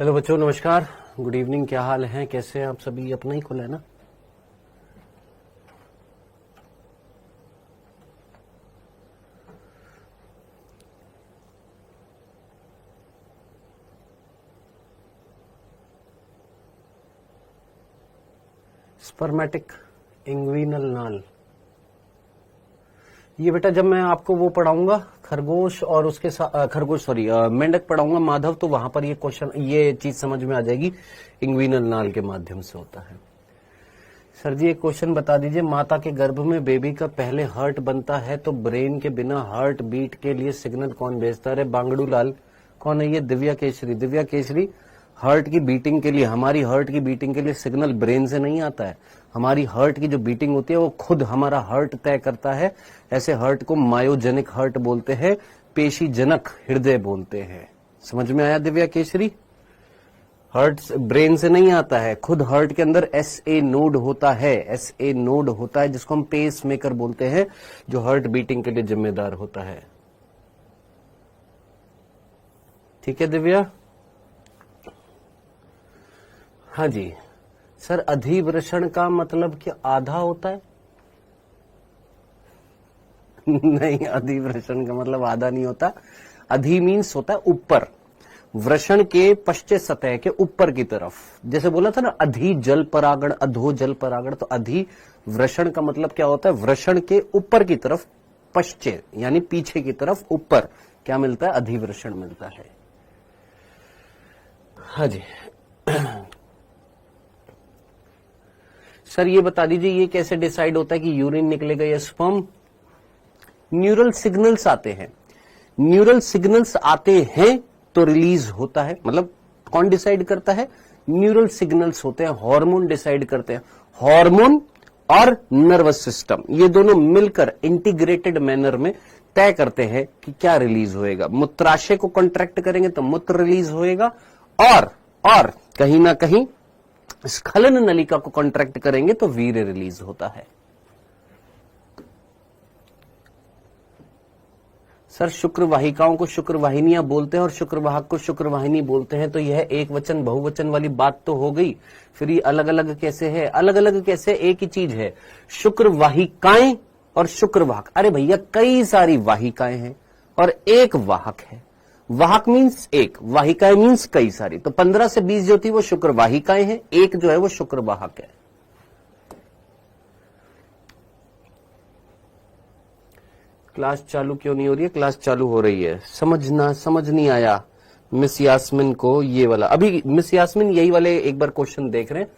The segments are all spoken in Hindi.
हेलो बच्चों, नमस्कार, गुड इवनिंग। क्या हाल है, कैसे हैं आप सभी? अपना ही खुला है ना? स्पर्मेटिक इंग्विनल नाल, ये बेटा जब मैं आपको वो पढ़ाऊंगा खरगोश और उसके साथ मेंढक पढ़ाऊंगा माधव, तो वहां पर ये क्वेश्चन, ये चीज समझ में आ जाएगी। इंग्विनल नाल के माध्यम से होता है। सर जी एक क्वेश्चन बता दीजिए, माता के गर्भ में बेबी का पहले हार्ट बनता है तो ब्रेन के बिना हार्ट बीट के लिए सिग्नल कौन भेजता है? बांगड़ू लाल कौन है ये? दिव्या केसरी। दिव्या केसरी, हार्ट की बीटिंग के लिए, हमारी हार्ट की बीटिंग के लिए सिग्नल ब्रेन से नहीं आता है। हमारी हार्ट की जो बीटिंग होती है वो खुद हमारा हार्ट तय करता है। ऐसे हार्ट को मायोजेनिक हार्ट बोलते हैं, पेशीजनक हृदय बोलते हैं। समझ में आया दिव्या केसरी? हार्ट ब्रेन से नहीं आता है, खुद हार्ट के अंदर SA नोड होता है। SA नोड होता है जिसको हम पेस मेकर बोलते हैं, जो हार्ट बीटिंग के लिए जिम्मेदार होता है। ठीक है दिव्या? हाँ जी सर, अधिवृषण का मतलब क्या आधा होता है? नहीं, अधिवृषण का मतलब आधा नहीं होता। अधि मीन्स होता है ऊपर, वृषण के पश्चिम सतह के ऊपर की तरफ। जैसे बोला था ना, अधि जल परागण, अधो जल परागण, तो अधि वृषण का मतलब क्या होता है? वृषण के ऊपर की तरफ, पश्चिम यानी पीछे की तरफ ऊपर क्या मिलता है? अधिवृषण मिलता है। हाँ जी सर ये बता दीजिए, ये कैसे डिसाइड होता है कि यूरिन निकलेगा या स्पर्म? न्यूरल सिग्नल्स आते हैं, न्यूरल सिग्नल्स आते हैं तो रिलीज होता है। मतलब कौन डिसाइड करता है? न्यूरल सिग्नल्स होते हैं, हार्मोन डिसाइड करते हैं। हार्मोन और नर्वस सिस्टम, ये दोनों मिलकर इंटीग्रेटेड मैनर में तय करते हैं कि क्या रिलीज होएगा। मूत्राशय को कॉन्ट्रैक्ट करेंगे तो मूत्र रिलीज होएगा, और कहीं ना कहीं स्खलन नलिका को कॉन्ट्रैक्ट करेंगे तो वीर्य रिलीज होता है। सर शुक्र वाहिकाओं को शुक्र वाहिनियां बोलते हैं और शुक्रवाहक को शुक्र वाहिनी बोलते हैं, तो यह एक वचन बहुवचन वाली बात तो हो गई। फिर ये अलग अलग कैसे है? अलग अलग कैसे? एक ही चीज है, शुक्र वाहिकाएं और शुक्रवाहक। अरे भैया कई सारी वाहिकाएं हैं और एक वाहक है। वाहक मीन्स एक, वाहिकाएं मीन्स कई सारी। तो 15 से 20 जो थी वो शुक्र वाहिकाएं हैं, एक जो है वो शुक्र वाहक है। क्लास चालू क्यों नहीं हो रही है? क्लास चालू हो रही है। समझ नहीं आया मिस यास्मिन को ये वाला। अभी मिस यास्मिन यही वाले एक बार क्वेश्चन देख रहे हैं।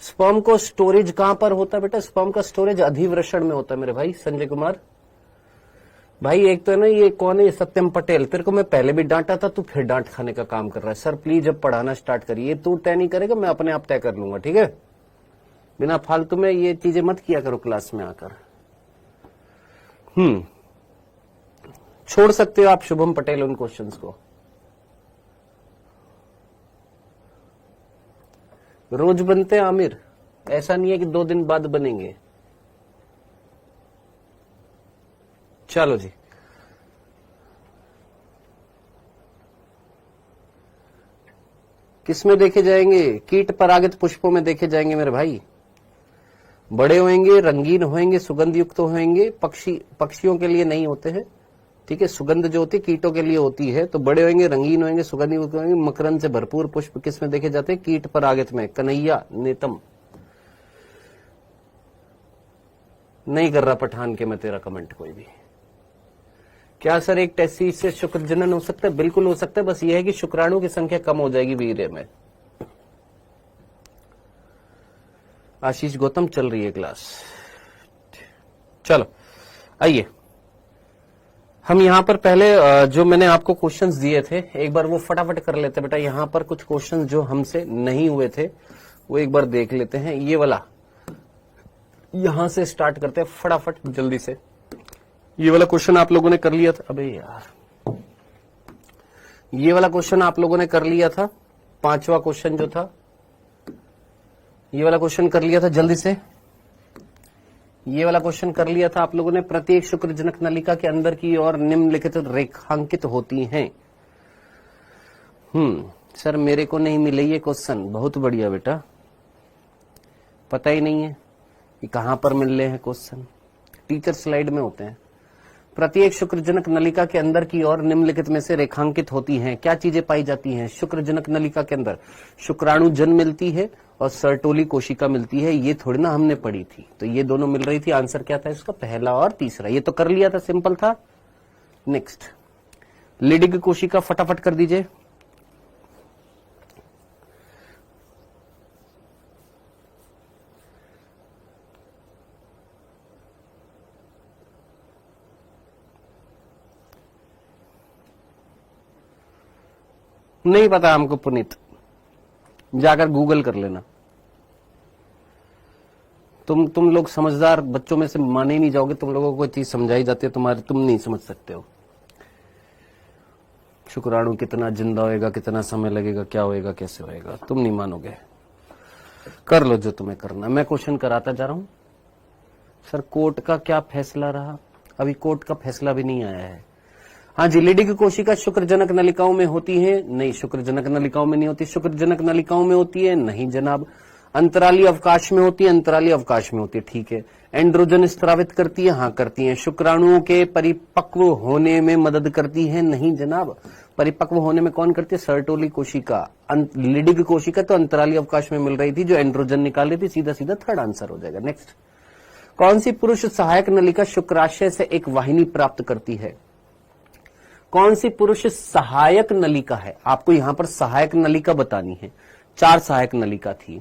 स्पर्म को स्टोरेज कहां पर होता है बेटा? स्पर्म का स्टोरेज अधिवृषण में होता है मेरे भाई संजय कुमार। भाई एक तो है ना, ये कौन है? सत्यम पटेल। तेरे को मैं पहले भी डांटा था, तू फिर डांट खाने का काम कर रहा है। सर प्लीज अब पढ़ाना स्टार्ट करिए। तू तय नहीं करेगा, मैं अपने आप तय कर लूंगा, ठीक है? बिना फालतू में ये चीजें मत किया करो क्लास में आकर। छोड़ सकते हो आप शुभम पटेल उन क्वेश्चंस को। रोज बनते हैं आमिर, ऐसा नहीं है कि 2 दिन बाद बनेंगे। चलो जी, किसमें देखे जाएंगे? कीट परागित पुष्पों में देखे जाएंगे मेरे भाई। बड़े होंगे, रंगीन होंगे, सुगंध युक्त होंगे। पक्षियों के लिए नहीं होते हैं, ठीक है? सुगंध जो होती है कीटों के लिए होती है। तो बड़े होंगे, रंगीन होंगे, सुगंध युक्त होंगे, मकरंद से भरपूर पुष्प किस में देखे जाते हैं? कीट परागित में। कन्हैया नेतम नहीं कर रहा पठान के मैं तेरा कमेंट कोई भी। क्या सर एक टेस्टिस से शुक्र जनन हो सकता है? बिल्कुल हो सकता है, बस यह है कि शुक्राणु की संख्या कम हो जाएगी वीर्य में। आशीष गौतम चल रही है क्लास। चलो आइए, हम यहां पर पहले जो मैंने आपको क्वेश्चंस दिए थे एक बार वो फटाफट कर लेते बेटा। यहां पर कुछ क्वेश्चंस जो हमसे नहीं हुए थे वो एक बार देख लेते हैं। ये वाला यहां से स्टार्ट करते हैं फटाफट जल्दी से। ये वाला क्वेश्चन आप लोगों ने कर लिया था। अबे यार, ये वाला क्वेश्चन आप लोगों ने कर लिया था। 5वां क्वेश्चन जो था, ये वाला क्वेश्चन कर लिया था जल्दी से। ये वाला क्वेश्चन कर लिया था आप लोगों ने। प्रत्येक शुक्रजनक नलिका के अंदर की ओर निम्नलिखित रेखांकित होती हैं। सर मेरे को नहीं मिले ये क्वेश्चन। बहुत बढ़िया बेटा, पता ही नहीं है कि कहां पर मिल रहे हैं क्वेश्चन। टीचर स्लाइड में होते हैं। प्रत्येक शुक्रजनक नलिका के अंदर की ओर निम्नलिखित में से रेखांकित होती हैं। क्या चीजें पाई जाती हैं शुक्रजनक नलिका के अंदर? शुक्राणु जन मिलती है और सर्टोली कोशिका मिलती है। ये थोड़ी ना हमने पढ़ी थी, तो ये दोनों मिल रही थी। आंसर क्या था इसका? पहला और तीसरा। ये तो कर लिया था, सिंपल था। नेक्स्ट, लिडिग कोशिका फटाफट कर दीजिए। नहीं पता हमको पुनीत, जाकर गूगल कर लेना। तुम लोग समझदार बच्चों में से माने ही नहीं जाओगे। तुम लोगों को कोई चीज समझाई जाती है तुम्हारे, तुम नहीं समझ सकते हो। शुक्राणु कितना जिंदा होएगा, कितना समय लगेगा, क्या होएगा, कैसे होएगा, तुम नहीं मानोगे। कर लो जो तुम्हें करना। मैं क्वेश्चन कराता जा रहा हूं। सर कोर्ट का क्या फैसला रहा? अभी कोर्ट का फैसला भी नहीं आया है। हाँ जी, लिडिग कोशिका शुक्रजनक नलिकाओं में होती है? नहीं, शुक्रजनक नलिकाओं में नहीं होती। शुक्रजनक नलिकाओं में होती है? नहीं जनाब। अंतराली अवकाश में होती है? अंतराली अवकाश में होती है, ठीक है। एंड्रोजन स्त्रावित करती है? हाँ करती है। शुक्राणुओं के परिपक्व होने में मदद करती है? नहीं जनाब। परिपक्व होने में कौन करती है? सर्टोली कोशिका। लिडिग कोशिका तो अंतराली अवकाश में मिल रही थी, जो एंड्रोजन निकाल रही थी। सीधा सीधा थर्ड आंसर हो जाएगा। नेक्स्ट, कौन सी पुरुष सहायक नलिका शुक्राशय से एक वाहिनी प्राप्त करती है? कौन सी पुरुष सहायक नलिका है? आपको यहां पर सहायक नलिका बतानी है। 4 सहायक नलिका थी,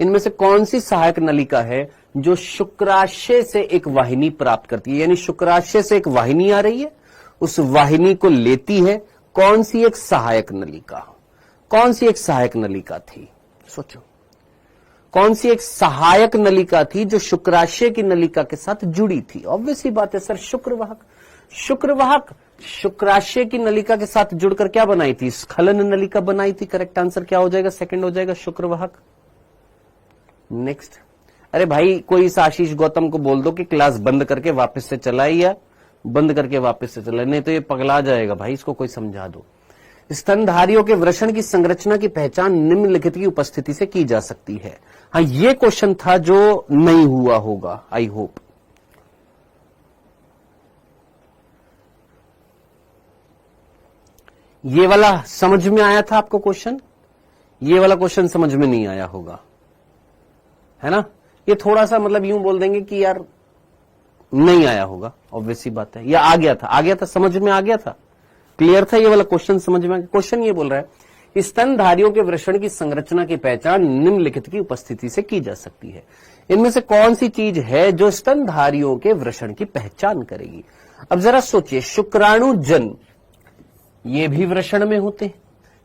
इनमें से कौन सी सहायक नलिका है जो शुक्राशय से एक वाहिनी प्राप्त करती है? यानी शुक्राशय से एक वाहिनी आ रही है, उस वाहिनी को लेती है। कौन सी एक सहायक नलिका? कौन सी एक सहायक नलिका थी? सोचो, कौन सी एक सहायक नलिका थी जो शुक्राशय की नलिका के साथ जुड़ी थी? ऑब्वियस ही बात है सर, शुक्रवाहक। शुक्रवाहक शुक्राशय की नलिका के साथ जुड़कर क्या बनाई थी? स्खलन नलिका बनाई थी। करेक्ट आंसर क्या हो जाएगा? सेकंड हो जाएगा, शुक्रवाहक। नेक्स्ट, अरे भाई कोई इस आशीष गौतम को बोल दो कि क्लास बंद करके वापस से चलाए, या बंद करके वापस से चलाए, नहीं तो ये पगला जाएगा भाई। इसको कोई समझा दो। स्तनधारियों के वृषण की संरचना की पहचान निम्नलिखित की उपस्थिति से की जा सकती है। हाँ, ये क्वेश्चन था जो नहीं हुआ होगा, आई होप। ये वाला समझ में आया था आपको क्वेश्चन? ये वाला क्वेश्चन समझ में नहीं आया होगा, है ना? ये थोड़ा सा मतलब यूं बोल देंगे कि यार नहीं आया होगा, ऑब्वियस ही बात है। या आ गया था, समझ में आ गया था, क्लियर था। ये वाला क्वेश्चन समझ में आ गया। क्वेश्चन ये बोल रहा है, स्तनधारियों के वृषण की संरचना की पहचान निम्नलिखित की उपस्थिति से की जा सकती है। इनमें से कौन सी चीज है जो स्तनधारियों के वृषण की पहचान करेगी? अब जरा सोचिए, शुक्राणु जन ये भी वृषण में होते हैं।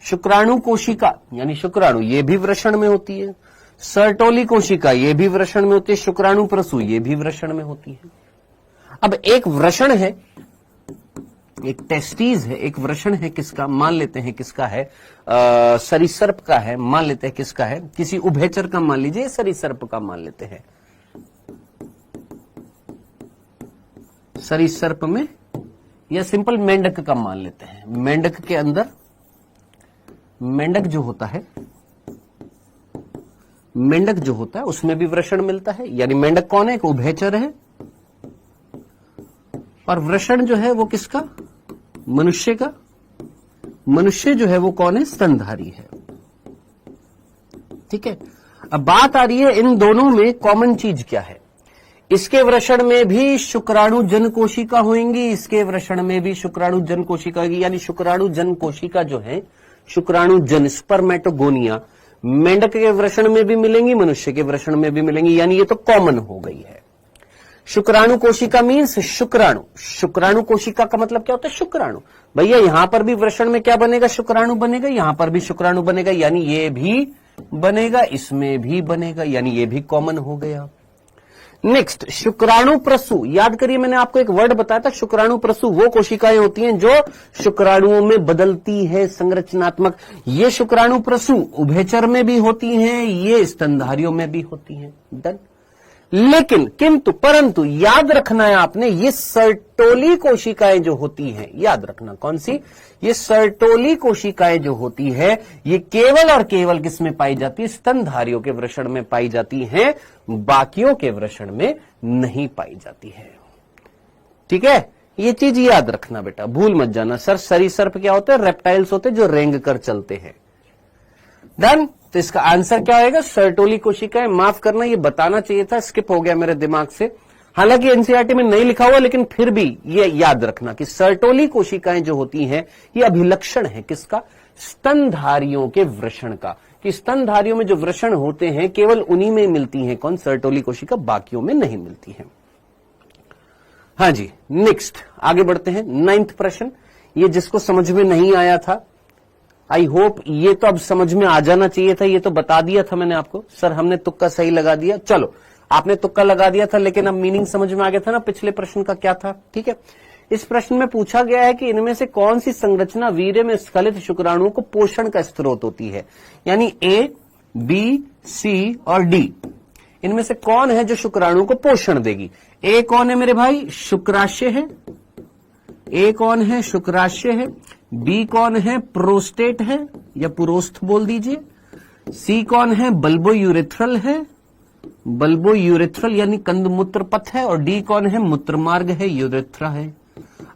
शुक्राणु कोशिका यानी शुक्राणु ये भी वृषण में होती है। सर्टोली कोशिका ये भी वृषण में होती है। शुक्राणु प्रसू ये भी वृषण में होती है। अब एक वृषण है, एक टेस्टीज है, एक वृषण है। किसका? मान लेते हैं किसका है, सरीसर्प का है। मान लेते हैं किसका है, किसी उभयचर का मान लीजिए, सरीसर्प का मान लेते हैं। सरीसर्प में या सिंपल मेंढक का मान लेते हैं। मेंढक के अंदर मेंढक जो होता है, मेंढक जो होता है उसमें भी वृषण मिलता है। यानी मेंढक कौन है? एक उभयचर है। और वृषण जो है वो किसका? मनुष्य का। मनुष्य जो है वो कौन है? स्तनधारी है। ठीक है। अब बात आ रही है इन दोनों में कॉमन चीज क्या है। इसके वृषण में भी शुक्राणु जन कोशिका होंगी, इसके वृषण में भी शुक्राणु जन कोशिका होगी। यानी शुक्राणु जन कोशिका जो है, शुक्राणु जन स्पर्मेटोगोनिया, मेंढक के वृषण में भी मिलेंगी, मनुष्य के वृषण में भी मिलेंगी। यानी ये तो कॉमन हो गई है। शुक्राणु कोशिका मीन्स शुक्राणु। शुक्राणु कोशिका का मतलब क्या होता है? शुक्राणु। भैया यहां पर भी वृषण में क्या बनेगा? शुक्राणु बनेगा। यहां पर भी शुक्राणु बनेगा, यानी ये भी बनेगा, इसमें भी बनेगा, यानी ये भी कॉमन हो गया। नेक्स्ट, शुक्राणु प्रसू। याद करिए मैंने आपको एक वर्ड बताया था, शुक्राणु प्रसू। वो कोशिकाएं होती हैं जो शुक्राणुओं में बदलती है संरचनात्मक। ये शुक्राणु प्रसू उभयचर में भी होती हैं, ये स्तनधारियों में भी होती हैं। डन। लेकिन किंतु परंतु याद रखना है आपने, ये सर्टोली कोशिकाएं जो होती हैं, याद रखना कौन सी, ये सर्टोली कोशिकाएं जो होती है ये केवल और केवल किसमें पाई जाती है, स्तनधारियों के वृषण में पाई जाती हैं, बाकियों के वृषण में नहीं पाई जाती है। ठीक है, ये चीज याद रखना बेटा, भूल मत जाना। सर सरीसर्प क्या होते हैं, रेप्टाइल्स होते हैं जो रेंग कर चलते हैं। डन। तो इसका आंसर क्या होगा, सर्टोली कोशिकाएं। माफ करना, ये बताना चाहिए था, स्किप हो गया मेरे दिमाग से। हालांकि एनसीईआरटी में नहीं लिखा हुआ, लेकिन फिर भी ये याद रखना कि सर्टोली कोशिकाएं जो होती हैं ये अभिलक्षण है किसका, स्तनधारियों के वृषण का, कि स्तनधारियों में जो वृषण होते हैं केवल उन्हीं में मिलती हैं कौन, सर्टोली कोशिका, बाकियों में नहीं मिलती है। हाँ जी, नेक्स्ट आगे बढ़ते हैं। 9th प्रश्न, ये जिसको समझ में नहीं आया था, आई होप ये तो अब समझ में आ जाना चाहिए था, ये तो बता दिया था मैंने आपको। सर हमने तुक्का सही लगा दिया, चलो आपने तुक्का लगा दिया था, लेकिन अब मीनिंग समझ में आ गया था ना पिछले प्रश्न का क्या था। ठीक है, इस प्रश्न में पूछा गया है कि इनमें से कौन सी संरचना वीर्य में स्खलित शुक्राणुओं को पोषण का स्रोत होती है, यानी ए, बी, सी और डी, इनमें से कौन है जो शुक्राणुओं को पोषण देगी। ए कौन है मेरे भाई, शुक्राशय है, ए कौन है, शुक्राशय है, बी कौन है, प्रोस्टेट है या पुरोस्थ बोल दीजिए, सी कौन है, बल्बोयूरेथ्रल है, बल्बोयूरेथ्रल यानी कंदमूत्र पथ है, और डी कौन है, मूत्रमार्ग है, यूरेथ्रा है।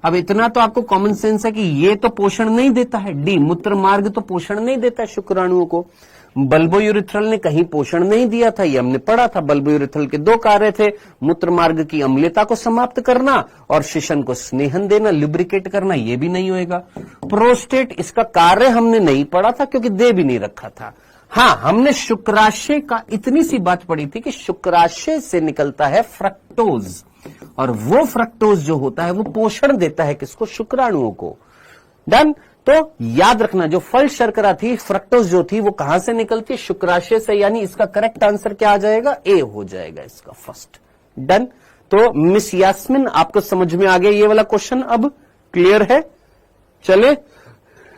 अब इतना तो आपको कॉमन सेंस है कि ये तो पोषण नहीं देता है, डी मूत्रमार्ग तो पोषण नहीं देता है शुक्राणुओं को, बल्बोयूरेथ्रल ने कहीं पोषण नहीं दिया था, ये हमने पढ़ा था। बल्बोयूरेथ्रल के 2 कार्य थे, मूत्रमार्ग की अम्लता को समाप्त करना और शिशन को स्नेहन देना, लुब्रिकेट करना, ये भी नहीं होएगा। प्रोस्टेट, इसका कार्य हमने नहीं पढ़ा था क्योंकि दे भी नहीं रखा था। हाँ, हमने शुक्राशय का इतनी सी बात पढ़ी थी कि शुक्राशय से निकलता है फ्रक्टोज, और वो फ्रक्टोज जो होता है वो पोषण देता है किसको, शुक्राणुओं को। डन। तो याद रखना, जो फल शर्करा थी, फ्रक्टोज जो थी, वो कहां से निकलती है, शुक्राशय से, यानी इसका करेक्ट आंसर क्या आ जाएगा, ए हो जाएगा इसका फर्स्ट। डन। तो मिस यास्मिन आपको समझ में आ गया ये वाला क्वेश्चन, अब क्लियर है। चले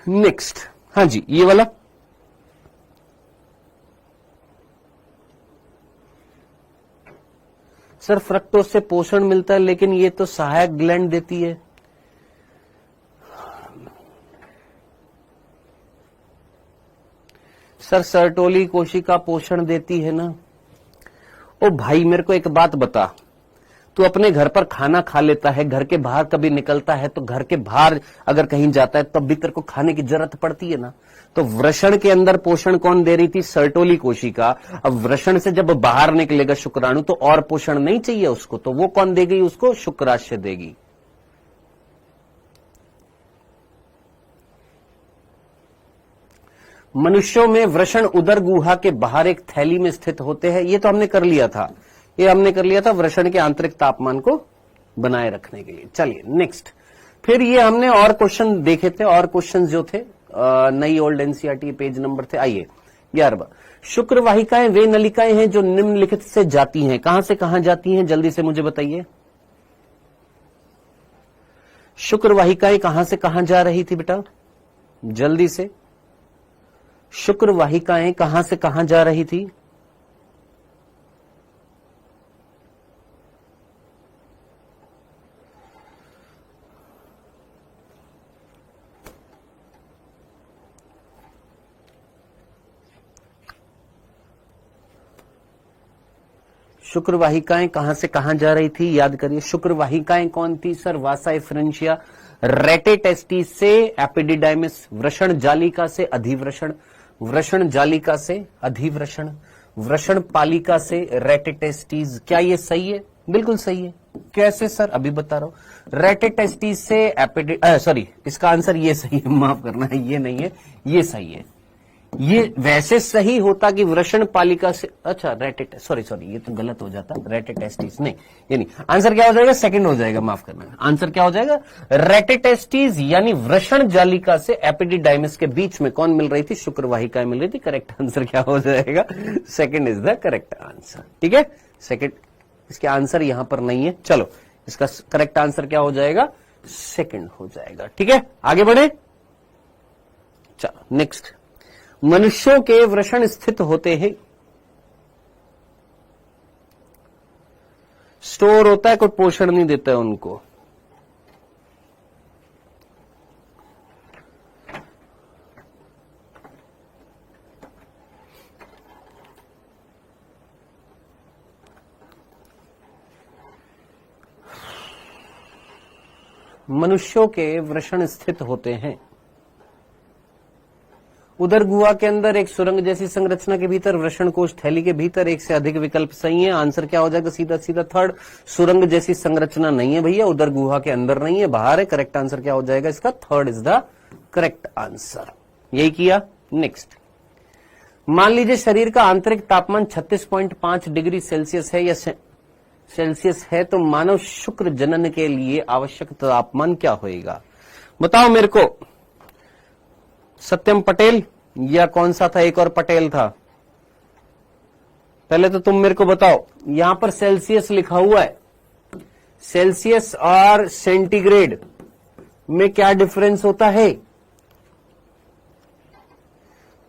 नेक्स्ट। हाँ जी, ये वाला सर फ्रक्टोज से पोषण मिलता है, लेकिन ये तो सहायक ग्लैंड देती है। सर सर्टोली कोशिका पोषण देती है ना। ओ भाई मेरे को एक बात बता, तू अपने घर पर खाना खा लेता है, घर के बाहर कभी निकलता है तो घर के बाहर अगर कहीं जाता है तब भी तेरे को खाने की जरूरत पड़ती है ना। तो वृषण के अंदर पोषण कौन दे रही थी, सर्टोली कोशिका। अब वृषण से जब बाहर निकलेगा शुक्राणु तो और पोषण नहीं चाहिए उसको, तो वो कौन देगी उसको, शुक्राशय देगी। मनुष्यों में वृषण उदर गुहा के बाहर एक थैली में स्थित होते हैं, ये तो हमने कर लिया था, ये हमने कर लिया था वृषण के आंतरिक तापमान को बनाए रखने के लिए। चलिए नेक्स्ट, फिर ये हमने और क्वेश्चन देखे थे, और क्वेश्चन जो थे नई ओल्ड एनसीईआरटी पेज नंबर थे। आइए 11वां, शुक्र वाहिकाएं वे नलिकाएं हैं जो निम्नलिखित से जाती हैं, कहां से कहां जाती हैं, जल्दी से मुझे बताइए। शुक्र वाहिकाएं कहां से कहां जा रही थी बेटा, जल्दी से। शुक्र वाहिकाएं कहां से कहां जा रही थी, शुक्र वाहिकाएं कहां से कहां जा रही थी, याद करिए। शुक्र वाहिकाएं कौन थी सर, वासा एफ्रेंशिया, रेटेटेस्टिस से एपिडिडाइमिस, वृषण जालिका से अधिवृषण, वृषण जालिका से अधिवृषण, वृषण पालिका से रेटेटेस्टिस। क्या ये सही है, बिल्कुल सही है। कैसे सर, अभी बता रहा हूं। रेटेटेस्टिस से सॉरी, इसका आंसर ये सही है, माफ करना है, ये नहीं है, ये सही है। ये वैसे सही होता कि वृषण पालिका से, अच्छा सॉरी ये तो गलत हो जाता, रेटेटेस्टिस नहीं, ये नहीं। आंसर क्या हो जाएगा, सेकंड हो जाएगा, माफ करना। आंसर क्या हो जाएगा, रेटेटेस्टिस यानी वृषण जालिका से एपिडिडाइमिस के बीच में कौन मिल रही थी, शुक्र वाहिकाएं मिल रही थी। करेक्ट आंसर क्या हो जाएगा, second is the correct answer. ठीक है, सेकंड, इसके आंसर यहां पर नहीं है। चलो इसका करेक्ट आंसर क्या हो जाएगा, सेकंड हो जाएगा। ठीक है, आगे बढ़े। चलो नेक्स्ट, मनुष्यों के वृषण स्थित होते हैं, स्टोर होता है, कोई पोषण नहीं देता है उनको। मनुष्यों के वृषण स्थित होते हैं। उदर गुहा के अंदर एक सुरंग जैसी संरचना के भीतर, वृषण कोश थैली के भीतर एक से अधिक विकल्प सही है। आंसर क्या हो जाएगा? सीधा सीधा थर्ड। सुरंग जैसी संरचना नहीं है भैया, उदर गुहा के अंदर नहीं है, बाहर है। करेक्ट आंसर क्या हो जाएगा इसका? Third is the correct answer. यही किया। नेक्स्ट, मान लीजिए शरीर का आंतरिक तापमान 36.5 डिग्री सेल्सियस है या सेल्सियस है, तो मानव शुक्र जनन के लिए आवश्यक तापमान क्या होगा? बताओ मेरे को। सत्यम पटेल या कौन सा था, एक और पटेल था? पहले तो तुम मेरे को बताओ। यहां पर सेल्सियस लिखा हुआ है, सेल्सियस और सेंटीग्रेड में क्या डिफरेंस होता है?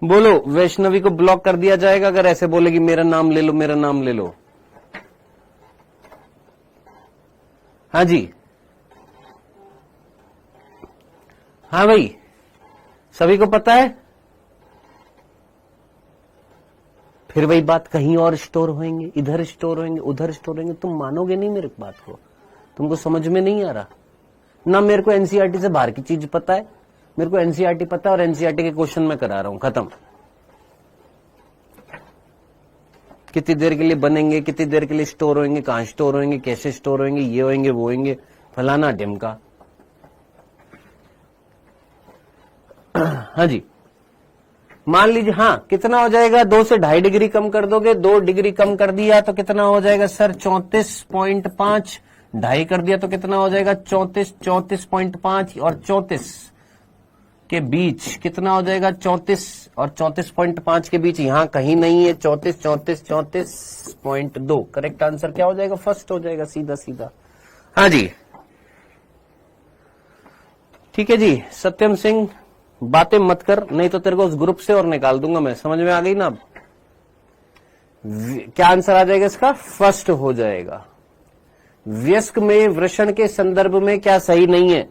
बोलो। वैष्णवी को ब्लॉक कर दिया जाएगा अगर ऐसे बोलेगी मेरा नाम ले लो, मेरा नाम ले लो। हाँ जी, हाँ भाई, सभी को पता है। फिर वही बात, कहीं और स्टोर होंगे, इधर स्टोर होंगे, उधर स्टोर होंगे। तुम मानोगे नहीं मेरी बात को, तुमको समझ में नहीं आ रहा ना। मेरे को एनसीईआरटी से बाहर की चीज पता है, मेरे को एनसीईआरटी पता है और एनसीईआरटी के क्वेश्चन मैं करा रहा हूं। खत्म। कितनी देर के लिए बनेंगे, कितनी देर के लिए स्टोर होंगे, कहां स्टोर होंगे, कैसे स्टोर होंगे, ये होंगे वो होंगे, फलाना ढिमका। हाँ जी, मान लीजिए। हाँ, कितना हो जाएगा? 2 से 2.5 डिग्री कम कर दोगे। 2 डिग्री कम कर दिया तो कितना हो जाएगा सर? 34.5। 2.5 कर दिया तो कितना हो जाएगा? 34। 34.5 और 34 के बीच कितना हो जाएगा? 34 और 34.5 के बीच यहां कहीं नहीं है। 34, 34, 34.2। करेक्ट आंसर क्या हो जाएगा? फर्स्ट हो जाएगा, सीधा सीधा। हाँ जी, ठीक है जी। सत्यम सिंह, बातें मत कर, नहीं तो तेरे को उस ग्रुप से और निकाल दूंगा मैं। समझ में आ गई ना? क्या आंसर आ जाएगा इसका? फर्स्ट हो जाएगा। वयस्क में वृषण के संदर्भ में क्या सही नहीं है?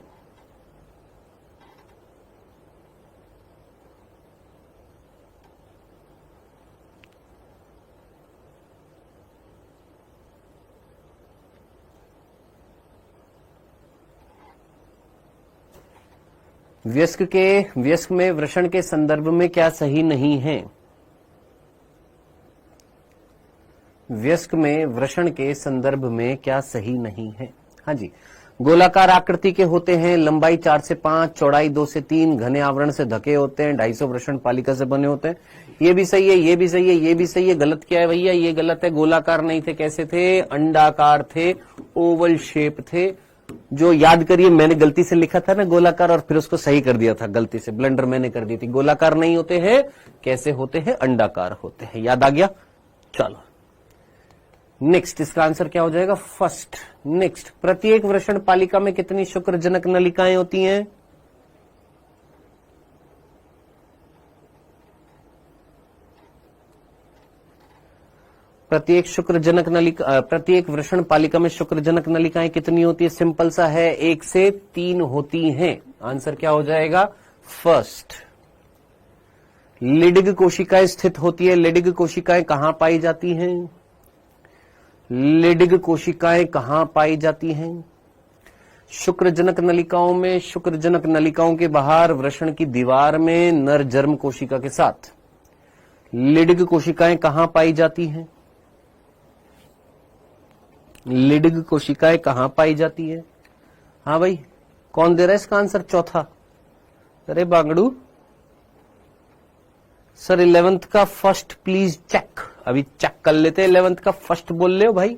वयस्क में वृषण के संदर्भ में क्या सही नहीं है? वयस्क में वृषण के संदर्भ में क्या सही नहीं है? हाँ जी, गोलाकार आकृति के होते हैं, लंबाई 4 से 5, चौड़ाई 2 से 3, घने आवरण से ढके होते हैं, 250 वृषण पालिका से बने होते हैं। ये भी सही है, ये भी सही है, ये भी सही है। गलत क्या है भैया? ये गलत है। गोलाकार नहीं थे, कैसे थे? अंडाकार थे, ओवल शेप थे। जो याद करिए, मैंने गलती से लिखा था ना गोलाकार और फिर उसको सही कर दिया था, गलती से ब्लंडर मैंने कर दी थी। गोलाकार नहीं होते हैं, कैसे होते हैं? अंडाकार होते हैं। याद आ गया? चलो नेक्स्ट, इसका आंसर क्या हो जाएगा? फर्स्ट। नेक्स्ट, प्रत्येक वृषण पालिका में कितनी शुक्रजनक नलिकाएं होती हैं? प्रत्येक वृषण पालिका में शुक्रजनक नलिकाएं कितनी होती है? सिंपल सा है, 1 से 3 होती हैं। आंसर क्या हो जाएगा? फर्स्ट। लिडिग कोशिकाएं स्थित होती है। लिडिग कोशिकाएं कहां पाई जाती हैं? लिडिग कोशिकाएं कहां पाई जाती हैं? शुक्रजनक नलिकाओं में, शुक्रजनक नलिकाओं के बाहर वृषण की दीवार में नर जर्म कोशिका के साथ। लिडिग कोशिकाएं कहां पाई जाती हैं? लिडिग कोशिकाएं कहां पाई जाती है? हाँ भाई, कौन दे रहा है इसका आंसर? चौथा। अरे बांगड़ू सर, 11th का फर्स्ट प्लीज चेक। अभी चेक कर लेते हैं। 11th का फर्स्ट बोल ले हो भाई,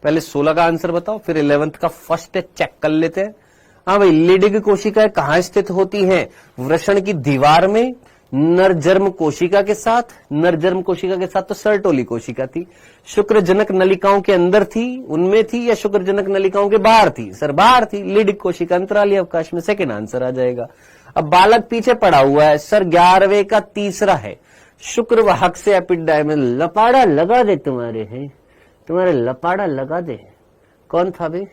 पहले 16 का आंसर बताओ, फिर 11th का फर्स्ट चेक कर लेते हैं। हाँ भाई, लिडिग कोशिकाएं कहां स्थित होती हैं? वृषण की दीवार में, नरजर्म कोशिका के साथ। नरजर्म कोशिका के साथ तो सर्टोली कोशिका थी। शुक्रजनक नलिकाओं के अंदर थी, उनमें थी, या शुक्रजनक नलिकाओं के बाहर थी? सर बाहर थी। लिडिग कोशिका अंतराली अवकाश में। सेकेंड आंसर आ जाएगा। अब बालक पीछे पड़ा हुआ है सर, 11वें का तीसरा है। शुक्रवाहक से एपिडाइमिल। लपाड़ा लगा दे तुम्हारे, हैं तुम्हारे लपाड़ा लगा दे। कौन था भाई,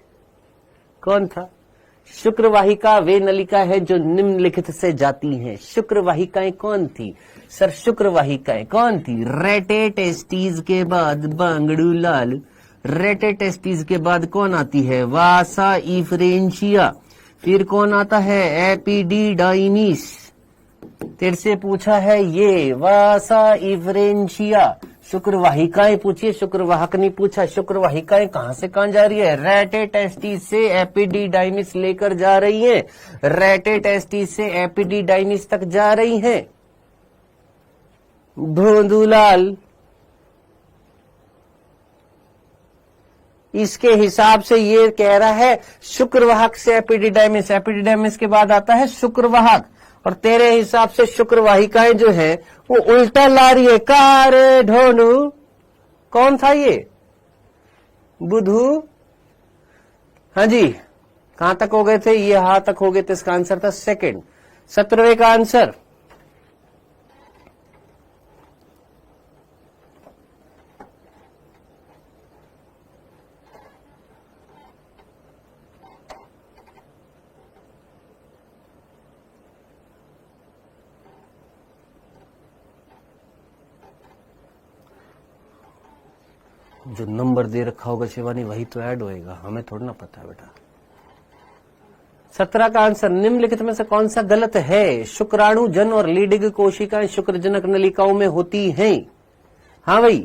कौन था? शुक्र वाहिका वे नलिका है जो निम्नलिखित से जाती हैं। शुक्र वाहिकाएं कौन थी सर? शुक्र वाहिकाएं कौन थी? रेटे टेस्टीज के बाद बांगड़ू लाल, रेटे टेस्टीज के बाद कौन आती है? वासा इफ्रेंशिया। फिर कौन आता है? एपिडिडाइमिस। तेरे से पूछा है ये वासा इफ्रेंशिया। शुक्र वाहिकाएं पूछिए, शुक्र वाहक नहीं पूछा। शुक्र वाहिकाएं कहां से कहां जा रही है? रेटे टेस्टिस से एपिडिडाइमिस लेकर जा रही है, रेटे टेस्टिस से एपिडिडाइमिस तक जा रही है। भोंदूलाल, इसके हिसाब से ये कह रहा है शुक्रवाहक से एपिडिडाइमिस, एपिडिडाइमिस के बाद आता है शुक्रवाहक, और तेरे हिसाब से शुक्रवाहिकाएं जो है वो उल्टा ला रही है। कारे ढोंडू, कौन था ये? बुधू। हाँ जी, कहां तक हो गए थे? ये हा तक हो गए थे। इसका आंसर था सेकंड, 17वें का आंसर। जो नंबर दे रखा होगा शिवानी वही तो ऐड होएगा, हमें थोड़ा ना पता है बेटा। 17 का आंसर निम्नलिखित में से कौन सा गलत है? शुक्राणु जन और लीडिग कोशिकाएं शुक्रजनक नलिकाओं में होती हैं। हाँ भाई,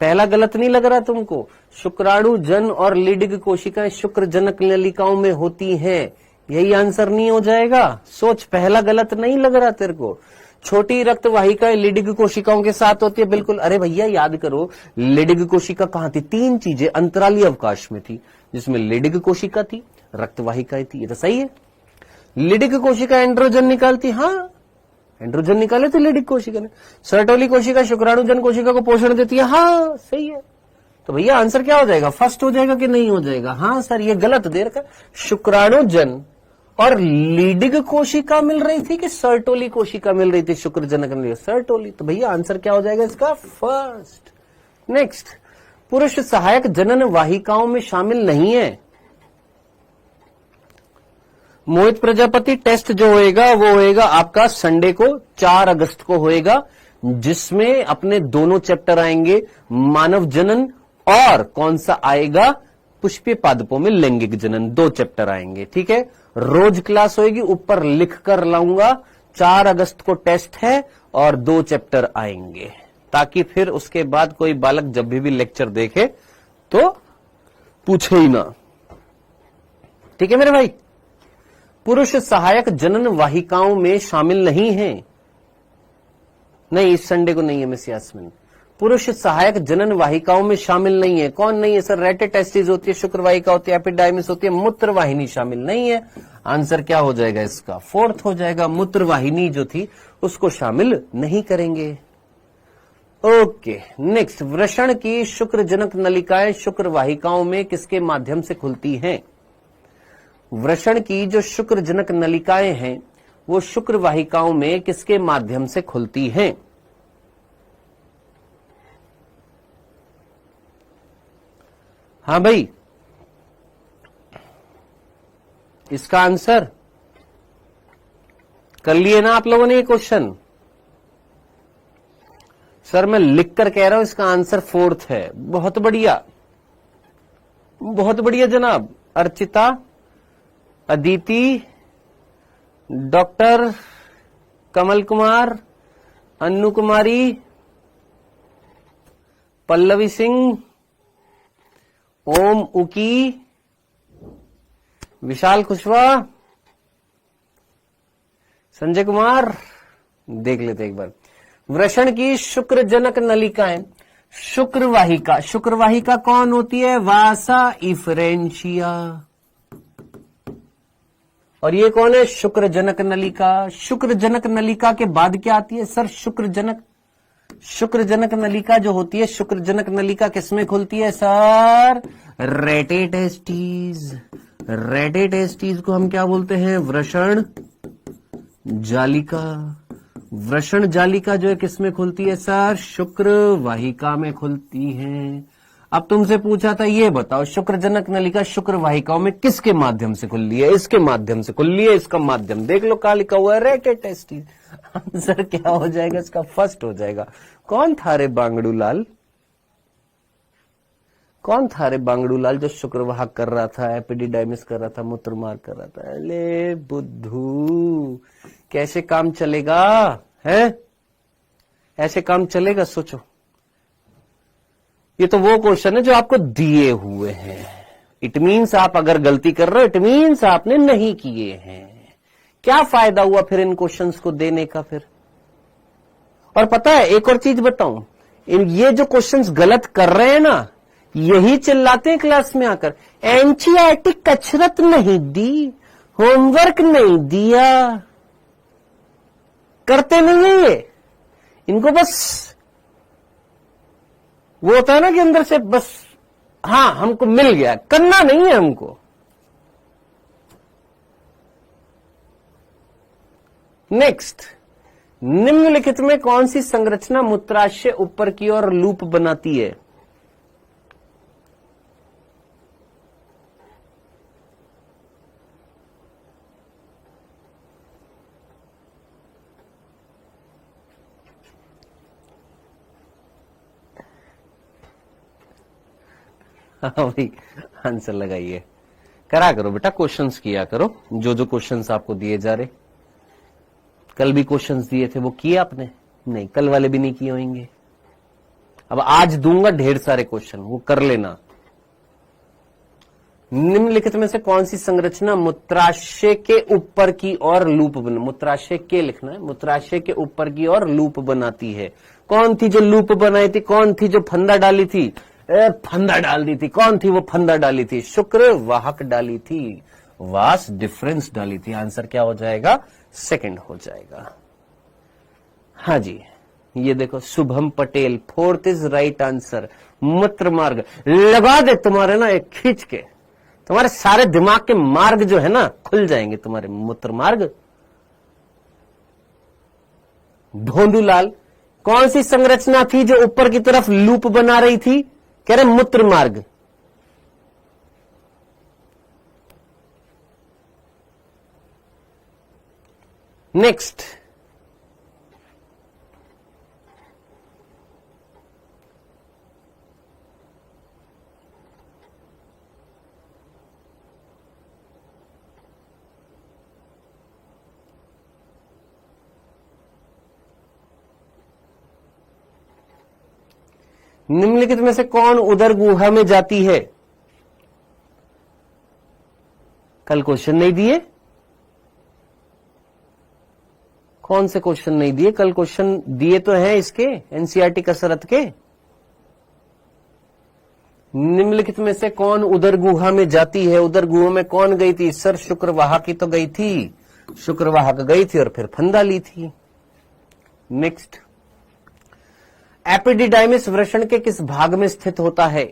पहला गलत नहीं लग रहा तुमको? शुक्राणु जन और लीडिग कोशिकाएं शुक्रजनक नलिकाओं में होती हैं, यही आंसर नहीं हो जाएगा? सोच, पहला गलत नहीं लग रहा तेरे को? छोटी रक्त वाहिकाएं लिडिग कोशिकाओं के साथ होती है, बिल्कुल। अरे भैया याद करो, लिडिग कोशिका कहां थी? 3 चीजें अंतराली अवकाश में थी, जिसमें लिडिग कोशिका थी, रक्त वाहिकाएं थी। ये तो सही है। लिडिग कोशिका एंड्रोजन निकालती, हाँ एंड्रोजन निकाले थे लिडिग कोशिका ने। सर्टोली कोशिका शुक्राणुजन कोशिका को पोषण देती है, हाँ सही है। तो भैया आंसर क्या हो जाएगा? फर्स्ट हो जाएगा कि नहीं हो जाएगा? हाँ सर, ये गलत दे रखा। शुक्राणुजन और लीडिग कोशिका मिल रही थी कि सर्टोली कोशिका मिल रही थी शुक्रजनक नलिका? सर्टोली। तो भैया आंसर क्या हो जाएगा इसका? फर्स्ट। नेक्स्ट, पुरुष सहायक जनन वाहिकाओं में शामिल नहीं है। मोहित प्रजापति, टेस्ट जो होएगा वो होएगा आपका संडे को 4 अगस्त को होएगा, जिसमें अपने दोनों चैप्टर आएंगे, मानव जनन और कौन सा आएगा? पुष्पीय पादपों में लैंगिक जनन। 2 चैप्टर आएंगे, ठीक है। रोज क्लास होएगी, ऊपर लिख कर लाऊंगा। 4 अगस्त को टेस्ट है और 2 चैप्टर आएंगे, ताकि फिर उसके बाद कोई बालक जब भी लेक्चर देखे तो पूछे ही ना। ठीक है मेरे भाई। पुरुष सहायक जनन वाहिकाओं में शामिल नहीं है। नहीं, इस संडे को नहीं है मिस यास्मीन। पुरुष सहायक जनन वाहिकाओं में शामिल नहीं है। कौन नहीं है सर? रेटे टेस्टिस होती है, शुक्र वाहिका होती है, एपिडाइमिस होती है, मूत्र वाहिनी शामिल नहीं है। आंसर क्या हो जाएगा इसका? 4th हो जाएगा। मूत्र वाहिनी जो थी उसको शामिल नहीं करेंगे। ओके, नेक्स्ट, वृषण की शुक्रजनक नलिकाएं शुक्र वाहिकाओं में किसके माध्यम से खुलती हैं? वृषण की जो शुक्रजनक नलिकाएं हैं वो शुक्र वाहिकाओं में किसके माध्यम से खुलती हैं? हाँ भाई, इसका आंसर कर लिए ना आप लोगों ने ये क्वेश्चन? सर मैं लिख कर कह रहा हूं, इसका आंसर 4th है। बहुत बढ़िया, बहुत बढ़िया जनाब। अर्चिता, अदिति, डॉक्टर कमल कुमार, अन्नू कुमारी, पल्लवी सिंह, ओम उकी, विशाल कुशवाहा, संजय कुमार। देख लेते एक बार। वृषण की शुक्रजनक नलिकाएं, शुक्रवाहिका, शुक्रवाहिका कौन होती है? वासा इफ्रेंशिया। और ये कौन है? शुक्रजनक नलिका। शुक्रजनक नलिका के बाद क्या आती है सर? शुक्रजनक नलिका जो होती है, शुक्रजनक नलिका किसमें खुलती है सर? रेटे टेस्टिस। रेटे टेस्टिस को हम क्या बोलते हैं? वृषण जालिका। वृषण जालिका जो है किसमें खुलती है सर? शुक्र वाहिका में खुलती है। अब तुमसे पूछा था ये बताओ, शुक्रजनक नलिका शुक्र वाहिकाओं में किसके माध्यम से खुली है? इसके माध्यम से खुली है। इसका माध्यम देख लो, कहा लिखा हुआ है रेटे टेस्टिस। आंसर क्या हो जाएगा इसका? फर्स्ट हो जाएगा। कौन था रे बांगड़ू लाल? कौन था रे बांगड़ू लाल जो शुक्रवाहक कर रहा था, एपिडिडाइमिस कर रहा था, मूत्रमार्ग कर रहा था? अले बुद्धू, कैसे काम चलेगा है? ऐसे काम चलेगा? सोचो, ये तो वो क्वेश्चन है जो आपको दिए हुए हैं। इट मीन्स आप अगर गलती कर रहे हो, इट मीन्स आपने नहीं किए हैं। क्या फायदा हुआ फिर इन क्वेश्चंस को देने का फिर? और पता है एक और चीज बताऊं, ये जो क्वेश्चंस गलत कर रहे हैं ना, यही चिल्लाते हैं क्लास में आकर, एनसीईआरटी कसरत नहीं दी, होमवर्क नहीं दिया। करते नहीं है ये, इनको बस वो होता है ना कि अंदर से बस हाँ हमको मिल गया, करना नहीं है हमको। नेक्स्ट, निम्नलिखित में कौन सी संरचना मूत्राशय ऊपर की ओर लूप बनाती है? हाँ भाई, आंसर लगाइए। करा करो बेटा, क्वेश्चंस किया करो, जो जो क्वेश्चंस आपको दिए जा रहे। कल भी क्वेश्चंस दिए थे, वो किए आपने? नहीं, कल वाले भी नहीं किए होंगे। अब आज दूंगा ढेर सारे क्वेश्चन, वो कर लेना। निम्नलिखित में से कौन सी संरचना मूत्राशय के ऊपर की ओर लूप बना, मूत्राशय के लिखना है, मूत्राशय के ऊपर की ओर लूप बनाती है? कौन थी जो लूप बनाई थी? कौन थी जो फंदा डाली थी? फंदा डाल दी थी। कौन थी वो फंदा डाली थी? शुक्र वाहक डाली थी, वास डिफरेंस डाली थी। आंसर क्या हो जाएगा? सेकंड हो जाएगा। हाँ जी, ये देखो, Shubham Patel, fourth is right answer. मूत्र मार्ग लगा दे तुम्हारे ना एक खींच के, तुम्हारे सारे दिमाग के मार्ग जो है ना खुल जाएंगे, तुम्हारे मूत्र मार्ग। ढोंडूलाल, कौन सी संरचना थी जो ऊपर की तरफ लूप बना रही थी? कह रहे मूत्र मार्ग। नेक्स्ट, निम्नलिखित में से कौन उदर गुहा में जाती है? कल क्वेश्चन नहीं दिए? कौन से क्वेश्चन नहीं दिए? कल क्वेश्चन दिए तो हैं इसके, एनसीईआरटी कसरत के। निम्नलिखित में से कौन उदर गुहा में जाती है? उदर गुहा में कौन गई थी? सर शुक्रवाह की तो गई थी, शुक्रवाह गई थी और फिर फंदा ली थी। नेक्स्ट, एपिडिडाइमिस वृषण के किस भाग में स्थित होता है?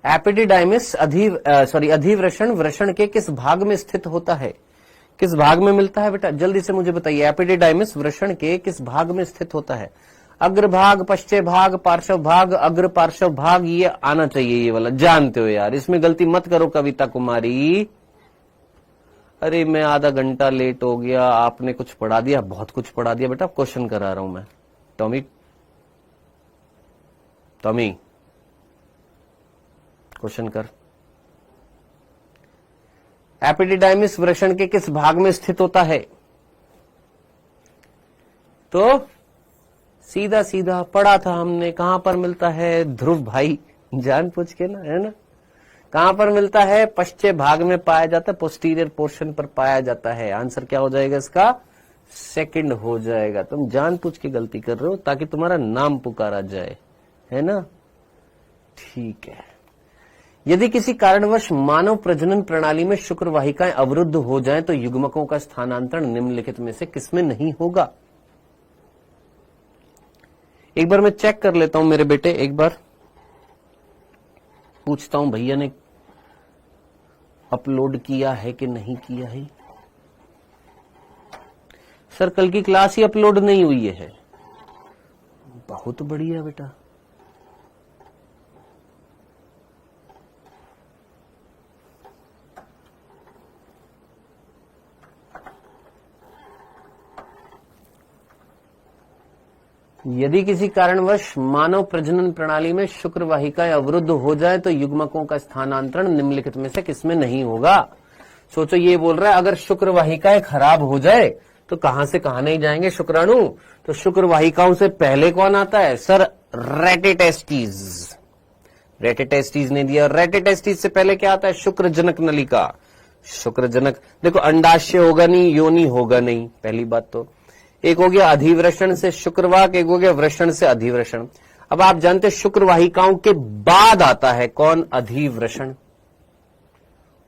एपिडिडाइमिस अधिवृषण वृषण के किस भाग में स्थित होता है? किस भाग में मिलता है बेटा? जल्दी से मुझे बताइए, एपिडिडाइमिस वृषण के किस भाग में स्थित होता है? अग्रभाग, पश्चिम भाग, पार्श्व भाग, अग्र पार्श्व भाग, ये आना चाहिए, ये वाला जानते हो यार, इसमें गलती मत करो कविता कुमारी। अरे मैं आधा घंटा लेट हो गया, आपने कुछ पढ़ा दिया, बहुत कुछ पढ़ा दिया बेटा, क्वेश्चन करा रहा हूं मैं। टॉमी, टॉमी क्वेश्चन कर। एपिडिडाइमिस वृषण के किस भाग में स्थित होता है? तो सीधा सीधा पढ़ा था हमने, कहां पर मिलता है? ध्रुव भाई जान पूछ के ना, है ना, कहां पर मिलता है? पश्चिम भाग में पाया जाता है, पोस्टीरियर पोर्शन पर पाया जाता है। आंसर क्या हो जाएगा इसका? सेकंड हो जाएगा। तुम जान पूछ के गलती कर रहे हो ताकि तुम्हारा नाम पुकारा जाए, है ना? ठीक है। यदि किसी कारणवश मानव प्रजनन प्रणाली में शुक्र वाहिकाएं अवरुद्ध हो जाएं तो युग्मकों का स्थानांतरण निम्नलिखित में से किसमें नहीं होगा? एक बार मैं चेक कर लेता हूं मेरे बेटे, एक बार पूछता हूं भैया ने अपलोड किया है कि नहीं किया है। सर कल की क्लास ही अपलोड नहीं हुई है। बहुत बढ़िया बेटा। यदि किसी कारणवश मानव प्रजनन प्रणाली में शुक्र वाहिकाएं अवरुद्ध हो जाए तो युग्मकों का स्थानांतरण निम्नलिखित में से किसमें नहीं होगा? सोचो, ये बोल रहा है अगर शुक्र वाहिकाएं खराब हो जाए तो कहां से कहां नहीं जाएंगे शुक्राणु? तो शुक्र वाहिकाओं से पहले कौन आता है? Sir rete testis. रेटिटेस्टिस ने दिया। रेटिटेस्टिस से पहले क्या आता है? शुक्रजनक नलिका। शुक्रजनक, देखो अंडाशय होगा नहीं, योनि होगा नहीं, पहली बात तो। एक हो गया अधिवृषण से शुक्रवाक, एक हो गया वृषण से अधिवृषण। अब आप जानते हैं शुक्र वाहिकाओं के बाद आता है कौन? अधिवृषण।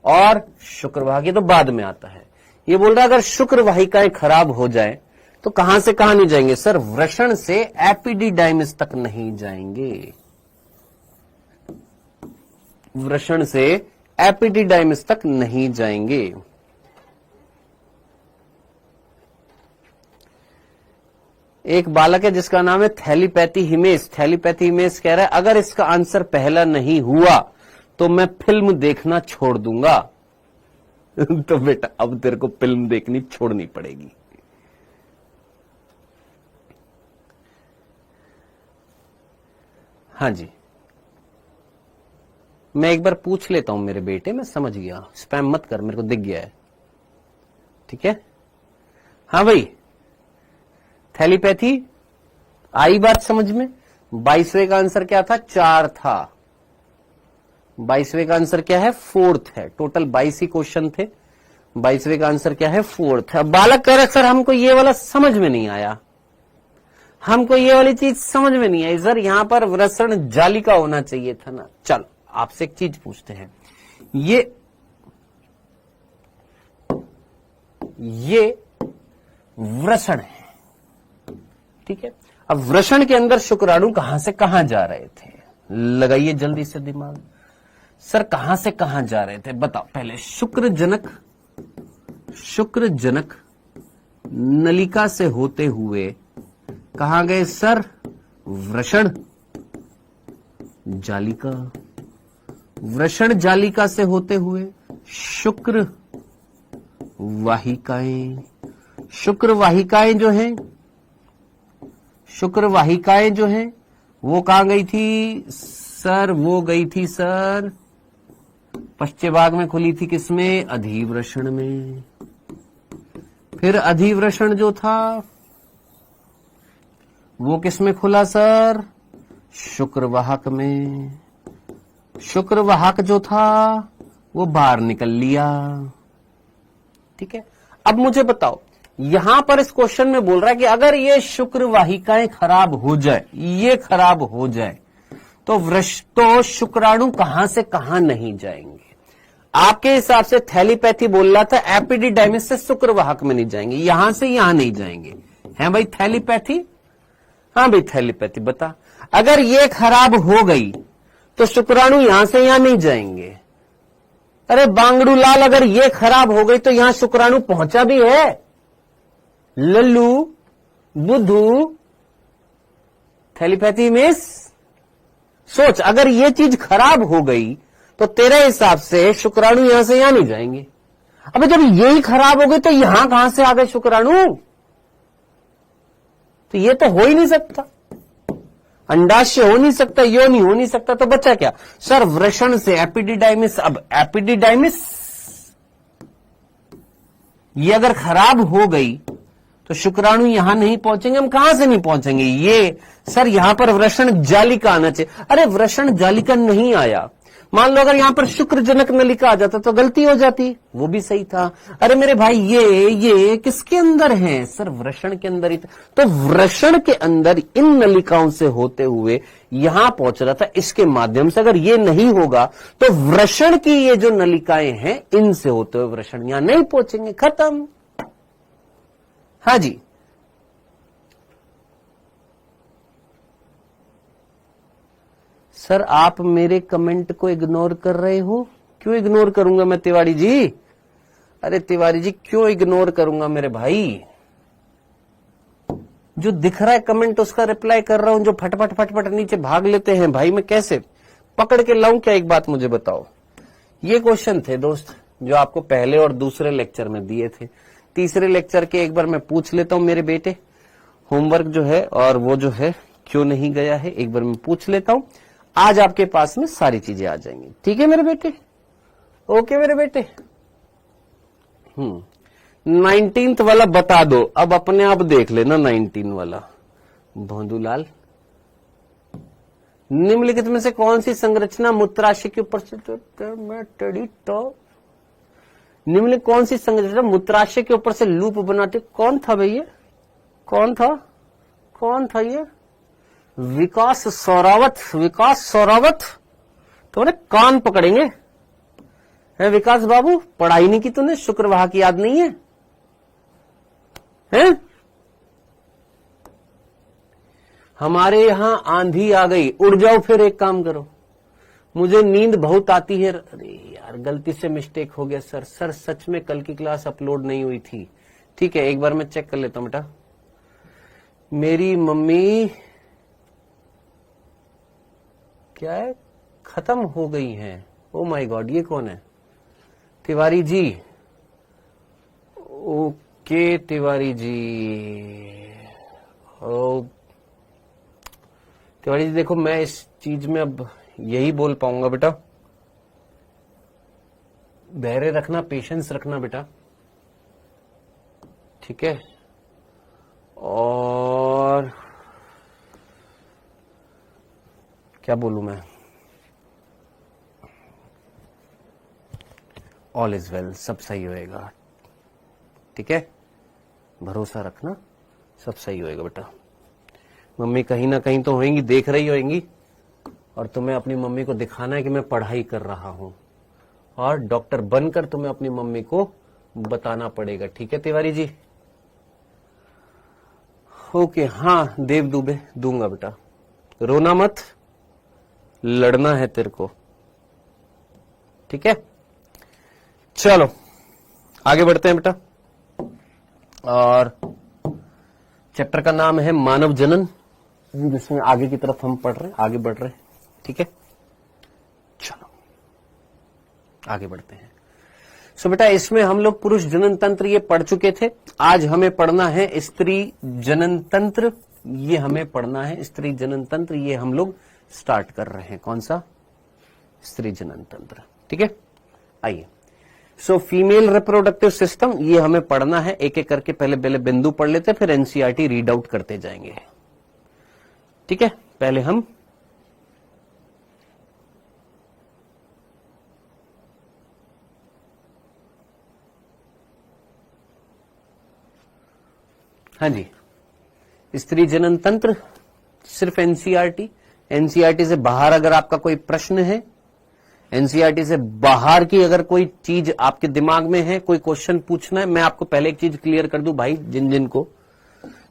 और शुक्रवाक ये तो बाद में आता है। ये बोल रहा है अगर शुक्र वाहिकाएं खराब हो जाए तो कहां से कहां नहीं जाएंगे? सर वृषण से एपिडिडाइमिस तक नहीं जाएंगे। वृषण से एपिडिडाइमिस तक नहीं जाएंगे। एक बालक है जिसका नाम है थैलीपैथी हिमेश। थैलीपैथी हिमेश कह रहा है अगर इसका आंसर पहला नहीं हुआ तो मैं फिल्म देखना छोड़ दूंगा। तो बेटा अब तेरे को फिल्म देखनी छोड़नी पड़ेगी। हाँ जी, मैं एक बार पूछ लेता हूं मेरे बेटे, मैं समझ गया, स्पैम मत कर, मेरे को दिख गया है। ठीक है, हाँ भाई थैलीपैथी आई बात समझ में। 22वें का आंसर क्या था? 4 था। 22वें का आंसर क्या है? 4th है। टोटल 22 ही क्वेश्चन थे। 22वें का आंसर क्या है? 4th है। बालक कह रहा सर हमको ये वाला समझ में नहीं आया, हमको ये वाली चीज समझ में नहीं आई सर, यहां पर वृषण जालिका होना चाहिए था ना। चलो आपसे एक चीज पूछते हैं, ये वृषण है, ठीक है। अब वृषण के अंदर शुक्राणु कहां से कहां जा रहे थे? लगाइए जल्दी से दिमाग। सर कहां से कहां जा रहे थे बताओ? पहले शुक्रजनक नलिका से होते हुए कहां गए सर? वृषण जालिका। वृषण जालिका से होते हुए शुक्र वाहिकाएं। शुक्र वाहिकाएं जो हैं वो कहां गई थी सर? वो गई थी सर पश्चिम भाग में, खुली थी किसमें? अधिवृषण में। फिर अधिवृषण जो था वो किसमें खुला सर? शुक्रवाहक में। शुक्रवाहक जो था वो बाहर निकल लिया। ठीक है, अब मुझे बताओ, यहां पर इस क्वेश्चन में बोल रहा है कि अगर ये शुक्र वाहिकाएं खराब हो जाए, ये खराब हो जाए तो शुक्राणु कहां से कहां नहीं जाएंगे? आपके हिसाब से थैलीपैथी बोल रहा था एपिडिडाइमिस से शुक्रवाहक में नहीं जाएंगे, यहां से यहां नहीं जाएंगे। है भाई थैलीपैथी? हाँ भाई थैलीपैथी बता, अगर ये खराब हो गई तो शुक्राणु यहां से यहां नहीं जाएंगे। अरे बांगड़ू लाल, अगर ये खराब हो गई तो यहां शुक्राणु पहुंचा भी है। लल्लू, बुद्धू, थैलीपैथी मिस, सोच अगर ये चीज खराब हो गई तो तेरे हिसाब से शुक्राणु यहां से यहां नहीं जाएंगे। अब जब यही खराब हो गई तो यहां कहां से आ गए शुक्राणु? तो ये तो हो ही नहीं सकता, अंडाशय हो नहीं सकता, योनि हो नहीं सकता, तो बचा क्या सर? वृषण से एपिडिडाइमिस। अब एपिडिडाइमिस ये अगर खराब हो गई तो शुक्राणु यहां नहीं पहुंचेंगे। हम कहां से नहीं पहुंचेंगे? ये सर यहां पर वृषण जालिका आना चाहिए। अरे वृषण जालिका नहीं आया, मान लो अगर यहां पर शुक्रजनक नलिका आ जाता तो गलती हो जाती, वो भी सही था। अरे मेरे भाई ये किसके अंदर है सर? वृषण के अंदर ही था। तो वृषण के अंदर इन नलिकाओं से होते हुए यहां पहुंच रहा था, इसके माध्यम से। अगर ये नहीं होगा तो वृषण की ये जो नलिकाएं हैं इनसे होते हुए वृषण यहां नहीं पहुंचेंगे, खत्म। हाँ जी, सर आप मेरे कमेंट को इग्नोर कर रहे हो। क्यों इग्नोर करूंगा मैं तिवारी जी? अरे तिवारी जी क्यों इग्नोर करूंगा मेरे भाई? जो दिख रहा है कमेंट उसका रिप्लाई कर रहा हूं, जो फटफट फटफट नीचे भाग लेते हैं भाई मैं कैसे पकड़ के लाऊं क्या? एक बात मुझे बताओ। ये क्वेश्चन थे दोस्त जो आपको पहले और दूसरे लेक्चर में दिए थे। तीसरे लेक्चर के एक बार मैं पूछ लेता हूं मेरे बेटे, होमवर्क जो है और वो जो है क्यों नहीं गया है, एक बार मैं पूछ लेता हूं। आज आपके पास में सारी चीजें आ जाएंगी, ठीक है मेरे बेटे? ओके मेरे बेटे। 19th वाला बता दो, अब अपने आप देख लेना 19 वाला। भोंदूलाल, निम्नलिखित में से कौन सी संरचना मूत्राशय के ऊपर से निम्नलिखित कौन सी संरचना मूत्राशय के ऊपर से लूप बनाती? कौन था भैया? कौन था ये? विकास सौरावत। तुम्हारे कान पकड़ेंगे है विकास बाबू। पढ़ाई नहीं की तूने, शुक्रवाह की याद नहीं है? हैं? हमारे यहां आंधी आ गई, उड़ जाओ फिर। एक काम करो, मुझे नींद बहुत आती है। अरे यार गलती से मिस्टेक हो गया सर सच में कल की क्लास अपलोड नहीं हुई थी। ठीक है एक बार मैं चेक कर लेता हूं बेटा। मेरी मम्मी क्या है खत्म हो गई हैं। ओ माय गॉड, ये कौन है? तिवारी जी। ओके तिवारी जी। तिवारी जी देखो मैं इस चीज में अब यही बोल पाऊंगा बेटा, धैर्य रखना, पेशेंस रखना बेटा, ठीक है? और क्या बोलूं मैं, ऑल इज वेल, सब सही होएगा, ठीक है? भरोसा रखना, सब सही होएगा बेटा। मम्मी कहीं ना कहीं तो होंगी, देख रही होंगी, और तुम्हें अपनी मम्मी को दिखाना है कि मैं पढ़ाई कर रहा हूं, और डॉक्टर बनकर तुम्हें अपनी मम्मी को बताना पड़ेगा, ठीक है तिवारी जी? ओके हाँ देव दुबे, दूंगा बेटा, रोना मत, लड़ना है तेरे को, ठीक है? चलो आगे बढ़ते हैं बेटा, और चैप्टर का नाम है मानव जनन, जिसमें आगे की तरफ हम पढ़ रहे हैं, आगे बढ़ रहे हैं, ठीक है? चलो आगे बढ़ते हैं। सो बेटा इसमें हम लोग पुरुष जनन तंत्र ये पढ़ चुके थे। आज हमें पढ़ना है स्त्री जनन तंत्र, ये हमें पढ़ना है स्त्री जनन तंत्र, ये हम लोग स्टार्ट कर रहे हैं। कौन सा? स्त्री जनन तंत्र, ठीक है? आइए, सो फीमेल रिप्रोडक्टिव सिस्टम ये हमें पढ़ना है, एक एक करके पहले बिंदु पढ़ लेते हैं, फिर एनसीईआरटी रीड आउट करते जाएंगे, ठीक है? पहले हम हाँ जी, स्त्री जनन तंत्र सिर्फ एनसीईआरटी, एनसीईआरटी से बाहर अगर आपका कोई प्रश्न है, एनसीईआरटी से बाहर की अगर कोई चीज आपके दिमाग में है, कोई क्वेश्चन पूछना है, मैं आपको पहले एक चीज क्लियर कर दूं भाई, जिन को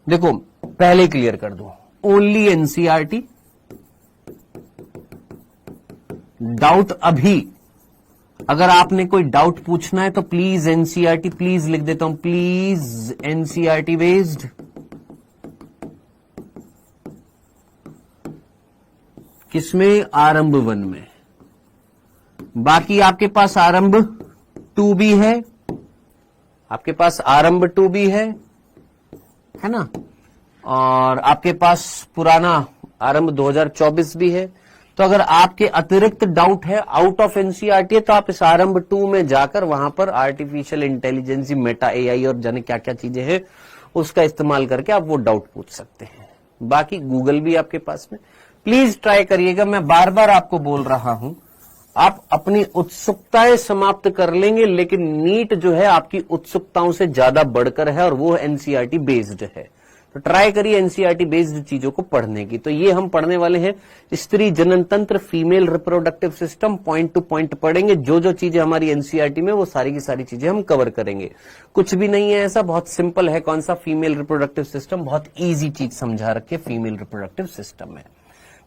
देखो पहले क्लियर कर दूं, ओनली एनसीईआरटी, डाउट अभी अगर आपने कोई डाउट पूछना है तो प्लीज एनसीईआरटी, प्लीज लिख देता हूं, प्लीज एनसीईआरटी बेस्ड, किसमें? आरंभ 1 में। बाकी आपके पास आरंभ 2 भी है, आपके पास आरंभ 2 भी है ना? और आपके पास पुराना आरंभ 2024 भी है। तो अगर आपके अतिरिक्त डाउट है आउट ऑफ एनसीईआरटी, तो आप इस आरंभ 2 में जाकर वहां पर आर्टिफिशियल इंटेलिजेंस, मेटा एआई और जाने क्या क्या चीजें हैं, उसका इस्तेमाल करके आप वो डाउट पूछ सकते हैं। बाकी गूगल भी आपके पास में, प्लीज ट्राई करिएगा। मैं बार बार आपको बोल रहा हूं, आप अपनी उत्सुकताएं समाप्त कर लेंगे, लेकिन नीट जो है आपकी उत्सुकताओं से ज्यादा बढ़कर है, और वो एनसीईआरटी बेस्ड है। तो ट्राई करिए एनसीईआरटी बेस्ड चीजों को पढ़ने की। तो ये हम पढ़ने वाले हैं स्त्री जनन तंत्र, female reproductive system, point two point पढ़ेंगे। जो जो चीजें हमारी एनसीईआरटी में, वो सारी की सारी चीजें हम कवर करेंगे। कुछ भी नहीं है ऐसा, बहुत सिंपल है। कौन सा? फीमेल रिप्रोडक्टिव सिस्टम, बहुत ईजी चीज समझा रखी है फीमेल रिप्रोडक्टिव सिस्टम में।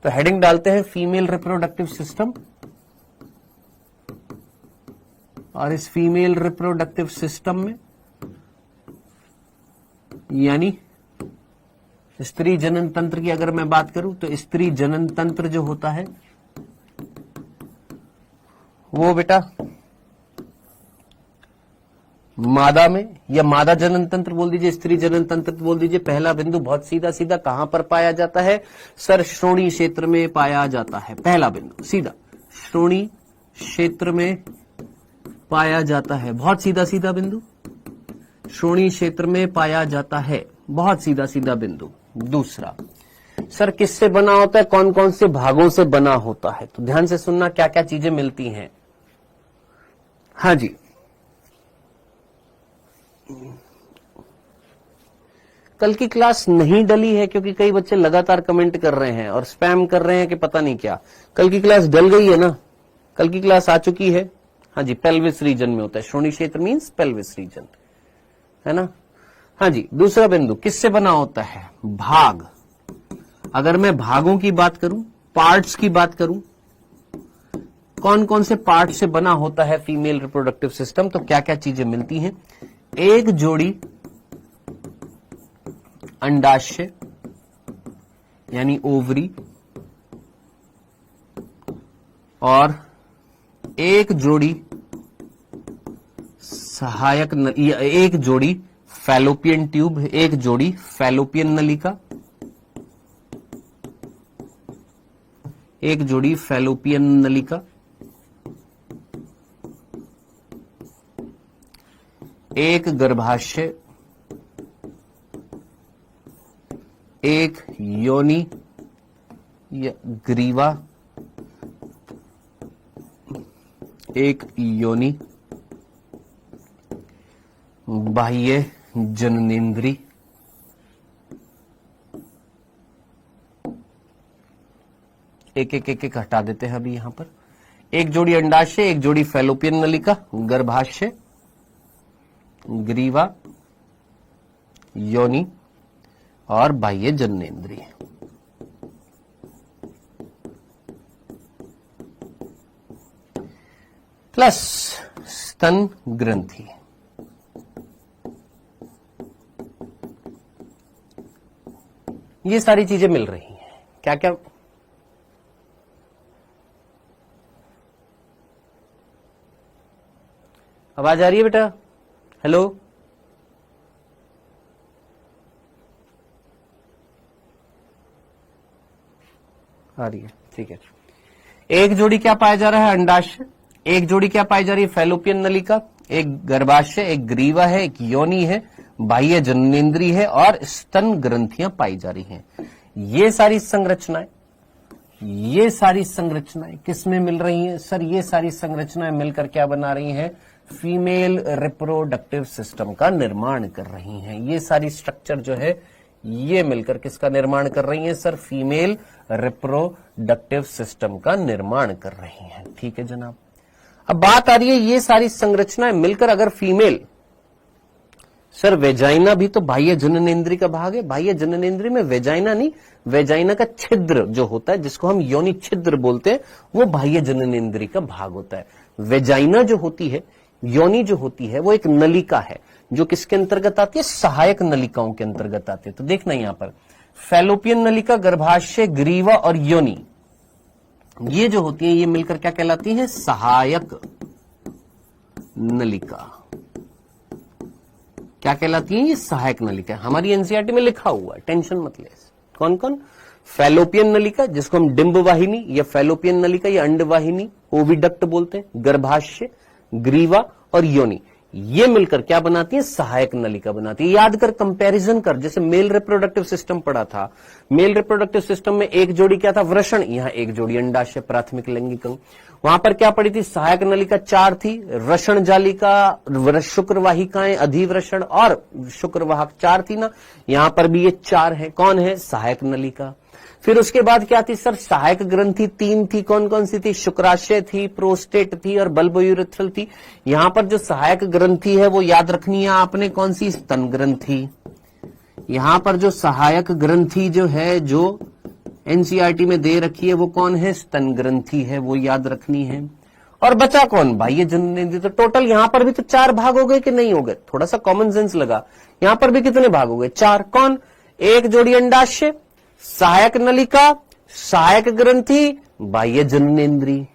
तो हेडिंग डालते हैं फीमेल रिप्रोडक्टिव सिस्टम, और इस फीमेल रिप्रोडक्टिव सिस्टम में यानी स्त्री जनन तंत्र की अगर मैं बात करूं तो स्त्री जनन तंत्र जो होता है वो बेटा मादा में, या मादा जनन तंत्र बोल दीजिए, स्त्री जनन तंत्र बोल दीजिए, पहला बिंदु बहुत सीधा सीधा कहां पर पाया जाता है सर? श्रोणी क्षेत्र में पाया जाता है। पहला बिंदु सीधा श्रोणी क्षेत्र में पाया जाता है, बहुत सीधा सीधा बिंदु श्रोणी क्षेत्र में पाया जाता है, बहुत सीधा सीधा बिंदु। दूसरा, सर किससे बना होता है, कौन कौन से भागों से बना होता है? तो ध्यान से सुनना क्या क्या चीजें मिलती हैं। हाँ जी, कल की क्लास नहीं डली है क्योंकि कई बच्चे लगातार कमेंट कर रहे हैं और स्पैम कर रहे हैं कि पता नहीं क्या। कल की क्लास डल गई है ना? कल की क्लास आ चुकी है। हाँ जी, पेल्विस रीजन में होता है, श्रोणी क्षेत्र मींस पेल्विस रीजन, है ना? हाँ जी। दूसरा बिंदु किससे बना होता है? भाग। अगर मैं भागों की बात करूं, पार्ट्स की बात करूं, कौन कौन से पार्ट से बना होता है फीमेल रिप्रोडक्टिव सिस्टम, तो क्या क्या चीजें मिलती हैं? एक जोड़ी अंडाशय यानी ओवरी, और एक जोड़ी सहायक एक जोड़ी फैलोपियन ट्यूब, एक जोड़ी फैलोपियन नलिका, एक जोड़ी फैलोपियन नलिका, एक गर्भाशय, एक योनि या ग्रीवा, एक योनि, बाह्य जननेंद्री, एक एक एक एक हटा देते हैं अभी यहां पर। एक जोड़ी अंडाशय, एक जोड़ी फैलोपियन नलिका, गर्भाशय, ग्रीवा, योनि और बाह्य जननेंद्रिय। प्लस स्तन ग्रंथि। ये सारी चीजें मिल रही हैं। क्या क्या? आवाज आ रही है बेटा? हेलो, आ रही है, ठीक है। एक जोड़ी क्या पाया जा रहा है? अंडाशय। एक जोड़ी क्या पाई जा रही है? फैलोपियन नलिका। एक गर्भाशय, एक ग्रीवा है, एक योनि है, बाह्य जननेंद्रिय है और स्तन ग्रंथियां पाई जा रही हैं। ये सारी संरचनाएं किस में मिल रही हैं सर? ये सारी संरचनाएं मिलकर क्या बना रही हैं? फीमेल रिप्रोडक्टिव सिस्टम का निर्माण कर रही हैं। ये सारी स्ट्रक्चर जो है ये मिलकर किसका निर्माण कर रही हैं सर? फीमेल रिप्रोडक्टिव सिस्टम का निर्माण कर रही हैं। ठीक है जनाब। अब बात आ रही है ये सारी संरचनाएं मिलकर अगर फीमेल, सर वेजाइना भी तो बाह्य जननेंद्रिय का भाग है। बाह्य जननेंद्रिय में वेजाइना नहीं, वेजाइना का छिद्र जो होता है जिसको हम योनि छिद्र बोलते हैं वो बाह्य जननेंद्रिय का भाग होता है। वेजाइना जो होती है, योनि जो होती है, वो एक नलिका है जो किसके अंतर्गत आती है? सहायक नलिकाओं के अंतर्गत आती है। तो देखना यहां पर फैलोपियन नलिका, गर्भाशय, ग्रीवा और योनि, ये जो होती है ये मिलकर क्या कहलाती है? सहायक नलिका। क्या कहलाती है? ये सहायक नलिका। हमारी एनसीईआरटी में लिखा हुआ है, टेंशन मत ले। कौन कौन? फैलोपियन नलिका जिसको हम डिंब वाहिनी या फैलोपियन नलिका या अंड वाहिनी, ओविडक्ट बोलते हैं, गर्भाशय, ग्रीवा और योनि, ये मिलकर क्या बनाती है? सहायक नलिका बनाती है। याद कर, कंपैरिजन कर, जैसे मेल रिप्रोडक्टिव सिस्टम पढ़ा था। मेल रिप्रोडक्टिव सिस्टम में एक जोड़ी क्या था? वृषण। यहां एक जोड़ी अंडाशय, प्राथमिक लैंगिक अंग। वहां पर क्या पड़ी थी? सहायक नलिका 4 थी, वृषण जालिका, शुक्रवाहिकाएं, अधिवृषण और शुक्रवाहक 4 थी ना। यहां पर भी ये 4 है। कौन है? सहायक नलिका। फिर उसके बाद क्या थी सर? सहायक ग्रंथि 3 थी। कौन कौन सी थी? शुक्राशय थी, प्रोस्टेट थी और बल्बोयूरेथ्रल थी। यहां पर जो सहायक ग्रंथि है वो याद रखनी है आपने, कौन सी? स्तन ग्रंथि। यहां पर जो सहायक ग्रंथि जो है, जो एनसीईआरटी में दे रखी है, वो कौन है? स्तन ग्रंथि है, वो याद रखनी है। और बचा कौन? बाह्य जननेंद्रिय। तो टोटल यहां पर भी तो 4 भाग हो गए कि नहीं हो गए? थोड़ा सा कॉमन सेंस लगा। यहां पर भी कितने भाग हो गए? 4। कौन? एक जोड़ी अंडाशय, सहायक नलिका, सहायक ग्रंथि, बाह्य जननेंद्रिय।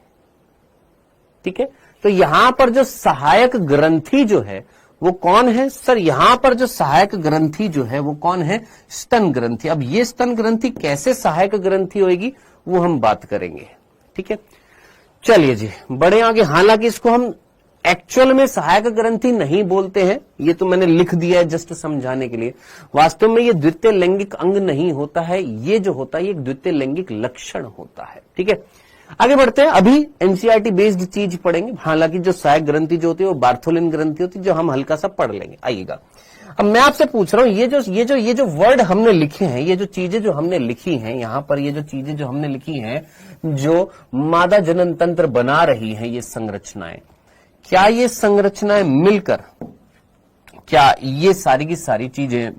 ठीक है, तो यहां पर जो सहायक ग्रंथि जो है वो कौन है सर? यहां पर जो सहायक ग्रंथि जो है वो कौन है? स्तन ग्रंथि। अब ये स्तन ग्रंथि कैसे सहायक ग्रंथि होगी वो हम बात करेंगे। ठीक है, चलिए जी बड़े आगे। हालांकि इसको हम एक्चुअल में सहायक ग्रंथि नहीं बोलते हैं, ये तो मैंने लिख दिया है जस्ट समझाने के लिए। वास्तव में ये द्वितीय लैंगिक अंग नहीं होता है, ये जो होता है ये एक द्वितीय लैंगिक लक्षण होता है। ठीक है, आगे बढ़ते हैं। अभी एनसीईआरटी बेस्ड चीज पढ़ेंगे। हालांकि जो सहायक ग्रंथि जो होती है वो बार्थोलिन ग्रंथि होती है, जो हम हल्का सा पढ़ लेंगे। आइएगा, अब मैं आपसे पूछ रहा हूं ये जो वर्ड हमने लिखे हैं, ये जो चीजें जो हमने लिखी हैं यहां पर, ये जो चीजें जो हमने लिखी हैं जो मादा जनन तंत्र बना रही हैं, ये संरचनाएं, क्या ये संरचनाएं मिलकर, क्या ये सारी की सारी चीजें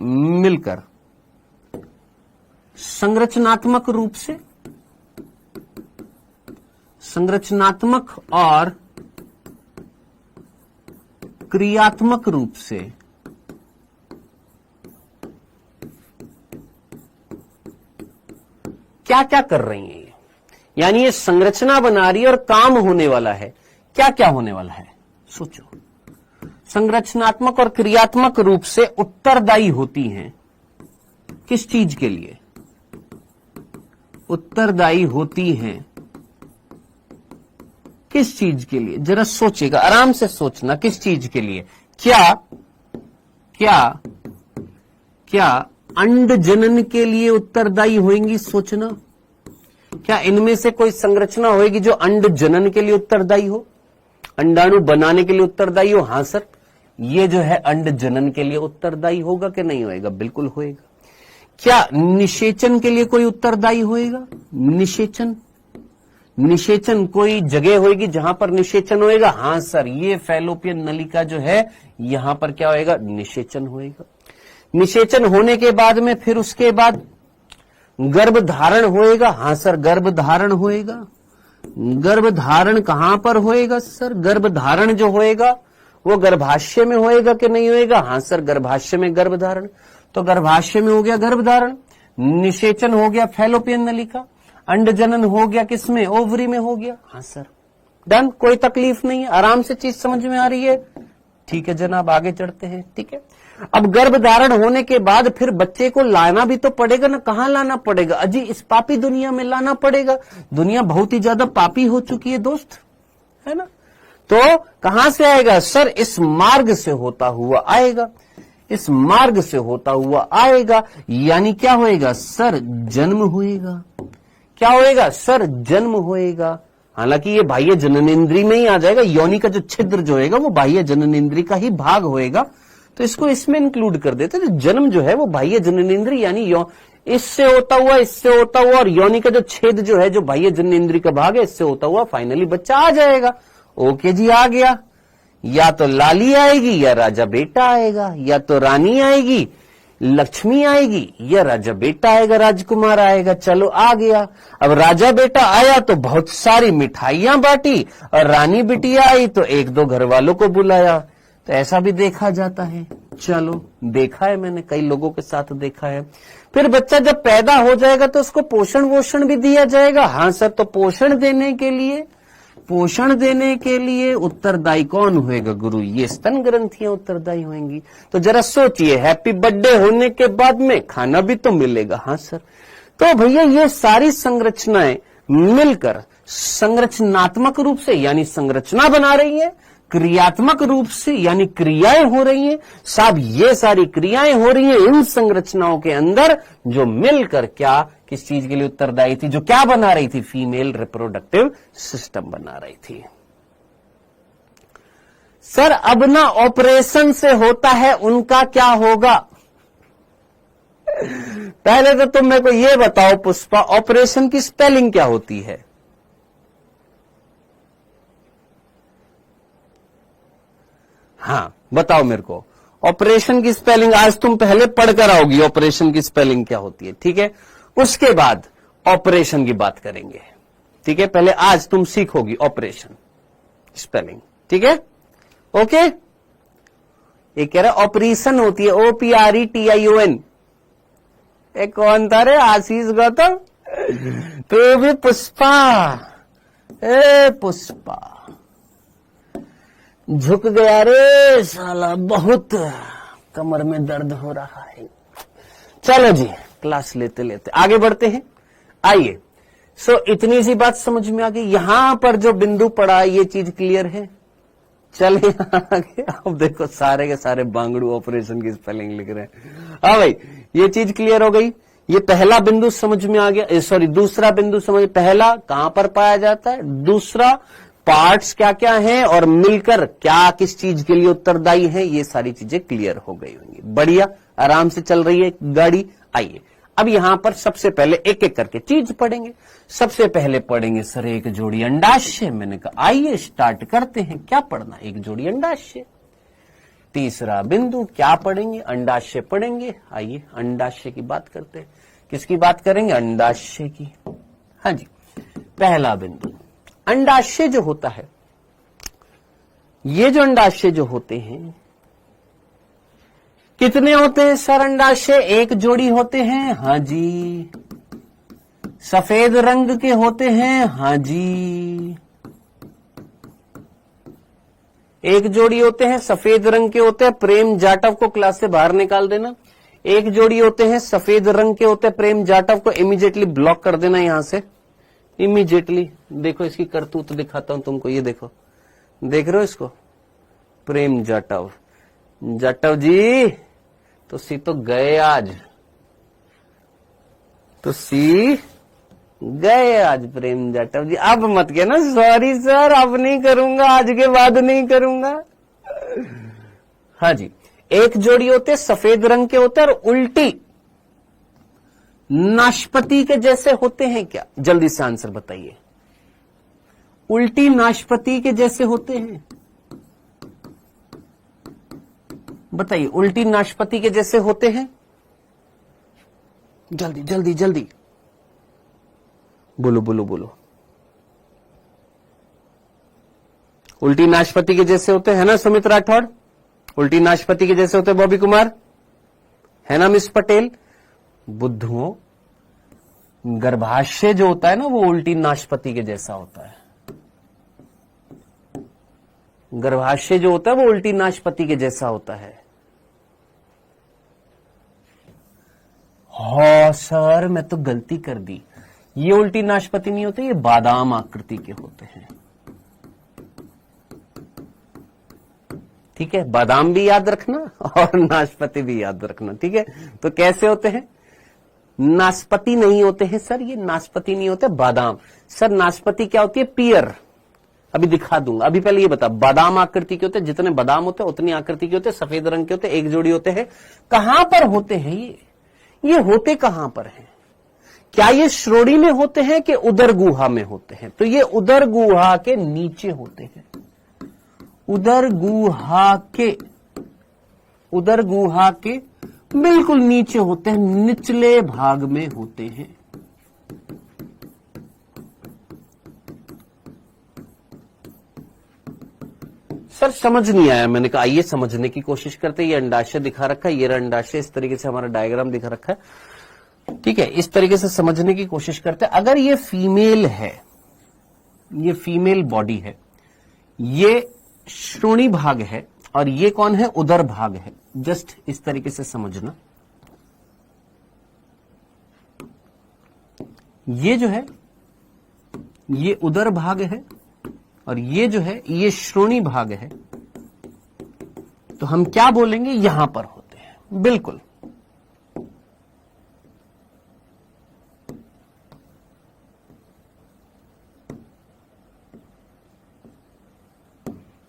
मिलकर संरचनात्मक रूप से, संरचनात्मक और क्रियात्मक रूप से क्या क्या कर रही हैं? यानी ये संरचना बना रही है और काम होने वाला है। क्या क्या होने वाला है सोचो। संरचनात्मक और क्रियात्मक रूप से उत्तरदायी होती हैं किस चीज के लिए? उत्तरदायी होती हैं किस चीज के लिए? जरा सोचिएगा, आराम से सोचना, किस चीज के लिए? क्या क्या क्या अंड जनन के लिए उत्तरदायी होंगी? सोचना, क्या इनमें से कोई संरचना होगी जो अंड जनन के लिए उत्तरदायी हो, अंडाणु बनाने के लिए उत्तरदायी हो? हां सर, ये जो है अंड जनन के लिए उत्तरदायी होगा कि नहीं होएगा? बिल्कुल होएगा। क्या निषेचन के लिए कोई उत्तरदायी होएगा? निषेचन, निषेचन कोई जगह होगी जहां पर निषेचन होएगा? हां सर, ये फैलोपियन नलिका जो है यहां पर क्या होएगा? निषेचन होएगा। निषेचन होने के बाद में फिर उसके बाद गर्भधारण होएगा? हां सर, गर्भधारण होएगा। गर्भधारण कहां पर होएगा सर? गर्भधारण जो होएगा वो गर्भाशय में होएगा कि नहीं होएगा? हां सर, गर्भाशय में गर्भधारण। तो गर्भाशय में हो गया गर्भधारण, निषेचन हो गया फैलोपियन नलिका, अंडजनन हो गया किसमें? ओवरी में हो गया। हाँ सर, डन, कोई तकलीफ नहीं है, आराम से चीज समझ में आ रही है? ठीक है जनाब, आगे चढ़ते हैं। ठीक है, अब गर्भधारण होने के बाद फिर बच्चे को लाना भी तो पड़ेगा ना। कहां लाना पड़ेगा? अजी इस पापी दुनिया में लाना पड़ेगा। दुनिया बहुत ही ज्यादा पापी हो चुकी है दोस्त, है ना। तो कहां से आएगा सर? इस मार्ग से होता हुआ आएगा, इस मार्ग से होता हुआ आएगा। यानी क्या होएगा सर? जन्म होएगा। क्या होएगा सर? जन्म होएगा। हालांकि ये बाह्य जननेंद्रिय में ही आ जाएगा, योनि का जो छिद्र जो होएगा वो बाह्य जननेंद्रिय का ही भाग होएगा, तो इसको इसमें इंक्लूड कर देते। तो जन्म जो है वो बाह्य जननेंद्रिय यानी इससे होता हुआ, इससे होता हुआ, और योनि का जो छेद जो है जो बाह्य जननेंद्रिय का भाग है, इससे होता हुआ फाइनली बच्चा आ जाएगा। ओके जी, आ गया। या तो लाली आएगी या राजा बेटा आएगा, या तो रानी आएगी लक्ष्मी आएगी या राजा बेटा आएगा, राजकुमार आएगा। चलो आ गया। अब राजा बेटा आया तो बहुत सारी मिठाइयां बांटी, और रानी बिटिया आई तो एक दो घर वालों को बुलाया। तो ऐसा भी देखा जाता है। चलो, देखा है मैंने, कई लोगों के साथ देखा है। फिर बच्चा जब पैदा हो जाएगा तो उसको पोषण वोषण भी दिया जाएगा। हाँ सर, तो पोषण देने के लिए उत्तरदायी कौन होएगा गुरु? ये स्तन ग्रंथियां उत्तरदायी होंगी। तो जरा सोचिए, हैप्पी बर्थडे होने के बाद में खाना भी तो मिलेगा। हाँ सर, तो भैया ये सारी संरचनाएं मिलकर संरचनात्मक रूप से यानी संरचना बना रही है, क्रियात्मक रूप से यानी क्रियाएं हो रही हैं। साहब ये सारी क्रियाएं हो रही हैं इन संरचनाओं के अंदर, जो मिलकर क्या किस चीज के लिए उत्तरदायी थी? जो क्या बना रही थी? फीमेल रिप्रोडक्टिव सिस्टम बना रही थी। सर अब ना ऑपरेशन से होता है, उनका क्या होगा? पहले तो तुम मेरे को ये बताओ पुष्पा, ऑपरेशन की स्पेलिंग क्या होती है? हाँ बताओ मेरे को, ऑपरेशन की स्पेलिंग आज तुम पहले पढ़कर आओगी, ऑपरेशन की स्पेलिंग क्या होती है। ठीक है, उसके बाद ऑपरेशन की बात करेंगे। ठीक है, पहले आज तुम सीखोगी ऑपरेशन स्पेलिंग। ठीक है, ओके। ये कह रहा ऑपरेशन होती है OPRETION, एक कौन था रे? आशीष गौतम। तो भी पुष्पा, ए पुष्पा झुक गया रे साला, बहुत कमर में दर्द हो रहा है। चलो जी, क्लास लेते लेते आगे बढ़ते हैं। आइए, इतनी सी बात समझ में आ गई। यहां पर जो बिंदु पड़ा ये चीज क्लियर है। चलिए आगे। अब देखो सारे के सारे बांगड़ू ऑपरेशन की स्पेलिंग लिख रहे हैं। हाँ भाई, ये चीज क्लियर हो गई। ये पहला बिंदु समझ में आ गया, सॉरी दूसरा बिंदु समझ। पहला कहां पर पाया जाता है, दूसरा पार्ट्स क्या क्या हैं और मिलकर क्या किस चीज के लिए उत्तरदायी है, ये सारी चीजें क्लियर हो गई होंगी। बढ़िया, आराम से चल रही है गाड़ी। आइए अब यहां पर सबसे पहले एक एक करके चीज पढ़ेंगे। सबसे पहले पढ़ेंगे सर एक जोड़ी अंडाशय। मैंने कहा आइए स्टार्ट करते हैं। क्या पढ़ना, एक जोड़ी अंडाशय। तीसरा बिंदु क्या पढ़ेंगे, अंडाशय पढ़ेंगे। आइए अंडाशय की बात करते हैं। किसकी बात करेंगे, अंडाशय की। हाँ जी, पहला बिंदु अंडाशय जो होता है, ये जो अंडाशय जो होते हैं कितने होते हैं सर अंडाशय? एक जोड़ी होते हैं। हाँ जी। सफेद रंग के होते हैं। हाँ जी, एक जोड़ी होते हैं, सफेद रंग के होते हैं। प्रेम जाटव को क्लास से बाहर निकाल देना। एक जोड़ी होते हैं, सफेद रंग के होते हैं। प्रेम जाटव को इमीडिएटली ब्लॉक कर देना यहां से, इमीडिएटली। देखो इसकी करतूत दिखाता हूं तुमको, ये देखो, देख रहे हो इसको, प्रेम जाटव। जाटव जी तो सी तो गए आज, तो सी गए आज प्रेम जाटव जी। अब मत कहना सॉरी सर अब नहीं करूंगा, आज के बाद नहीं करूंगा। हाँ जी, एक जोड़ी होते सफेद रंग के होते हैं और उल्टी नाशपाती के जैसे होते हैं क्या? जल्दी से आंसर बताइए। उल्टी नाशपाती के जैसे होते हैं, बताइए। उल्टी नाशपाती के जैसे होते हैं, जल्दी जल्दी जल्दी बोलो बोलो बोलो। उल्टी नाशपाती के जैसे होते हैं ना सुमित राठौड़? उल्टी नाशपाती के जैसे होते हैं बॉबी कुमार, है ना मिस पटेल? बुद्धुओं, गर्भाशय जो होता है ना वो उल्टी नाशपाती के जैसा होता है। गर्भाशय जो होता है वो उल्टी नाशपाती के जैसा होता है। हाँ सर मैं तो गलती कर दी, ये उल्टी नाशपाती नहीं होते, ये बादाम आकृति के होते हैं। ठीक है, बादाम भी याद रखना और नाशपाती भी याद रखना। ठीक है, तो कैसे होते हैं? नाशपाती नहीं होते हैं सर, ये नाशपाती नहीं होते, बादाम। सर नाशपाती क्या होती है? पियर। अभी दिखा दूंगा, अभी पहले ये बता, बादाम आकृति के होते हैं, जितने बादाम होते हैं उतनी आकृति के होते हैं, सफेद रंग के होते हैं, एक जोड़ी होते हैं। कहां पर होते हैं ये होते कहां पर हैं? क्या ये श्रोणी में होते हैं कि उदर गुहा में होते हैं? तो ये उदर गुहा के नीचे होते हैं। उदर गुहा के बिल्कुल नीचे होते हैं, निचले भाग में होते हैं। सर समझ नहीं आया। मैंने कहा आइए समझने की कोशिश करते हैं। ये अंडाशय दिखा रखा है, ये अंडाशय, इस तरीके से हमारा डायग्राम दिखा रखा है। ठीक है, इस तरीके से समझने की कोशिश करते हैं। अगर ये फीमेल है, ये फीमेल बॉडी है, ये श्रोणी भाग है और ये कौन है? उदर भाग है। जस्ट इस तरीके से समझना। ये जो है ये उदर भाग है और ये जो है ये श्रोणी भाग है। तो हम क्या बोलेंगे? यहां पर होते हैं, बिल्कुल।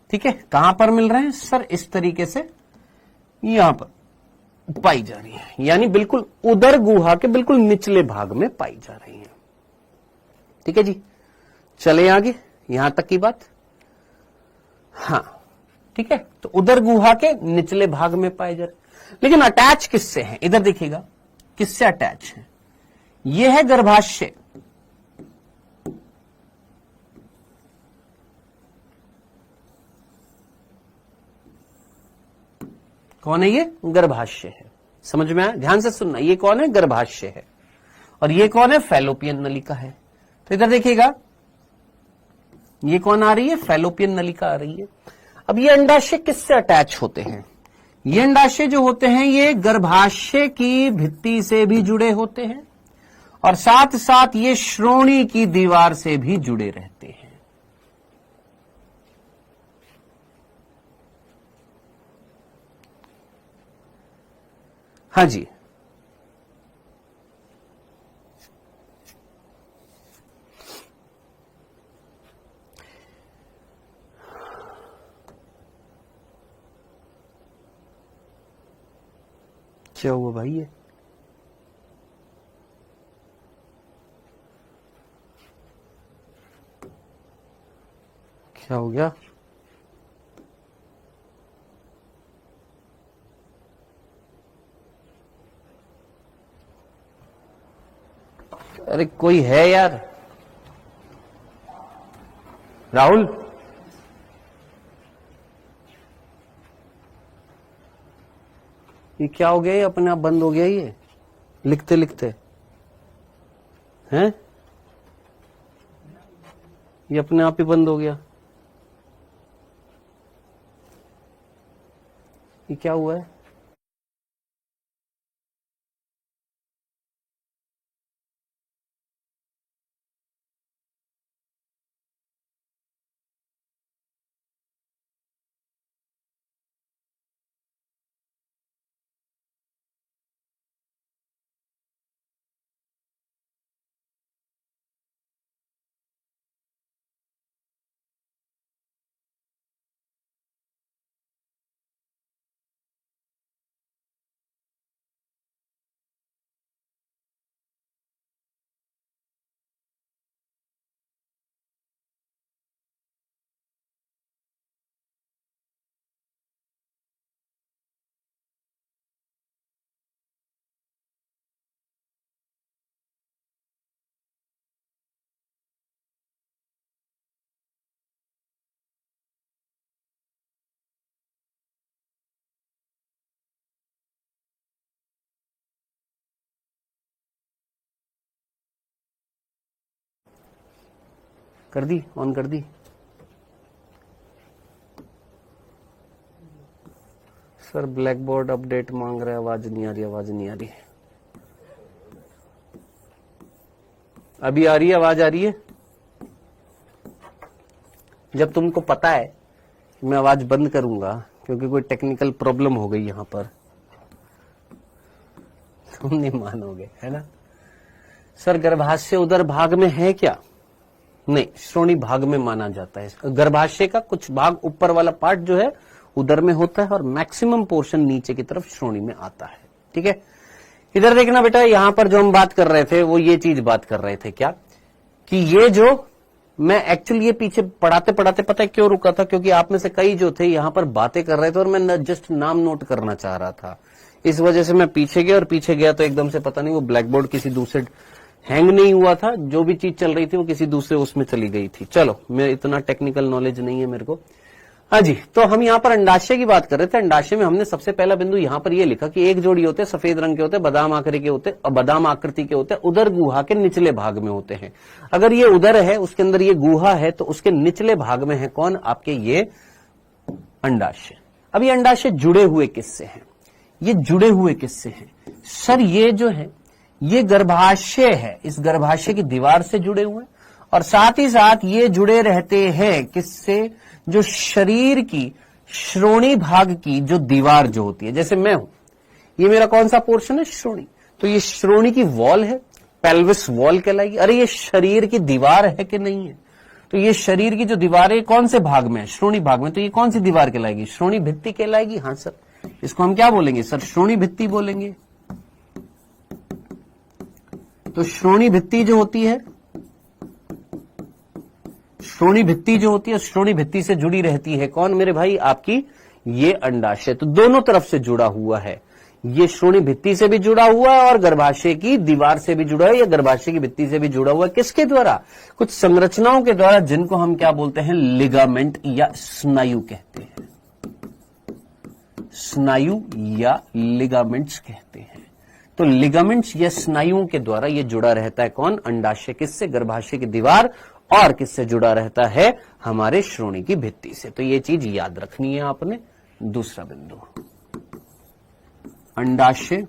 ठीक है, कहां पर मिल रहे हैं सर? इस तरीके से यहां पर पाई जा रही है, यानी बिल्कुल उदर गुहा के बिल्कुल निचले भाग में पाई जा रही है। ठीक है जी, चले आगे, यहां तक की बात। हाँ ठीक है, तो उदर गुहा के निचले भाग में पाए जा रहे, लेकिन अटैच किससे है? इधर देखिएगा, किससे अटैच है? यह है गर्भाशय। कौन है ये? गर्भाशय है। समझ में आया? ध्यान से सुनना, ये कौन है? गर्भाशय है। और ये कौन है? फैलोपियन नलिका है। तो इधर देखिएगा, ये कौन आ रही है? फैलोपियन नलिका आ रही है। अब ये अंडाशय किससे अटैच होते हैं? ये अंडाशय जो होते हैं ये गर्भाशय की भित्ति से भी जुड़े होते हैं और साथ साथ ये श्रोणि की दीवार से भी जुड़े रहते हैं। हाँ जी, क्या हुआ भाई? ये क्या हो गया? अरे कोई है यार? राहुल, ये क्या हो गया? ये अपने आप बंद हो गया ये लिखते लिखते हैं? ये अपने आप ही बंद हो गया। ये क्या हुआ है? कर दी? ऑन कर दी? सर ब्लैक बोर्ड अपडेट मांग रहा है, आवाज नहीं आ रही, आवाज नहीं आ रही। अभी आ रही है? आवाज आ रही है? जब तुमको पता है कि मैं आवाज बंद करूंगा क्योंकि कोई टेक्निकल प्रॉब्लम हो गई यहां पर, तुम नहीं मानोगे, है ना? सर गर्भाशय उदर भाग में है क्या? नहीं, श्रोणि भाग में माना जाता है। गर्भाशय का कुछ भाग, ऊपर वाला पार्ट जो है उदर में होता है और मैक्सिमम पोर्शन नीचे की तरफ श्रोणि में आता है। ठीक है, इधर देखना बेटा, यहां पर जो हम बात कर रहे थे वो ये चीज बात कर रहे थे क्या, कि ये जो मैं एक्चुअली ये पीछे पढ़ाते पढ़ाते पता है क्यों रुका था? क्योंकि आप में से कई जो थे यहां पर बातें कर रहे थे और मैं जस्ट नाम नोट करना चाह रहा था, इस वजह से मैं पीछे गया, और पीछे गया तो एकदम से पता नहीं वो ब्लैक बोर्ड किसी दूसरे हैंग नहीं हुआ था, जो भी चीज चल रही थी वो किसी दूसरे उसमें चली गई थी। चलो, मैं इतना टेक्निकल नॉलेज नहीं है मेरे को। हाँ जी, तो हम यहाँ पर अंडाशय की बात कर रहे थे। अंडाशय में हमने सबसे पहला बिंदु यहाँ पर ये लिखा कि एक जोड़ी होते हैं, सफेद रंग के होते हैं, बादाम आकृति के होते हैं, और बादाम आकृति के होते हैं, उदर गुहा के निचले भाग में होते हैं। अगर ये उदर है, उसके अंदर ये गुहा है, तो उसके निचले भाग में है कौन? आपके ये अंडाशय। अब ये अंडाशय जुड़े हुए किससे हैं? ये जुड़े हुए किससे हैं? सर ये जो है ये गर्भाशय है, इस गर्भाशय की दीवार से जुड़े हुए हैं, और साथ ही साथ ये जुड़े रहते हैं किससे? जो शरीर की श्रोणि भाग की जो दीवार जो होती है, जैसे मैं हूं, ये मेरा कौन सा पोर्शन है? श्रोणि। तो ये श्रोणि की वॉल है, पेल्विस वॉल कहलाएगी। अरे ये शरीर की दीवार है कि नहीं है? तो ये शरीर की जो दीवार है कौन से भाग में है? श्रोणि भाग में। तो ये कौन सी दीवार कहलाएगी? श्रोणि भित्ति कहलाएगी। हाँ सर, इसको हम क्या बोलेंगे सर? श्रोणि भित्ति बोलेंगे। तो श्रोणि भित्ति जो होती है, श्रोणि भित्ति जो होती है, श्रोणि भित्ति से जुड़ी रहती है कौन मेरे भाई? आपकी ये अंडाशय। तो दोनों तरफ से जुड़ा हुआ है, ये श्रोणि भित्ति से भी जुड़ा हुआ है और गर्भाशय की दीवार से भी जुड़ा है, या गर्भाशय की भित्ति से भी जुड़ा हुआ है। किसके द्वारा? कुछ संरचनाओं के द्वारा, जिनको हम क्या बोलते हैं? लिगामेंट या स्नायु कहते हैं। स्नायु या लिगामेंट्स कहते हैं। तो लिगामेंट्स या स्नायुओं के द्वारा ये जुड़ा रहता है कौन? अंडाशय किससे? गर्भाशय की दीवार। और किससे जुड़ा रहता है? हमारे श्रोणि की भित्ति से। तो ये चीज याद रखनी है आपने। दूसरा बिंदु, अंडाशय,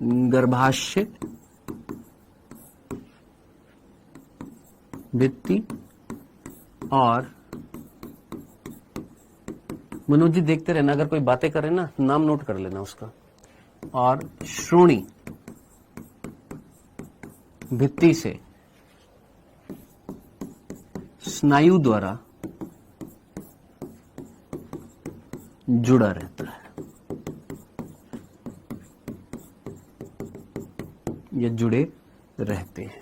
गर्भाशय, भित्ति और मनोज जी देखते रहना, अगर कोई बातें करे ना नाम नोट कर लेना उसका। और श्रोणि भित्ति से स्नायु द्वारा जुड़ा रहता है, ये जुड़े रहते हैं।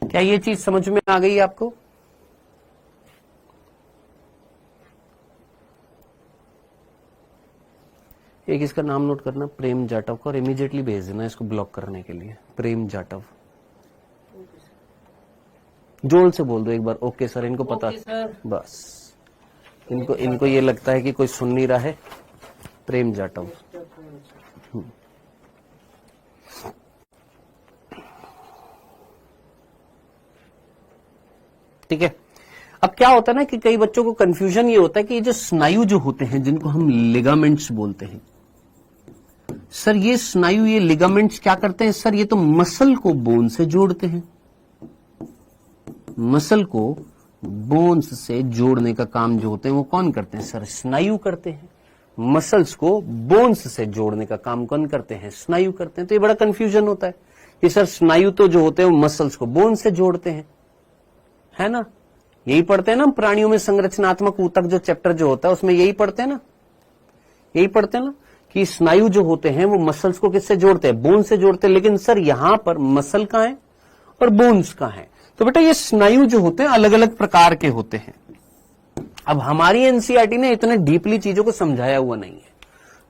क्या ये चीज समझ में आ गई आपको? एक इसका नाम नोट करना, प्रेम जाटव का, और इमीडिएटली भेज देना इसको ब्लॉक करने के लिए। प्रेम जाटव, जोर से बोल दो एक बार। ओके सर, इनको पता बस, इनको ये लगता है कि कोई सुन नहीं रहा है। प्रेम जाटव। ठीक है। अब क्या होता है ना कि कई बच्चों को कंफ्यूजन ये होता है कि ये जो स्नायु जो होते हैं जिनको हम लिगामेंट्स बोलते हैं, सर ये स्नायु, ये लिगामेंट्स क्या करते हैं? सर ये तो मसल को बोन से जोड़ते हैं। मसल को बोन्स से जोड़ने का काम जो होते हैं वो कौन करते हैं? सर स्नायु करते हैं। मसल्स को बोन्स से जोड़ने का काम कौन करते हैं? स्नायु करते हैं। तो ये बड़ा कंफ्यूजन होता है कि सर स्नायु तो जो होते हैं वो मसल्स को बोन से जोड़ते हैं, है ना? यही पढ़ते हैं ना प्राणियों में संरचनात्मक ऊतक जो चैप्टर जो होता है उसमें यही पढ़ते हैं ना, यही पढ़ते हैं ना कि स्नायु जो होते हैं वो मसल्स को किससे जोड़ते हैं? बोन से जोड़ते हैं। लेकिन सर यहां पर मसल कहां है और बोन्स कहां है? तो बेटा ये स्नायु जो होते हैं अलग अलग प्रकार के होते हैं। अब हमारी एनसीईआरटी ने इतने डीपली चीजों को समझाया हुआ नहीं है।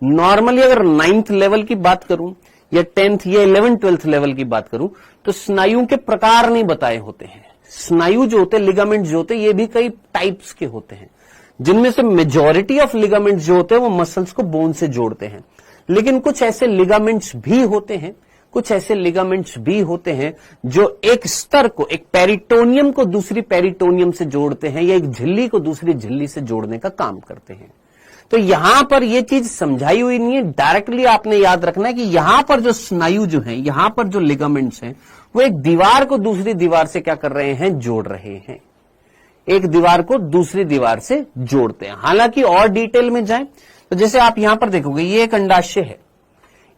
नॉर्मली अगर 9th लेवल की बात करूं या 10th या 11th 12th लेवल की बात करूं तो स्नायु के प्रकार नहीं बताए होते हैं। स्नायु जो होते हैं, लिगामेंट जो होते हैं, ये भी कई टाइप्स के होते हैं, जिनमें से मेजॉरिटी ऑफ लिगामेंट्स जो होते हैं वो मसल्स को बोन से जोड़ते हैं। लेकिन कुछ ऐसे लिगामेंट्स भी होते हैं, कुछ ऐसे लिगामेंट्स भी होते हैं जो एक स्तर को, एक पेरिटोनियम को दूसरी पेरिटोनियम से जोड़ते हैं या एक झिल्ली को दूसरी झिल्ली से जोड़ने का काम करते हैं। तो यहां पर यह चीज समझाई हुई नहीं है, डायरेक्टली आपने याद रखना है कि यहां पर जो स्नायु जो है, यहां पर जो लिगामेंट्स हैं वो एक दीवार को दूसरी दीवार से क्या कर रहे हैं? जोड़ रहे हैं। एक दीवार को दूसरी दीवार से जोड़ते हैं। हालांकि और डिटेल में जाएं तो जैसे आप यहां पर देखोगे ये एक अंडाशय है,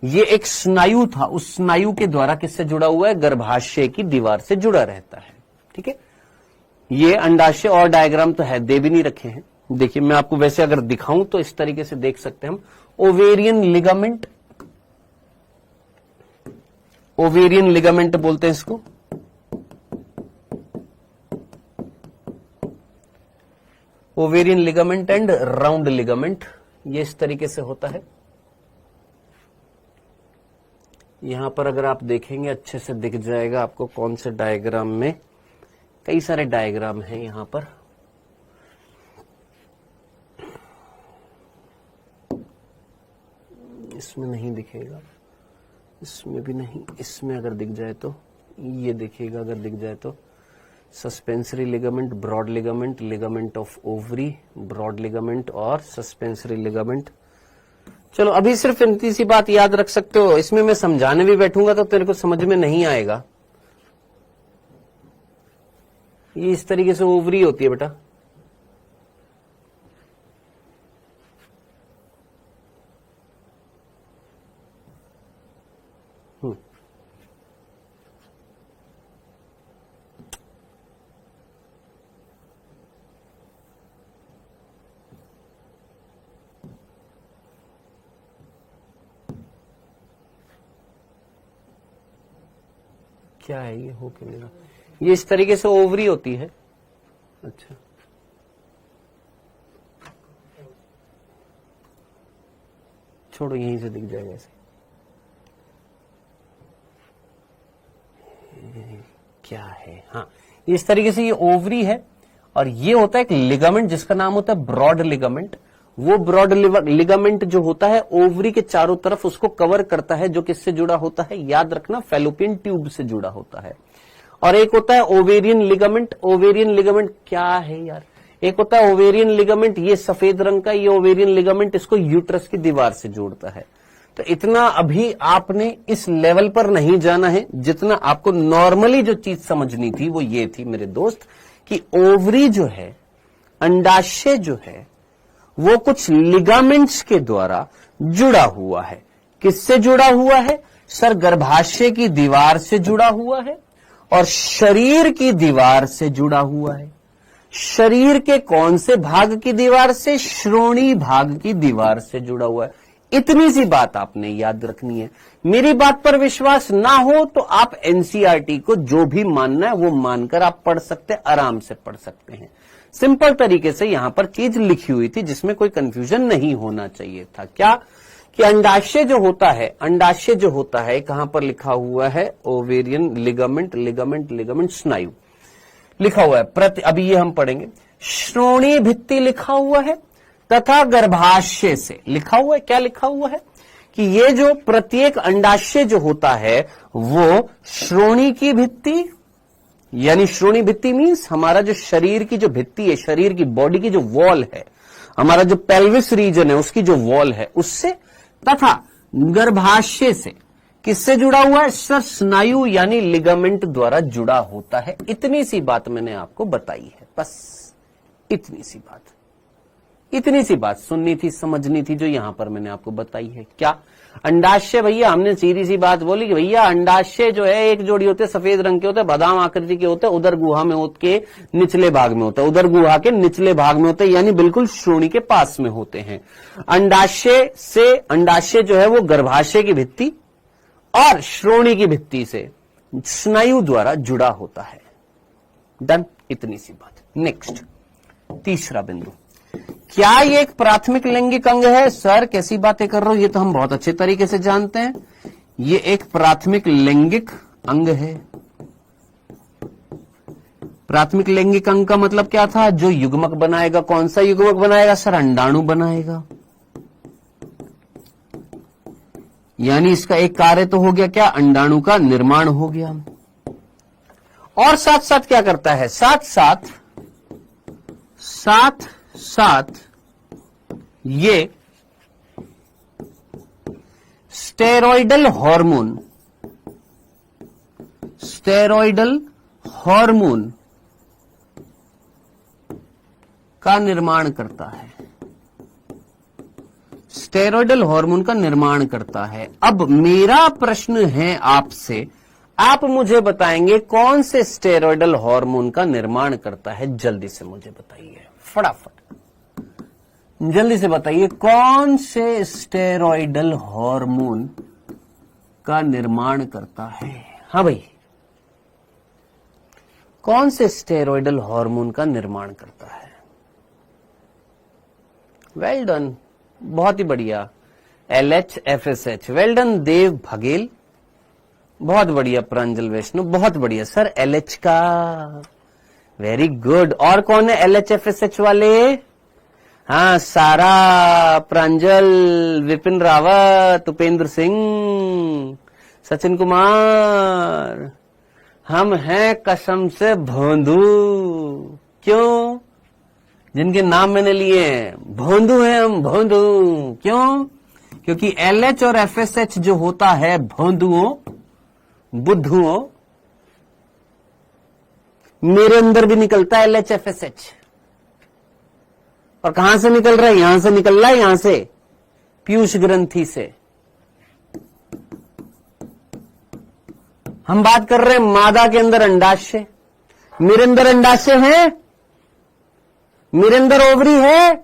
ये एक स्नायु था, उस स्नायु के द्वारा किससे जुड़ा हुआ है? गर्भाशय की दीवार से जुड़ा रहता है। ठीक है, ये अंडाशय, और डायग्राम तो है, दे भी नहीं रखे हैं। देखिए मैं आपको वैसे अगर दिखाऊं तो इस तरीके से देख सकते हैं हम। ओवेरियन लिगामेंट, ओवेरियन लिगामेंट बोलते हैं इसको। Ovarian ligament and round ligament, ये इस तरीके से होता है। यहां पर अगर आप देखेंगे अच्छे से दिख जाएगा आपको कौन से डायग्राम में, कई सारे डायग्राम हैं यहां पर। इसमें नहीं दिखेगा, इसमें भी नहीं, इसमें अगर दिख जाए तो ये दिखेगा, अगर दिख जाए तो suspensory ligament, broad ligament, ligament of ovary, broad ligament और सस्पेंसरी लिगामेंट। चलो अभी सिर्फ इतनी सी बात याद रख सकते हो, इसमें मैं समझाने भी बैठूंगा तो तेरे को समझ में नहीं आएगा। ये इस तरीके से ओवरी होती है बेटा, क्या है ये? हो क्या मेरा, ये इस तरीके से ओवरी होती है। अच्छा छोड़ो, यहीं से दिख जाएगा ऐसे। क्या है? हाँ, इस तरीके से ये ओवरी है और ये होता है एक लिगामेंट जिसका नाम होता है ब्रॉड लिगामेंट। वो ब्रॉड लिगामेंट जो होता है ओवरी के चारों तरफ उसको कवर करता है, जो किससे जुड़ा होता है, याद रखना, फैलोपियन ट्यूब से जुड़ा होता है। और एक होता है ओवेरियन लिगामेंट। ओवेरियन लिगामेंट क्या है यार? एक होता है ओवेरियन लिगामेंट, ये सफेद रंग का, ये ओवेरियन लिगामेंट इसको यूट्रस की दीवार से जोड़ता है। तो इतना अभी आपने इस लेवल पर नहीं जाना है, जितना आपको नॉर्मली जो चीज समझनी थी वो ये थी मेरे दोस्त कि ओवरी जो है, अंडाशय जो है, वो कुछ लिगामेंट्स के द्वारा जुड़ा हुआ है। किससे जुड़ा हुआ है सर? गर्भाशय की दीवार से जुड़ा हुआ है और शरीर की दीवार से जुड़ा हुआ है। शरीर के कौन से भाग की दीवार से? श्रोणी भाग की दीवार से जुड़ा हुआ है। इतनी सी बात आपने याद रखनी है। मेरी बात पर विश्वास ना हो तो आप एनसीईआरटी को जो भी मानना है वो मानकर आप पढ़ सकते हैं, आराम से पढ़ सकते हैं। सिंपल तरीके से यहां पर चीज लिखी हुई थी जिसमें कोई कंफ्यूजन नहीं होना चाहिए था। क्या कि अंडाशय जो होता है, अंडाशय जो होता है, कहां पर लिखा हुआ है? ओवेरियन लिगामेंट, लिगामेंट, लिगामेंट, स्नायु लिखा हुआ है। अभी ये हम पढ़ेंगे। श्रोणी भित्ति लिखा हुआ है तथा गर्भाशय से लिखा हुआ है। क्या लिखा हुआ है? कि ये जो प्रत्येक अंडाशय जो होता है वो श्रोणी की भित्ति, यानी श्रोणी भित्ति मीन्स हमारा जो शरीर की जो भित्ति है, शरीर की बॉडी की जो वॉल है, हमारा जो पेल्विस रीजन है उसकी जो वॉल है उससे, तथा गर्भाशय से किससे जुड़ा हुआ है सर? स्नायु यानी लिगामेंट द्वारा जुड़ा होता है। इतनी सी बात मैंने आपको बताई है, बस इतनी सी बात, इतनी सी बात सुननी थी, समझनी थी, जो यहां पर मैंने आपको बताई है। क्या अंडाशय? भैया हमने सीधी सी बात बोली कि भैया अंडाशय जो है एक जोड़ी होते, सफेद रंग के होते, बादाम आकृति के होते, उधर गुहा में होते के निचले भाग में होता है, उधर गुहा के निचले भाग में होते हैं, यानी बिल्कुल श्रोणी के पास में होते हैं। अंडाशय से, अंडाशय जो है वो गर्भाशय की भित्ति और श्रोणी की भित्ति से स्नायु द्वारा जुड़ा होता है। डन, इतनी सी बात। नेक्स्ट, तीसरा बिंदु, क्या ये एक प्राथमिक लैंगिक अंग है? सर कैसी बातें कर रहे हो, ये तो हम बहुत अच्छे तरीके से जानते हैं। ये एक प्राथमिक लैंगिक अंग है। प्राथमिक लैंगिक अंग का मतलब क्या था? जो युग्मक बनाएगा। कौन सा युग्मक बनाएगा सर? अंडाणु बनाएगा। यानी इसका एक कार्य तो हो गया, क्या? अंडाणु का निर्माण हो गया। और साथ साथ क्या करता है? साथ साथ ये स्टेरॉइडल हार्मोन का निर्माण करता है। स्टेरॉइडल हार्मोन का निर्माण करता है। अब मेरा प्रश्न है आपसे, आप मुझे बताएंगे कौन से स्टेरॉइडल हार्मोन का निर्माण करता है? जल्दी से मुझे बताइए, फटाफट जल्दी से बताइए, कौन से स्टेरॉइडल हार्मोन का निर्माण करता है? हाँ भाई, कौन से स्टेरॉइडल हार्मोन का निर्माण करता है? वेल डन, बहुत ही बढ़िया। LH FSH, वेल डन देव भगेल, बहुत बढ़िया। प्रांजल वैष्णव, बहुत बढ़िया सर। LH का, वेरी गुड। और कौन है LH FSH वाले? हाँ, सारा, प्रांजल, विपिन रावत, उपेंद्र सिंह, सचिन कुमार। हम हैं कसम से भोंदू। क्यों? जिनके नाम मैंने लिए हैं, भोंदू हैं हम, भोंदू। क्यों? क्योंकि LH और FSH जो होता है भोंदुओं, बुद्धुओं, मेरे अंदर भी निकलता है LH FSH। और कहां से निकल रहा है? यहां से निकल रहा है, यहां से, पीयूष ग्रंथि से। हम बात कर रहे हैं मादा के अंदर अंडाशय। मेरे अंदर अंडाशय है, मेरे अंदर ओवरी है।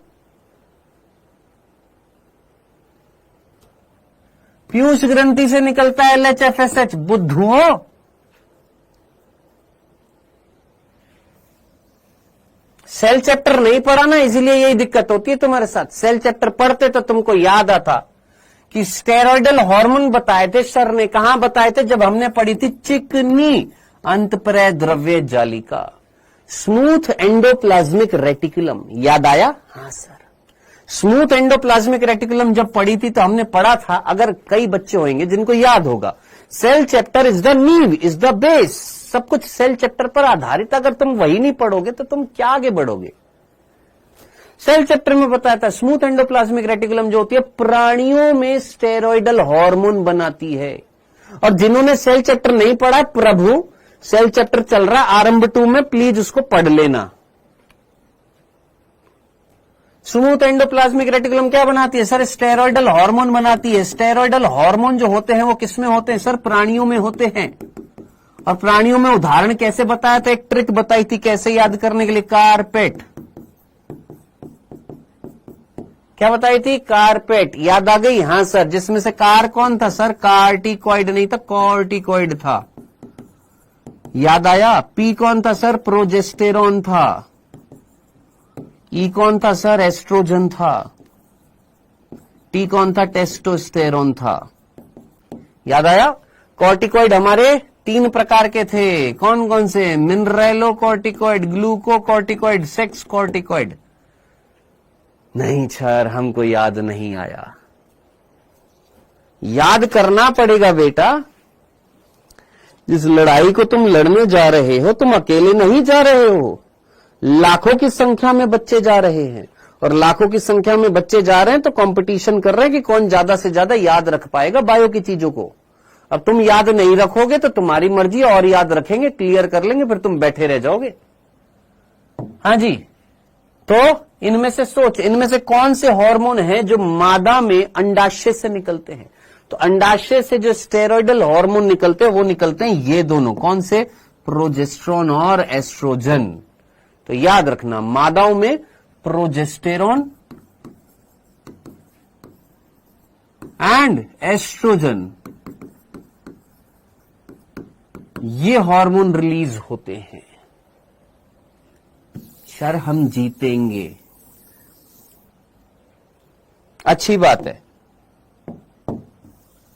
पीयूष ग्रंथि से निकलता है LH FSH। बुद्धुओं, सेल चैप्टर नहीं पढ़ा ना, इसीलिए यही दिक्कत होती है तुम्हारे साथ। सेल चैप्टर पढ़ते तो तुमको याद आता कि स्टेरॉइडल हार्मोन बताए थे सर ने। कहां बताए थे? जब हमने पढ़ी थी चिकनी अंतःपरय द्रव्य जालिका, स्मूथ एंडोप्लाज्मिक रेटिकुलम। याद आया? हाँ सर। स्मूथ एंडोप्लाज्मिक रेटिकुलम जब पढ़ी थी तो हमने पढ़ा था, अगर कई बच्चे होंगे जिनको याद होगा, सेल चैप्टर इज द नीव, इज द बेस, सब कुछ सेल चैप्टर पर आधारित। अगर तुम वही नहीं पढ़ोगे तो तुम क्या आगे बढ़ोगे? सेल चैप्टर में बताया था स्मूथ एंडोप्लाज्मिक रेटिकुलम जो होती है प्राणियों में स्टेरॉइडल हार्मोन बनाती है। और जिन्होंने सेल चैप्टर नहीं पढ़ा, प्रभु सेल चैप्टर चल रहा आरंभ 2 में, प्लीज उसको पढ़ लेना। स्मूथ एंडोप्लाज्मिक रेटिकुलम क्या बनाती है सर? स्टेरॉइडल हार्मोन बनाती है। स्टेरॉइडल हार्मोन जो होते हैं वो किसमें होते हैं सर? प्राणियों में होते हैं। और प्राणियों में उदाहरण कैसे बताया था? एक ट्रिक बताई थी कैसे याद करने के लिए, कारपेट। क्या बताई थी? कारपेट। याद आ गई? हाँ सर। जिसमें से कार कौन था सर? कार्टिकॉइड नहीं था, कॉर्टिकॉइड था। याद आया? पी कौन था सर? प्रोजेस्टेरॉन था। ई कौन था सर? एस्ट्रोजन था। टी कौन था? टेस्टोस्टेरोन था। याद आया? कॉर्टिकॉइड हमारे 3 प्रकार के थे। कौन कौन से? मिनरेलो कॉर्टिकॉइड, ग्लूको कॉर्टिकॉइड, सेक्स कॉर्टिकॉइड। नहीं सर, हमको याद नहीं आया। याद करना पड़ेगा बेटा। जिस लड़ाई को तुम लड़ने जा रहे हो, तुम अकेले नहीं जा रहे हो, लाखों की संख्या में बच्चे जा रहे हैं। और लाखों की संख्या में बच्चे जा रहे हैं तो कंपटीशन कर रहे हैं कि कौन ज्यादा से ज्यादा याद रख पाएगा बायो की चीजों को। अब तुम याद नहीं रखोगे तो तुम्हारी मर्जी, और याद रखेंगे, क्लियर कर लेंगे, फिर तुम बैठे रह जाओगे। हाँ जी। तो इनमें से सोच, इनमें से कौन से हार्मोन हैं जो मादा में अंडाशय से निकलते हैं? तो अंडाशय से जो स्टेरॉइडल हार्मोन निकलते हैं वो निकलते हैं ये दोनों। कौन से? प्रोजेस्टेरोन और एस्ट्रोजन। तो याद रखना, मादाओं में प्रोजेस्टेरोन एंड एस्ट्रोजन, ये हार्मोन रिलीज होते हैं। सर हम जीतेंगे, अच्छी बात है,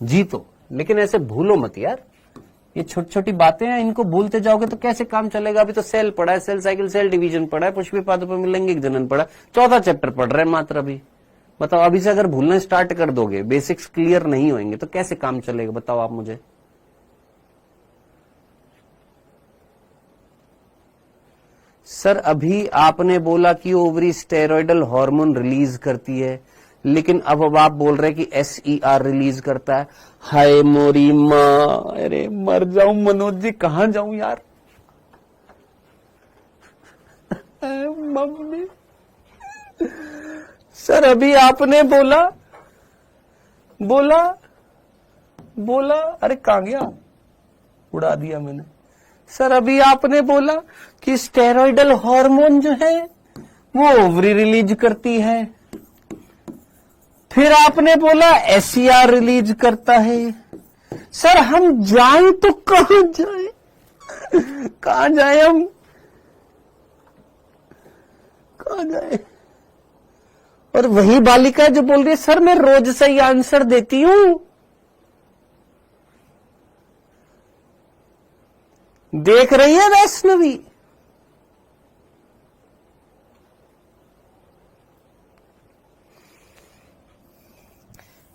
जीतो, लेकिन ऐसे भूलो मत यार। ये छोटी छोटी बातें हैं, इनको भूलते जाओगे तो कैसे काम चलेगा? अभी तो सेल पढ़ा है, सेल साइकिल, सेल डिवीजन पढ़ा है, पुष्पी पादप में लैंगिक जनन पढ़ा, 14 चैप्टर पढ़ रहे हैं मात्र अभी। बताओ, अभी से अगर भूलना स्टार्ट कर दोगे, बेसिक्स क्लियर नहीं होंगे तो कैसे काम चलेगा? बताओ आप मुझे। सर अभी आपने बोला कि ओवरी स्टेरॉइडल हार्मोन रिलीज करती है, लेकिन अब आप बोल रहे कि SER रिलीज करता है। हाय मोरी माँ, अरे मर जाऊं मनोज जी, कहां जाऊं यार। मम्मी, सर अभी आपने बोला, अरे कहां गया, उड़ा दिया मैंने। सर अभी आपने बोला कि स्टेरॉइडल हार्मोन जो है वो ओवरी रिलीज करती है, फिर आपने बोला SER रिलीज करता है। सर हम जाएं तो कहां जाएं? कहां जाएं हम? कहां जाएं? और वही बालिका जो बोल रही है सर मैं रोज सही आंसर देती हूं। देख रही है वैष्णवी?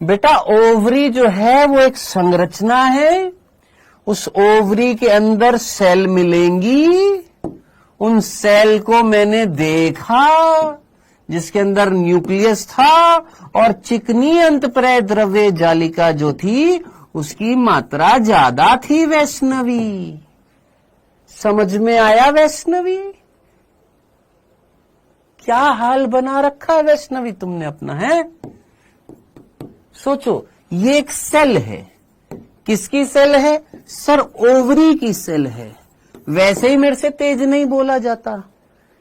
बेटा ओवरी जो है वो एक संरचना है, उस ओवरी के अंदर सेल मिलेंगी, उन सेल को मैंने देखा जिसके अंदर न्यूक्लियस था और चिकनी अंतःपरय द्रव्य जालिका जो थी उसकी मात्रा ज्यादा थी। वैष्णवी समझ में आया? वैष्णवी क्या हाल बना रखा है वैष्णवी तुमने अपना, है? सोचो, ये एक सेल है, किसकी सेल है? सर ओवरी की सेल है। वैसे ही मेरे से तेज नहीं बोला जाता,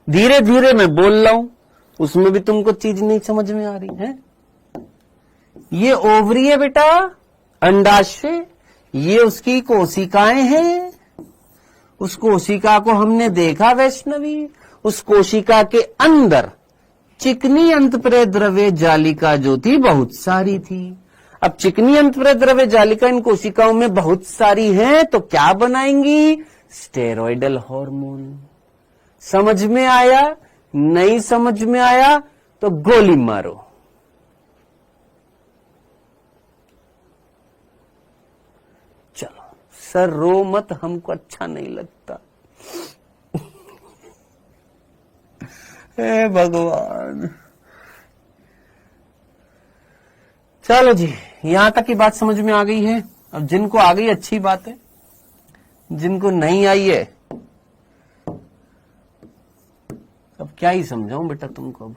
धीरे धीरे मैं बोल रहा हूं, उसमें भी तुमको चीज नहीं समझ में आ रही है। ये ओवरी है बेटा, अंडाशय, ये उसकी कोशिकाएं हैं। उस कोशिका को हमने देखा वैष्णवी, उस कोशिका के अंदर चिकनी अंतःपरय द्रव्य जालिका जो थी बहुत सारी थी। अब चिकनी अंतःपरय द्रव्य जालिका इन कोशिकाओं में बहुत सारी है तो क्या बनाएंगी? Steroidal hormone. समझ में आया? नहीं समझ में आया तो गोली मारो। चलो सर रो मत, हमको अच्छा नहीं लगता। हे भगवान। चलो जी, यहां तक की बात समझ में आ गई है। अब जिनको आ गई अच्छी बात है, जिनको नहीं आई है अब क्या ही समझाऊं बेटा तुमको। अब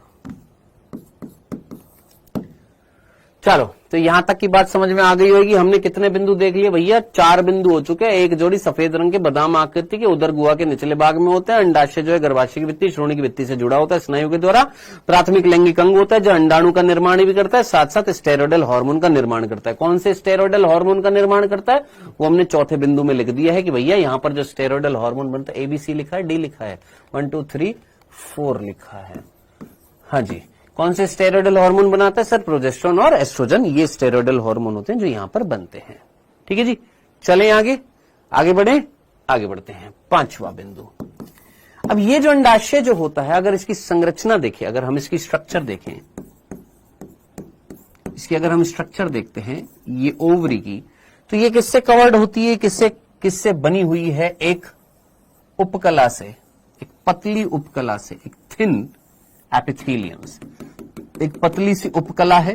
चलो, तो यहां तक की बात समझ में आ गई होगी। हमने कितने बिंदु देख लिए भैया? 4 बिंदु हो चुके हैं। एक जोड़ी सफेद रंग के बादाम आकृति के उदर गुहा के निचले भाग में होता है। अंडाशय जो है गर्भाशय की भित्ति, श्रोणी की भित्ति से जुड़ा होता है स्नायु के द्वारा। प्राथमिक लैंगिक अंग होता है जो अंडाणु का निर्माण भी करता है, साथ साथ स्टेरॉइडल हार्मोन का निर्माण करता है। कौन से स्टेरॉइडल हार्मोन का निर्माण करता है वो हमने चौथे बिंदु में लिख दिया है कि भैया यहां पर जो स्टेरॉइडल हार्मोन बनता है, एबीसी लिखा है, डी लिखा है, 1 2 3 4 लिखा है। हाँ जी, कौन से स्टेरॉइडल हार्मोन बनाता है? सर प्रोजेस्टेरोन और एस्ट्रोजन, ये स्टेरॉइडल हार्मोन होते हैं जो यहां पर बनते हैं। ठीक है जी, चलें आगे, आगे बढ़े, आगे बढ़ते हैं। 5वां बिंदु। अब ये जो अंडाशय जो होता है, अगर इसकी संरचना देखें, अगर हम इसकी स्ट्रक्चर देखें, इसकी अगर हम स्ट्रक्चर देखते हैं ये ओवरी की, तो ये किससे कवर्ड होती है? किससे बनी हुई है? एक उपकला से, एक पतली उपकला से, एक थिन एपिथेलियम से। एक पतली सी उपकला है,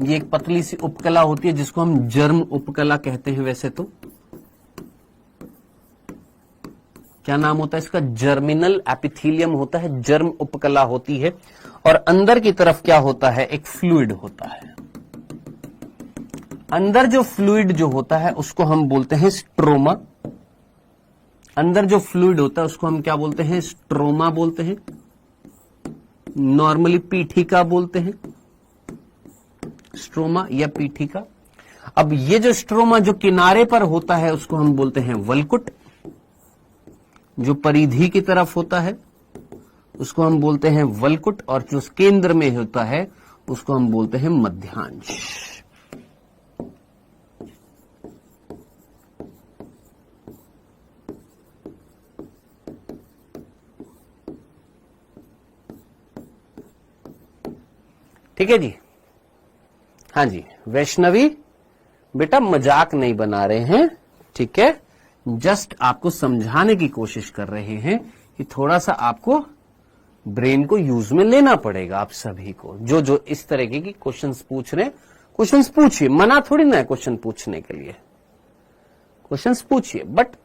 ये एक पतली सी उपकला होती है जिसको हम जर्म उपकला कहते हैं। वैसे तो क्या नाम होता है इसका? जर्मिनल एपिथेलियम होता है, जर्म उपकला होती है। और अंदर की तरफ क्या होता है? एक फ्लूइड होता है। अंदर जो फ्लूइड जो होता है उसको हम बोलते हैं स्ट्रोमा। अंदर जो फ्लूइड होता है उसको हम क्या बोलते हैं? स्ट्रोमा बोलते हैं, नॉर्मली पीठिका बोलते हैं, स्ट्रोमा या पीठिका। अब ये जो स्ट्रोमा जो किनारे पर होता है उसको हम बोलते हैं वल्कुट। जो परिधि की तरफ होता है उसको हम बोलते हैं वल्कुट, और जो केंद्र में होता है उसको हम बोलते हैं मध्यांश। ठीक है जी। हाँ जी, वैष्णवी बेटा मजाक नहीं बना रहे हैं, ठीक है, जस्ट आपको समझाने की कोशिश कर रहे हैं कि थोड़ा सा आपको ब्रेन को यूज में लेना पड़ेगा। आप सभी को जो जो इस तरीके की क्वेश्चंस पूछ रहे हैं, क्वेश्चंस पूछिए, मना थोड़ी ना है क्वेश्चन पूछने के लिए, क्वेश्चंस पूछिए, बट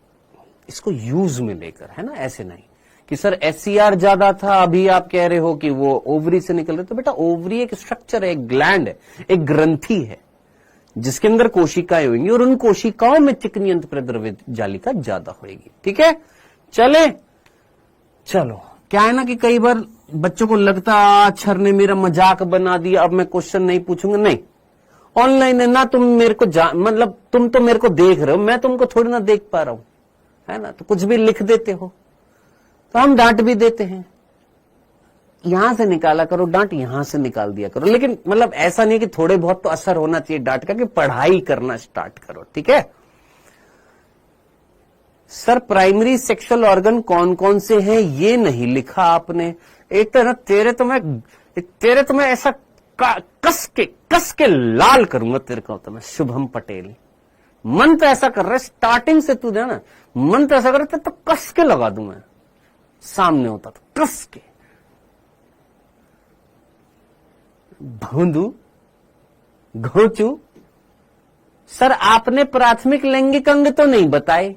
इसको यूज में लेकर, है ना, ऐसे नहीं कि सर एससीआर ज्यादा था, अभी आप कह रहे हो कि वो ओवरी से निकल रहे। तो बेटा ओवरी एक स्ट्रक्चर है, एक ग्लैंड है, एक ग्रंथि है जिसके अंदर कोशिकाएं होंगी और उन कोशिकाओं में चिकनी अंतःप्रद्रव्य जालिका ज्यादा होगी। ठीक है, चले। चलो, क्या है ना कि कई बार बच्चों को लगता अक्षर ने मेरा मजाक बना दिया, अब मैं क्वेश्चन नहीं पूछूंगा। नहीं, ऑनलाइन है ना, तुम मेरे को मतलब तुम तो मेरे को देख रहे हो, मैं तुमको थोड़ी ना देख पा रहा हूं, है ना, तो कुछ भी लिख देते हो तो हम डांट भी देते हैं। यहां से निकाला करो डांट, यहां से निकाल दिया करो, लेकिन मतलब ऐसा नहीं कि थोड़े बहुत तो असर होना चाहिए डांट का, कि पढ़ाई करना स्टार्ट करो। ठीक है सर, प्राइमरी सेक्सुअल ऑर्गन कौन कौन से हैं ये नहीं लिखा आपने। एक तो ना तेरे तो मैं ऐसा कस के लाल करूंगा तेरे को, तो मैं शुभम पटेल। मन तो ऐसा कर रहा है स्टार्टिंग से, तू ना मन तो ऐसा कर रहा तो कस के लगा दूं मैं, सामने होता तो कस के भोंदू घोचू। सर आपने प्राथमिक लैंगिक अंग तो नहीं बताए।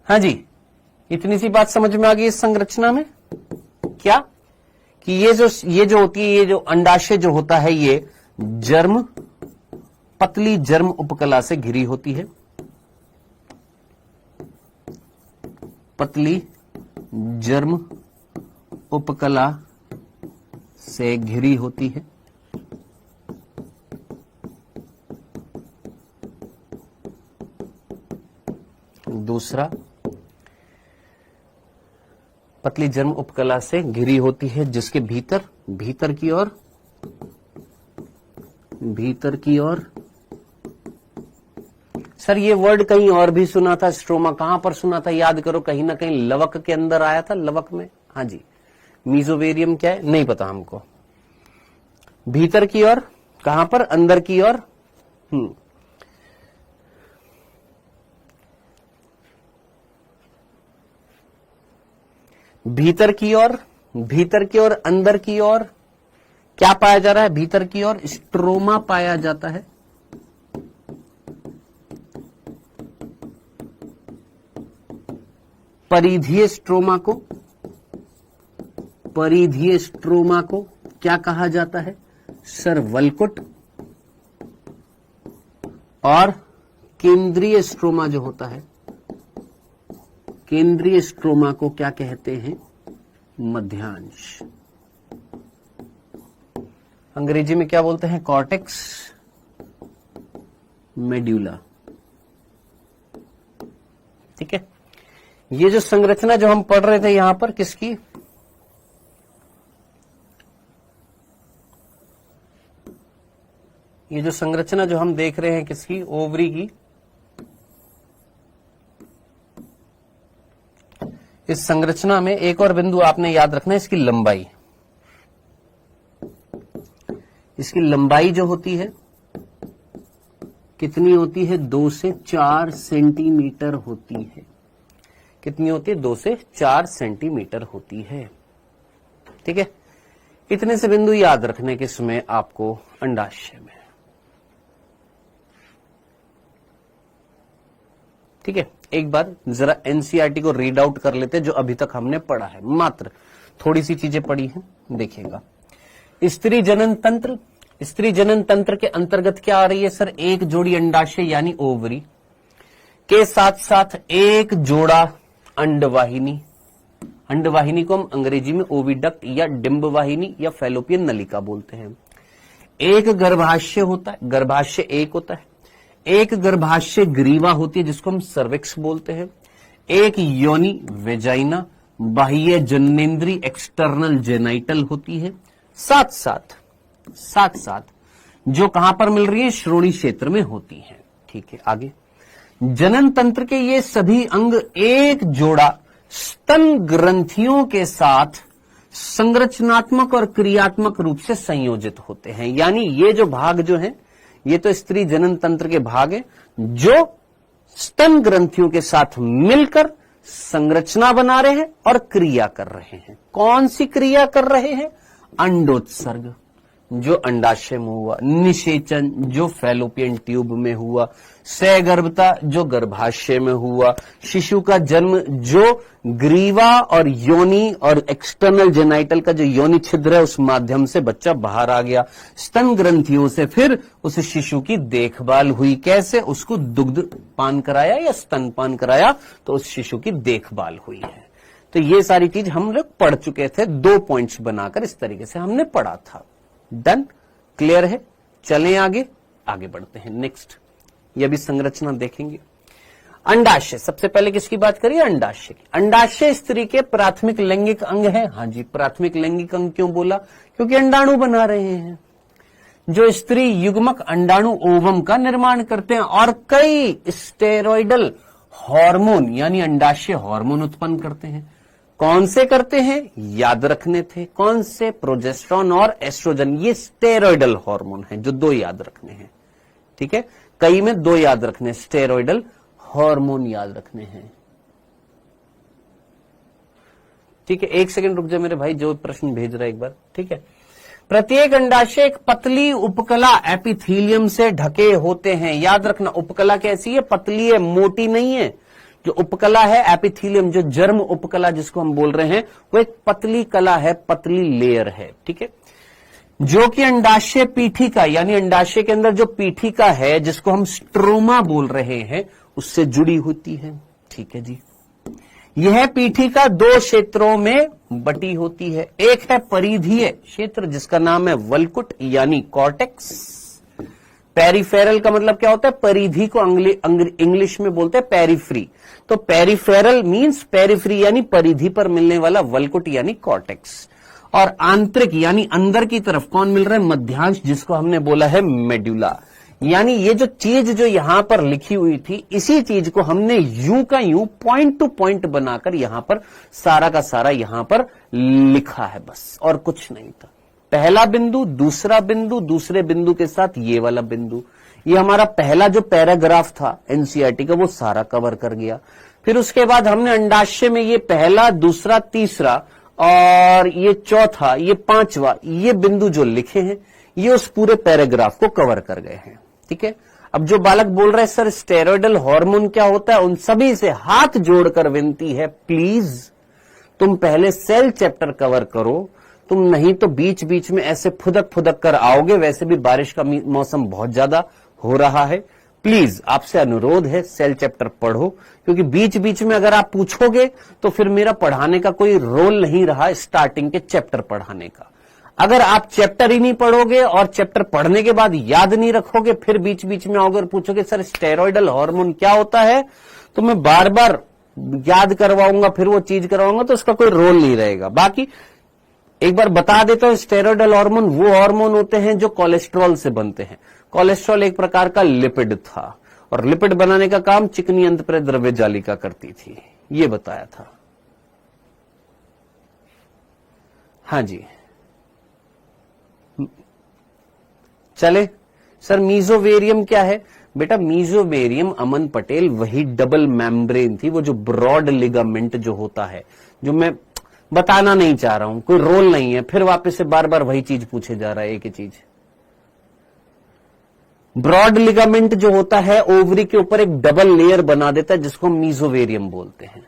हाँ जी, इतनी सी बात समझ में आ गई इस संरचना में, क्या कि ये जो होती है, ये जो अंडाशय जो होता है, ये जर्म, पतली जर्म उपकला से घिरी होती है, पतली जर्म उपकला से घिरी होती है। दूसरा, पतली जर्म उपकला से घिरी होती है, जिसके भीतर की ओर सर ये वर्ड कहीं और भी सुना था, स्ट्रोमा कहां पर सुना था, याद करो, कहीं ना कहीं लवक के अंदर आया था, लवक में, हाँ जी। मीजोवेरियम क्या है नहीं पता हमको। भीतर की ओर कहां पर, अंदर की ओर, भीतर की ओर, अंदर की ओर क्या पाया जा रहा है, भीतर की ओर स्ट्रोमा पाया जाता है। परिधीय स्ट्रोमा को क्या कहा जाता है सर, वल्कुट। और केंद्रीय स्ट्रोमा जो होता है, केंद्रीय स्ट्रोमा को क्या कहते हैं, मध्यांश। अंग्रेजी में क्या बोलते हैं, कॉर्टेक्स मेड्यूला। ठीक है, ये जो संरचना जो हम पढ़ रहे थे यहां पर किसकी, ये जो संरचना जो हम देख रहे हैं किसकी, ओवरी की। इस संरचना में एक और बिंदु आपने याद रखना है, इसकी लंबाई। इसकी लंबाई जो होती है कितनी होती है, 2 से 4 सेंटीमीटर होती है। कितनी होती है, 2 से 4 सेंटीमीटर होती है। ठीक है, इतने से बिंदु याद रखने किसमें आपको, अंडाशय में। ठीक है, एक बार जरा एनसीईआरटी को रीड आउट कर लेते जो अभी तक हमने पढ़ा है, मात्र थोड़ी सी चीजें पढ़ी हैं, देखिएगा। स्त्री जनन तंत्र, स्त्री जनन तंत्र के अंतर्गत क्या आ रही है सर, एक जोड़ी अंडाशय यानी ओवरी के साथ साथ एक जोड़ा अंडवाहिनी। अंडवाहिनी को हम अंग्रेजी में ओविडक्ट या डिंबवाहिनी या फैलोपियन नलिका बोलते हैं। एक गर्भाशय होता है, गर्भाशय एक होता है, एक गर्भाशय ग्रीवा होती है जिसको हम सर्विक्स बोलते हैं, एक योनि वेजाइना बाह्य जननेंद्री एक्सटर्नल जेनाइटल होती है, साथ साथ जो कहां पर मिल रही है, श्रोणि क्षेत्र में होती है। ठीक है, आगे जनन तंत्र के ये सभी अंग एक जोड़ा स्तन ग्रंथियों के साथ संरचनात्मक और क्रियात्मक रूप से संयोजित होते हैं। यानी ये जो भाग जो है, ये तो स्त्री जनन तंत्र के भाग है जो स्तन ग्रंथियों के साथ मिलकर संरचना बना रहे हैं और क्रिया कर रहे हैं। कौन सी क्रिया कर रहे हैं, अंडोत्सर्ग जो अंडाशय में हुआ, निषेचन जो फैलोपियन ट्यूब में हुआ, सहगर्भता जो गर्भाशय में हुआ, शिशु का जन्म जो ग्रीवा और योनि और एक्सटर्नल जेनाइटल का जो योनि छिद्र है उस माध्यम से बच्चा बाहर आ गया, स्तन ग्रंथियों से फिर उस शिशु की देखभाल हुई, कैसे, उसको दुग्ध पान कराया या स्तन पान कराया तो उस शिशु की देखभाल हुई है। तो ये सारी चीज हम लोग पढ़ चुके थे, 2 पॉइंट्स बनाकर इस तरीके से हमने पढ़ा था। डन, क्लियर है, चलें आगे बढ़ते हैं। नेक्स्ट ये भी संरचना देखेंगे। अंडाशय, सबसे पहले किसकी बात करिए, अंडाशय की। अंडाशय स्त्री के प्राथमिक लैंगिक अंग है। हाँ जी, प्राथमिक लैंगिक अंग क्यों बोला, क्योंकि अंडाणु बना रहे हैं जो स्त्री युग्मक अंडाणु ओवम का निर्माण करते हैं और कई स्टेरॉइडल हार्मोन यानी अंडाशय हार्मोन उत्पन्न करते हैं। कौन से करते हैं, याद रखने थे, कौन से, प्रोजेस्टेरॉन और एस्ट्रोजन। ये स्टेरॉइडल हार्मोन है जो 2 याद रखने हैं। ठीक है, कई में 2 याद रखने, स्टेरॉइडल हार्मोन याद रखने हैं। ठीक है, 1 सेकंड रुक जाए मेरे भाई, जो प्रश्न भेज रहा है एक बार। ठीक है, प्रत्येक अंडाशय एक पतली उपकला एपिथीलियम से ढके होते हैं। याद रखना, उपकला कैसी है, पतली है, मोटी नहीं है। जो उपकला है एपिथीलियम, जो जर्म उपकला जिसको हम बोल रहे हैं, वो एक पतली कला है, पतली लेयर है। ठीक है, जो कि अंडाशय पीठिका यानी अंडाशय के अंदर जो पीठिका है जिसको हम स्ट्रोमा बोल रहे हैं उससे जुड़ी होती है। ठीक है जी, यह पीठिका 2 क्षेत्रों में बटी होती है। एक है परिधीय क्षेत्र जिसका नाम है वल्कुट यानी कॉर्टेक्स, पेरिफेरल का मतलब क्या होता है? परिधि को इंग्लिश में बोलते हैं पेरिफ्री। तो पेरिफेरल मींस पेरिफ्री यानी परिधि पर मिलने वाला वल्कुट यानी कॉर्टेक्स। और आंतरिक यानी अंदर की तरफ कौन मिल रहा है? मध्यांश, जिसको हमने बोला है मेड्यूला। यानी ये जो चीज जो यहां पर लिखी हुई थी, इसी चीज को हमने यू का यू पॉइंट टू पॉइंट बनाकर यहां पर सारा का सारा यहां पर लिखा है, बस और कुछ नहीं था। पहला बिंदु, दूसरा बिंदु, दूसरे बिंदु के साथ ये वाला बिंदु, ये हमारा पहला जो पैराग्राफ था एनसीईआरटी का, वो सारा कवर कर गया। फिर उसके बाद हमने अंडाशय में ये पहला, दूसरा, तीसरा और ये चौथा, ये पांचवा, ये बिंदु जो लिखे हैं, ये उस पूरे पैराग्राफ को कवर कर गए हैं। ठीक है। अब जो बालक बोल रहे हैं सर स्टेरॉयडल हार्मोन क्या होता है, उन सभी से हाथ जोड़कर विनती है, प्लीज तुम पहले सेल चैप्टर कवर करो। तुम नहीं तो बीच बीच में ऐसे फुदक फुदक कर आओगे। वैसे भी बारिश का मौसम बहुत ज्यादा हो रहा है। प्लीज आपसे अनुरोध है सेल चैप्टर पढ़ो, क्योंकि बीच बीच में अगर आप पूछोगे तो फिर मेरा पढ़ाने का कोई रोल नहीं रहा स्टार्टिंग के चैप्टर पढ़ाने का। अगर आप चैप्टर ही नहीं पढ़ोगे और चैप्टर पढ़ने के बाद याद नहीं रखोगे, फिर बीच बीच में आओगे और पूछोगे सर स्टेरॉयडल हार्मोन क्या होता है, तो मैं बार बार याद करवाऊंगा, फिर वो चीज करवाऊंगा, तो उसका कोई रोल नहीं रहेगा। बाकी एक बार बता देता हूं, स्टेरॉयडल हार्मोन वो हार्मोन होते हैं जो कोलेस्ट्रॉल से बनते हैं। कोलेस्ट्रॉल एक प्रकार का लिपिड था और लिपिड बनाने का काम चिकनी अंतःप्रेरक द्रव्य जालिका करती थी, ये बताया था। हाँ जी, चले सर मीजोवेरियम क्या है? बेटा मीजोवेरियम, अमन पटेल, वही डबल मेम्ब्रेन थी, वो जो ब्रॉड लिगामेंट जो होता है, जो मैं बताना नहीं चाह रहा हूं, कोई रोल नहीं है, फिर वापस से बार बार वही चीज पूछे जा रहा है, एक ही चीज। ब्रॉड लिगामेंट जो होता है ओवरी के ऊपर एक डबल लेयर बना देता है, जिसको हम मीजोवेरियम बोलते हैं।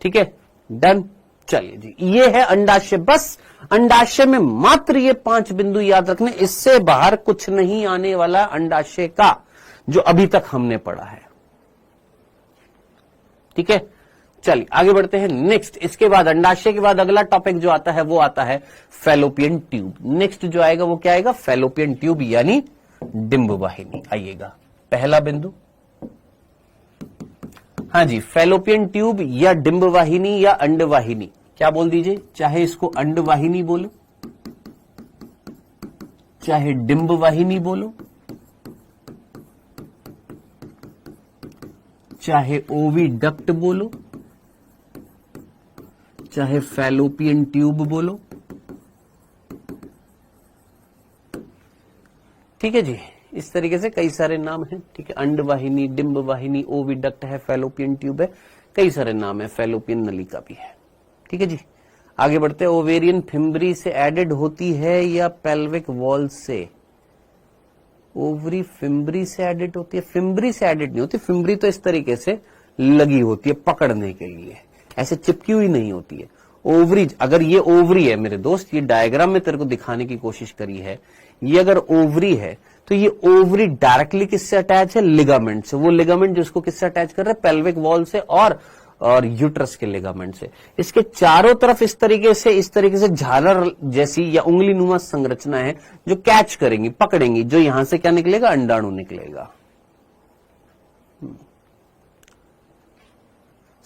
ठीक है, डन। चलिए जी, ये है अंडाशय। बस अंडाशय में मात्र ये 5 बिंदु याद रखने, इससे बाहर कुछ नहीं आने वाला अंडाशय का, जो अभी तक हमने पढ़ा है। ठीक है, चलिए आगे बढ़ते हैं। नेक्स्ट, इसके बाद अंडाशय के बाद अगला टॉपिक जो आता है वो आता है फैलोपियन ट्यूब। नेक्स्ट जो आएगा वो क्या आएगा? फैलोपियन ट्यूब यानी डिंब वाहिनी। आइएगा, पहला बिंदु। हाँ जी, फैलोपियन ट्यूब या डिंब वाहिनी या अंड वाहिनी, क्या बोल दीजिए, चाहे इसको अंड वाहिनी बोलो, चाहे डिंब वाहिनी बोलो, चाहे ओविडक्ट बोलो, चाहे फैलोपियन ट्यूब बोलो। ठीक है जी, इस तरीके से कई सारे नाम हैं। ठीक है, अंड वाहिनी, डिंब वाहिनी, ओविडक्ट है, फैलोपियन ट्यूब है, कई सारे नाम है, फैलोपियन नलिका भी है। ठीक है जी, आगे बढ़ते हैं। ओवेरियन फिम्बरी से एडेड होती है या पेल्विक वॉल से? ओवरी फिम्बरी से एडेड होती है? फिम्बरी से एडेड नहीं होती, फिम्बरी तो इस तरीके से लगी होती है पकड़ने के लिए, ऐसे चिपकी हुई नहीं होती है। ओवरी, अगर ये ओवरी है मेरे दोस्त, ये डायग्राम में तेरे को दिखाने की कोशिश करी है, ये अगर ओवरी है तो ये ओवरी डायरेक्टली किससे अटैच है? लिगामेंट से। वो लिगामेंट जिसको किससे अटैच कर रहे हैं? पेल्विक वॉल से और यूट्रस के लिगामेंट से। इसके चारों तरफ इस तरीके से झालर जैसी या उंगली नुमा संरचना है जो कैच करेंगी, पकड़ेंगी, जो यहां से क्या निकलेगा? अंडाणु निकलेगा।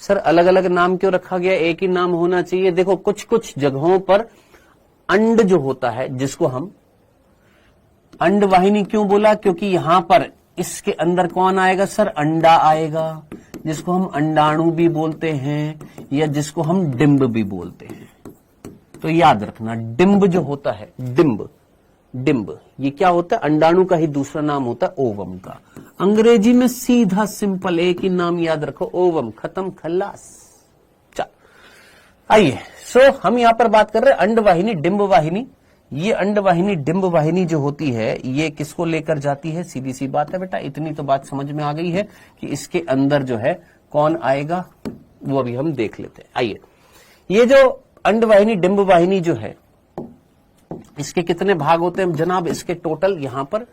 सर अलग अलग नाम क्यों रखा गया, एक ही नाम होना चाहिए? देखो कुछ कुछ जगहों पर अंड जो होता है, जिसको हम अंड वाहिनी क्यों बोला? क्योंकि यहां पर इसके अंदर कौन आएगा सर? अंडा आएगा, जिसको हम अंडाणु भी बोलते हैं या जिसको हम डिंब भी बोलते हैं। तो याद रखना, डिंब जो होता है, डिंब ये क्या होता है? अंडाणु का ही दूसरा नाम होता है ओवम का। अंग्रेजी में सीधा सिंपल एक ही नाम याद रखो, ओवम, खत्म, खल्लास। चल आइए, सो हम यहां पर बात कर रहे हैं अंड वाहिनी, डिंब वाहिनी। ये अंड वाहिनी, डिंब वाहिनी जो होती है, ये किसको लेकर जाती है? सीधी सी बात है बेटा, इतनी तो बात समझ में आ गई है कि इसके अंदर जो है कौन आएगा, वो अभी हम देख लेते हैं। आइए, ये जो अंड वाहिनी, डिंब वाहिनी जो है, इसके कितने भाग होते हैं जनाब? इसके टोटल यहां पर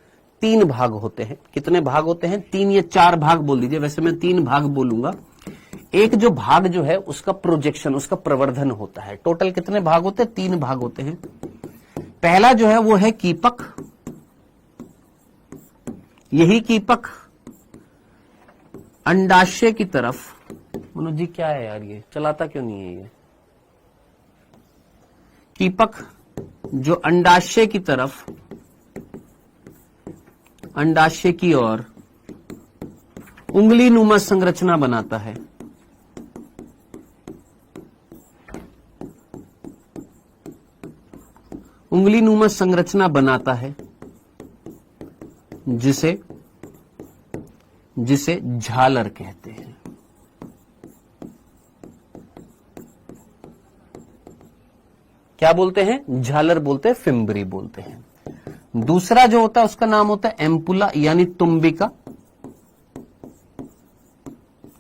3 भाग होते हैं। कितने भाग होते हैं? 3 या 4 भाग बोल दीजिए, वैसे मैं 3 भाग बोलूंगा। एक जो भाग जो है उसका प्रोजेक्शन, उसका प्रवर्धन होता है। टोटल कितने भाग होते हैं? 3 भाग होते हैं। पहला जो है वो है कीपक। यही कीपक अंडाशय की तरफ, मनोज जी क्या है यार, ये चलाता क्यों नहीं है ये? कीपक जो अंडाशय की तरफ, अंडाशय की ओर उंगली नुमा संरचना बनाता है। उंगली नुमा संरचना बनाता है जिसे झालर कहते हैं। क्या बोलते हैं? झालर बोलते हैं, फिम्बरी बोलते हैं। दूसरा जो होता है उसका नाम होता है एम्पुला यानी तुम्बिका,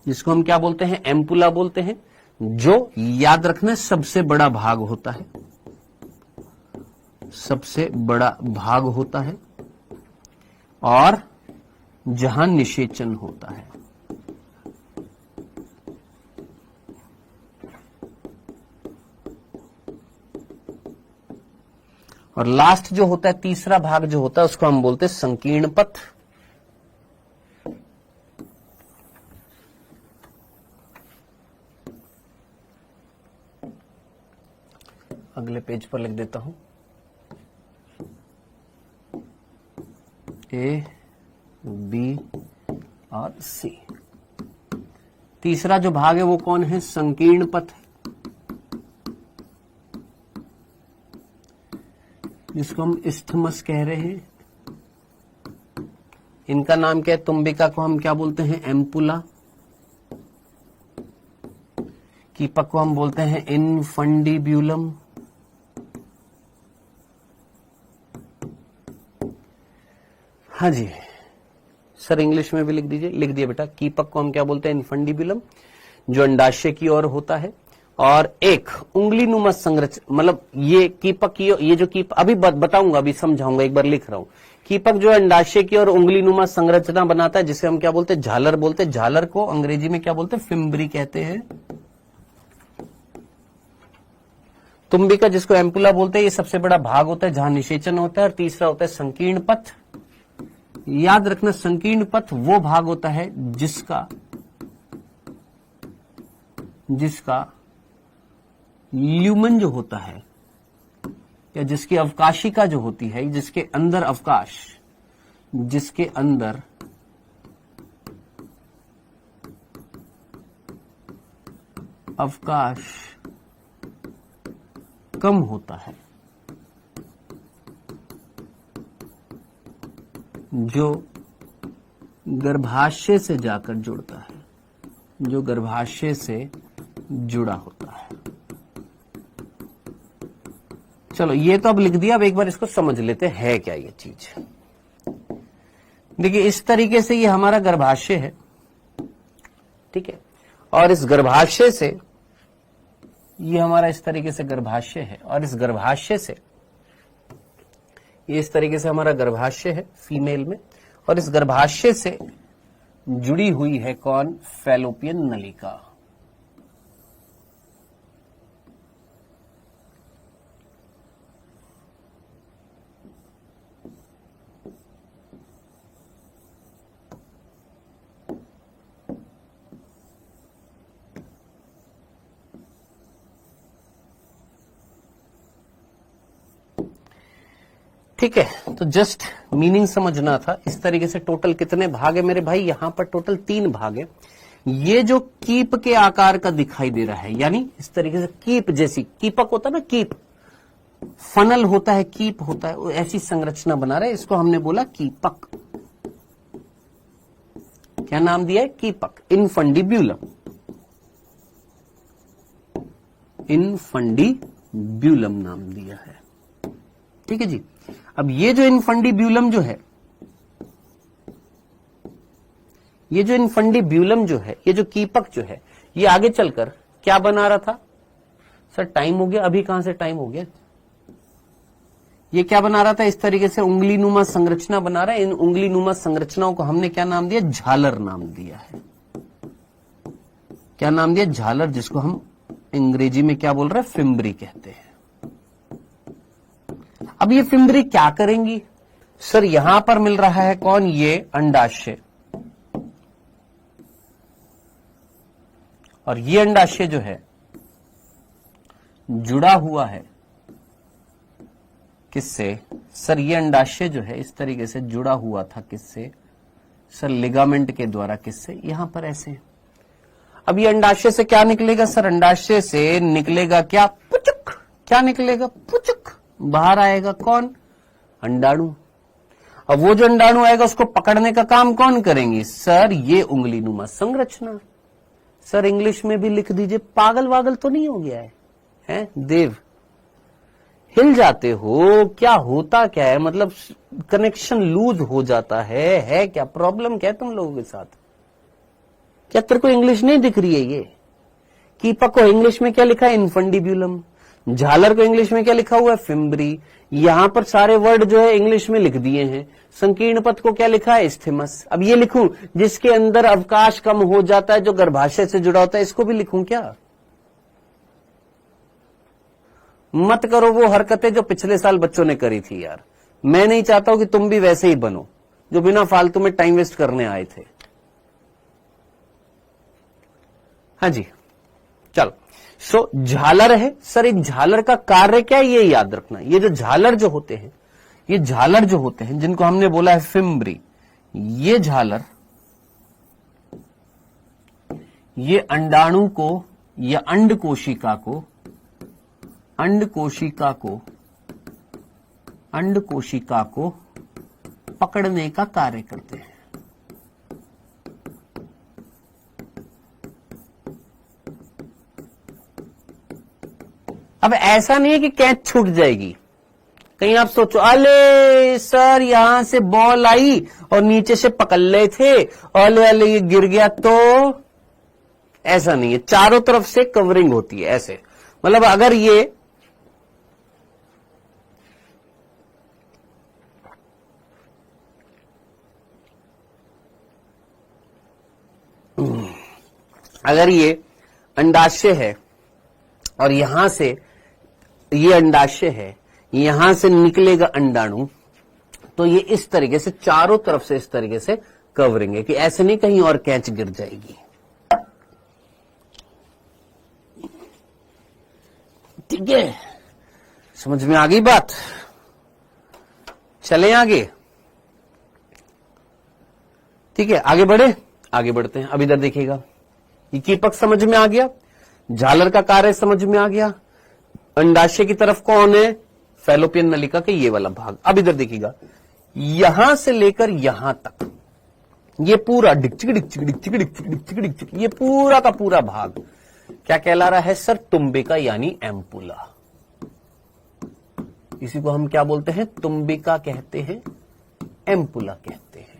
जिसको हम क्या बोलते हैं? एम्पुला बोलते हैं, जो याद रखना सबसे बड़ा भाग होता है, सबसे बड़ा भाग होता है और जहां निषेचन होता है। और लास्ट जो होता है, तीसरा भाग जो होता है, उसको हम बोलते हैं संकीर्ण पथ। अगले पेज पर लिख देता हूं, ए बी और सी। तीसरा जो भाग है वो कौन है? संकीर्ण पथ, जिसको हम इस्थमस कह रहे हैं। इनका नाम क्या है? तुम्बिका को हम क्या बोलते हैं? एम्पुला। कीपक को हम बोलते हैं इनफंडिब्यूलम। हाँ जी सर, इंग्लिश में भी लिख दीजिए। लिख दिया बेटा। कीपक को हम क्या बोलते हैं? इनफंडिब्यूलम, जो अंडाशय की ओर होता है। और एक उंगली नुमा संरचना, मतलब ये कीपक की, ये जो कीपक अभी बताऊंगा, अभी समझाऊंगा, एक बार लिख रहा हूं। कीपक जो अंडाशय की और उंगली नुमा संरचना बनाता है, जिसे हम क्या बोलते हैं? झालर बोलते हैं। झालर को अंग्रेजी में क्या बोलते हैं? फिम्बरी कहते हैं। तुम्बिका जिसको एम्पुला बोलते हैं, ये सबसे बड़ा भाग होता है जहां निषेचन होता है। और तीसरा होता है संकीर्ण पथ। याद रखना, संकीर्ण पथ वो भाग होता है जिसका ल्यूमन जो होता है, या जिसकी अवकाशिका जो होती है, जिसके अंदर अवकाश, जिसके अंदर अवकाश कम होता है, जो गर्भाशय से जाकर जुड़ता है, जो गर्भाशय से जुड़ा होता है। चलो ये तो अब लिख दिया, अब एक बार इसको समझ लेते हैं क्या ये चीज। देखिए इस तरीके से ये हमारा गर्भाशय है, ठीक है, और इस गर्भाशय से ये हमारा इस तरीके से गर्भाशय है, और इस गर्भाशय से ये इस तरीके से हमारा गर्भाशय है फीमेल में, और इस गर्भाशय से जुड़ी हुई है कौन? फैलोपियन नलिका। ठीक है, तो जस्ट मीनिंग समझना था। इस तरीके से टोटल कितने भाग है मेरे भाई? यहां पर टोटल 3 भाग है। ये जो कीप के आकार का दिखाई दे रहा है, यानी इस तरीके से कीप जैसी, कीपक होता है ना, कीप फनल होता है, कीप होता है, ऐसी संरचना बना रहा है, इसको हमने बोला कीपक। क्या नाम दिया है? कीपक। इनफंडिब्यूलम, इनफंडिब्यूलम नाम दिया है। ठीक है जी। अब ये जो इनफंडिब्यूलम जो है, ये जो इनफंडिब्यूलम जो है, ये जो कीपक जो है, ये आगे चलकर क्या बना रहा था? सर टाइम हो गया। अभी कहां से टाइम हो गया? ये क्या बना रहा था? इस तरीके से उंगली नुमा संरचना बना रहा है। इन उंगली नुमा संरचनाओं को हमने क्या नाम दिया? झालर नाम दिया है। क्या नाम दिया? झालर, जिसको हम अंग्रेजी में क्या बोल रहे हैं? फिम्बरी कहते हैं। अब ये फिम्बरी क्या करेंगी सर? यहां पर मिल रहा है कौन? ये अंडाशय, और ये अंडाशय जो है जुड़ा हुआ है किससे सर? ये अंडाशय जो है इस तरीके से जुड़ा हुआ था किससे सर? लिगामेंट के द्वारा। किससे? यहां पर ऐसे। अब ये अंडाशय से क्या निकलेगा सर? अंडाशय से निकलेगा क्या? पुचक। क्या निकलेगा? पुचक। बाहर आएगा कौन? अंडाणु। अब वो जो अंडाणु आएगा उसको पकड़ने का काम कौन करेंगी सर? ये उंगली नुमा संरचना। सर इंग्लिश में भी लिख दीजिए, पागल वागल तो नहीं हो गया है देव? हिल जाते हो क्या? होता क्या है? मतलब कनेक्शन लूज हो जाता है क्या? प्रॉब्लम क्या है तुम लोगों के साथ? क्या तेरे को इंग्लिश नहीं दिख रही है? ये कीपक को इंग्लिश में क्या लिखा है? इनफंडिब्यूलम। झालर को इंग्लिश में क्या लिखा हुआ है? फिम्बरी। यहां पर सारे वर्ड जो है इंग्लिश में लिख दिए हैं। संकीर्ण पथ को क्या लिखा है? इस्थेमस। अब ये लिखूं जिसके अंदर अवकाश कम हो जाता है, जो गर्भाशय से जुड़ा होता है, इसको भी लिखूं क्या? मत करो वो हरकतें जो पिछले साल बच्चों ने करी थी यार। मैं नहीं चाहता हूं कि तुम भी वैसे ही बनो जो बिना फालतू में टाइम वेस्ट करने आए थे। हाँ जी, चलो। सो झालर है सर, एक झालर का कार्य क्या है ये याद रखना। ये जो झालर जो होते हैं, ये झालर जो होते हैं जिनको हमने बोला है फिम्बरी, ये झालर ये अंडाणु को या अंड कोशिका को पकड़ने का कार्य करते हैं। अब ऐसा नहीं है कि कैच छूट जाएगी। कहीं आप सोचो अले सर यहां से बॉल आई और नीचे से पकड़ ले थे, अले अले ये गिर गया, तो ऐसा नहीं है। चारों तरफ से कवरिंग होती है ऐसे। मतलब अगर ये अंडाशय है और यहां से ये अंडाशय है, यहां से निकलेगा अंडाणु, तो ये इस तरीके से चारों तरफ से इस तरीके से कवरिंग है कि ऐसे नहीं कहीं और कैच गिर जाएगी। ठीक है, समझ में आ गई बात? चलें आगे। ठीक है, आगे बढ़ते हैं। अब इधर देखिएगा, ये कीपक समझ में आ गया, झालर का कार्य समझ में आ गया, अंडाशय की तरफ कौन है? फैलोपियन नलिका के ये वाला भाग। अब इधर देखिएगा, यहां से लेकर यहां तक ये पूरा डिक ये पूरा का पूरा भाग क्या कहला रहा है सर? तुम्बिका यानी एम्पुला। इसी को हम क्या बोलते हैं? तुम्बिका कहते हैं, एम्पुला कहते हैं।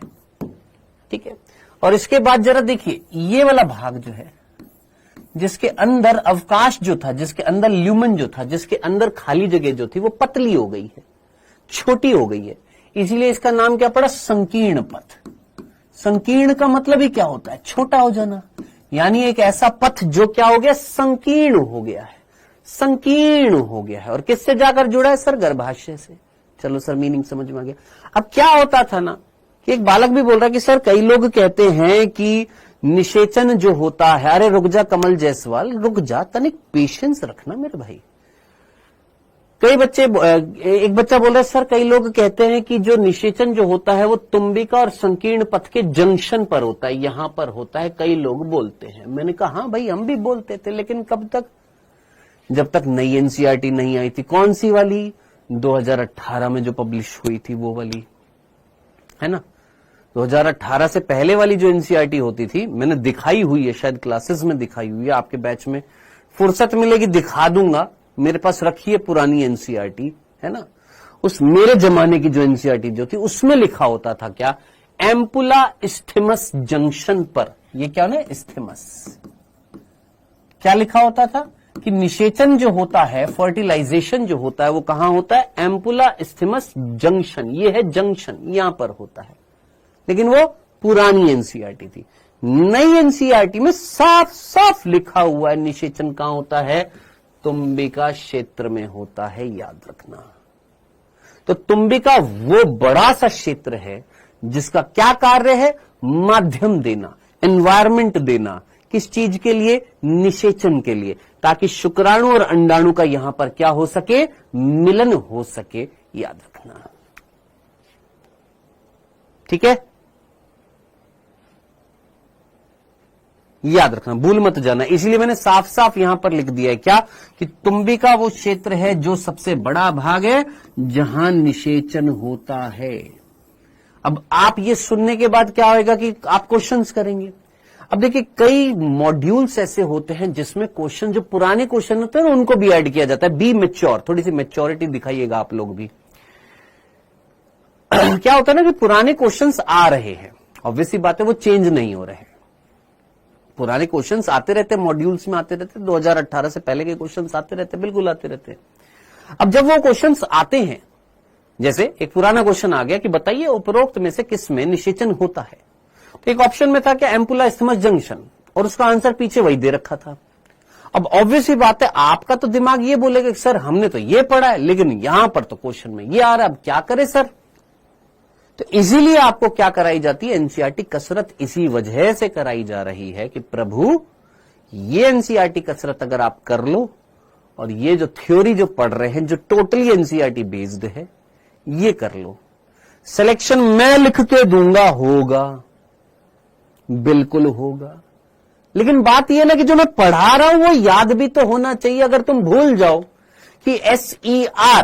ठीक है, और इसके बाद जरा देखिए ये वाला भाग जो है, जिसके अंदर अवकाश जो था, जिसके अंदर ल्यूमन जो था, जिसके अंदर खाली जगह जो थी, वो पतली हो गई है, छोटी हो गई है, इसीलिए इसका नाम क्या पड़ा? संकीर्ण पथ। संकीर्ण का मतलब ही क्या होता है? छोटा हो जाना। यानी एक ऐसा पथ जो क्या हो गया? संकीर्ण हो गया है, संकीर्ण हो गया है। और किससे जाकर जुड़ा है सर? गर्भाशय से। चलो सर, मीनिंग समझ में आ गया। अब क्या होता था ना कि एक बालक भी बोल रहा है कि सर कई लोग कहते हैं कि निषेचन जो होता है, अरे रुक जा कमल जायसवाल, रुक जा, तनिक पेशेंस रखना मेरे भाई। कई बच्चे, एक बच्चा बोल रहा है सर कई लोग कहते हैं कि जो निषेचन जो होता है वो तुम्बिका और संकीर्ण पथ के जंक्शन पर होता है, यहां पर होता है, कई लोग बोलते हैं। मैंने कहा हाँ भाई, हम भी बोलते थे, लेकिन कब तक? जब तक नई एनसीईआरटी नहीं आई थी। कौन सी वाली? 2018 में जो पब्लिश हुई थी वो वाली, है ना। 2018 से पहले वाली जो एनसीईआरटी होती थी, मैंने दिखाई हुई है, शायद क्लासेस में दिखाई हुई है, आपके बैच में फुर्सत मिलेगी दिखा दूंगा। मेरे पास रखी है पुरानी एनसीईआरटी, है ना। उस मेरे जमाने की जो एनसीईआरटी जो थी उसमें लिखा होता था क्या? एम्पुला इस्थेमस जंक्शन पर। ये क्या है? इस्थेमस। क्या लिखा होता था कि निषेचन जो होता है, फर्टिलाइजेशन जो होता है, वो कहां होता है? Ampulla isthmus junction. ये है जंक्शन, यहां पर होता है। लेकिन वो पुरानी एनसीईआरटी थी। नई एनसीईआरटी में साफ साफ लिखा हुआ है निषेचन कहां होता है? तुम्बिका क्षेत्र में होता है, याद रखना। तो तुम्बिका वो बड़ा सा क्षेत्र है जिसका क्या कार्य है? माध्यम देना, एनवायरमेंट देना। किस चीज के लिए? निषेचन के लिए, ताकि शुक्राणु और अंडाणु का यहां पर क्या हो सके? मिलन हो सके। याद रखना, ठीक है? याद रखना, भूल मत जाना। इसलिए मैंने साफ साफ यहां पर लिख दिया है क्या? कि तुम्बिका वो क्षेत्र है जो सबसे बड़ा भाग है जहां निषेचन होता है। अब आप ये सुनने के बाद क्या होगा कि आप क्वेश्चंस करेंगे। अब देखिए, कई मॉड्यूल्स ऐसे होते हैं जिसमें क्वेश्चन, जो पुराने क्वेश्चन होते हैं ना, उनको भी ऐड किया जाता है। बी मैच्योर, थोड़ी सी मैच्योरिटी दिखाइएगा आप लोग भी। क्या होता है ना कि पुराने क्वेश्चंस आ रहे हैं, ऑब्वियसली बात है वो चेंज नहीं हो रहे हैं। पुराने क्वेश्चंस आते रहते हैं, मॉड्यूल्स में आते रहते हैं, 2018 से पहले के क्वेश्चंस आते रहते हैं, बिल्कुल आते रहते हैं। अब जब वो क्वेश्चंस आते हैं, जैसे एक पुराना क्वेश्चन आ गया कि बताइए उपरोक्त में से किस में निषेचन होता है, तो एक ऑप्शन में था कि एम्पुला इस्थमस जंक्शन, और उसका आंसर पीछे वही दे रखा था। अब ऑब्वियसली बात है, आपका तो दिमाग ये बोलेगा कि सर हमने तो ये पढ़ा है, लेकिन यहां पर तो क्वेश्चन में ये आ रहा है, अब क्या करें सर? तो इसीलिए आपको क्या कराई जाती है? एनसीईआरटी कसरत इसी वजह से कराई जा रही है कि प्रभु, ये एनसीईआरटी कसरत अगर आप कर लो, और ये जो थ्योरी जो पढ़ रहे हैं, जो टोटली एनसीईआरटी बेस्ड है, ये कर लो, सिलेक्शन मैं लिख के दूंगा, होगा, बिल्कुल होगा। लेकिन बात यह ना कि जो मैं पढ़ा रहा हूं वो याद भी तो होना चाहिए। अगर तुम भूल जाओ कि SER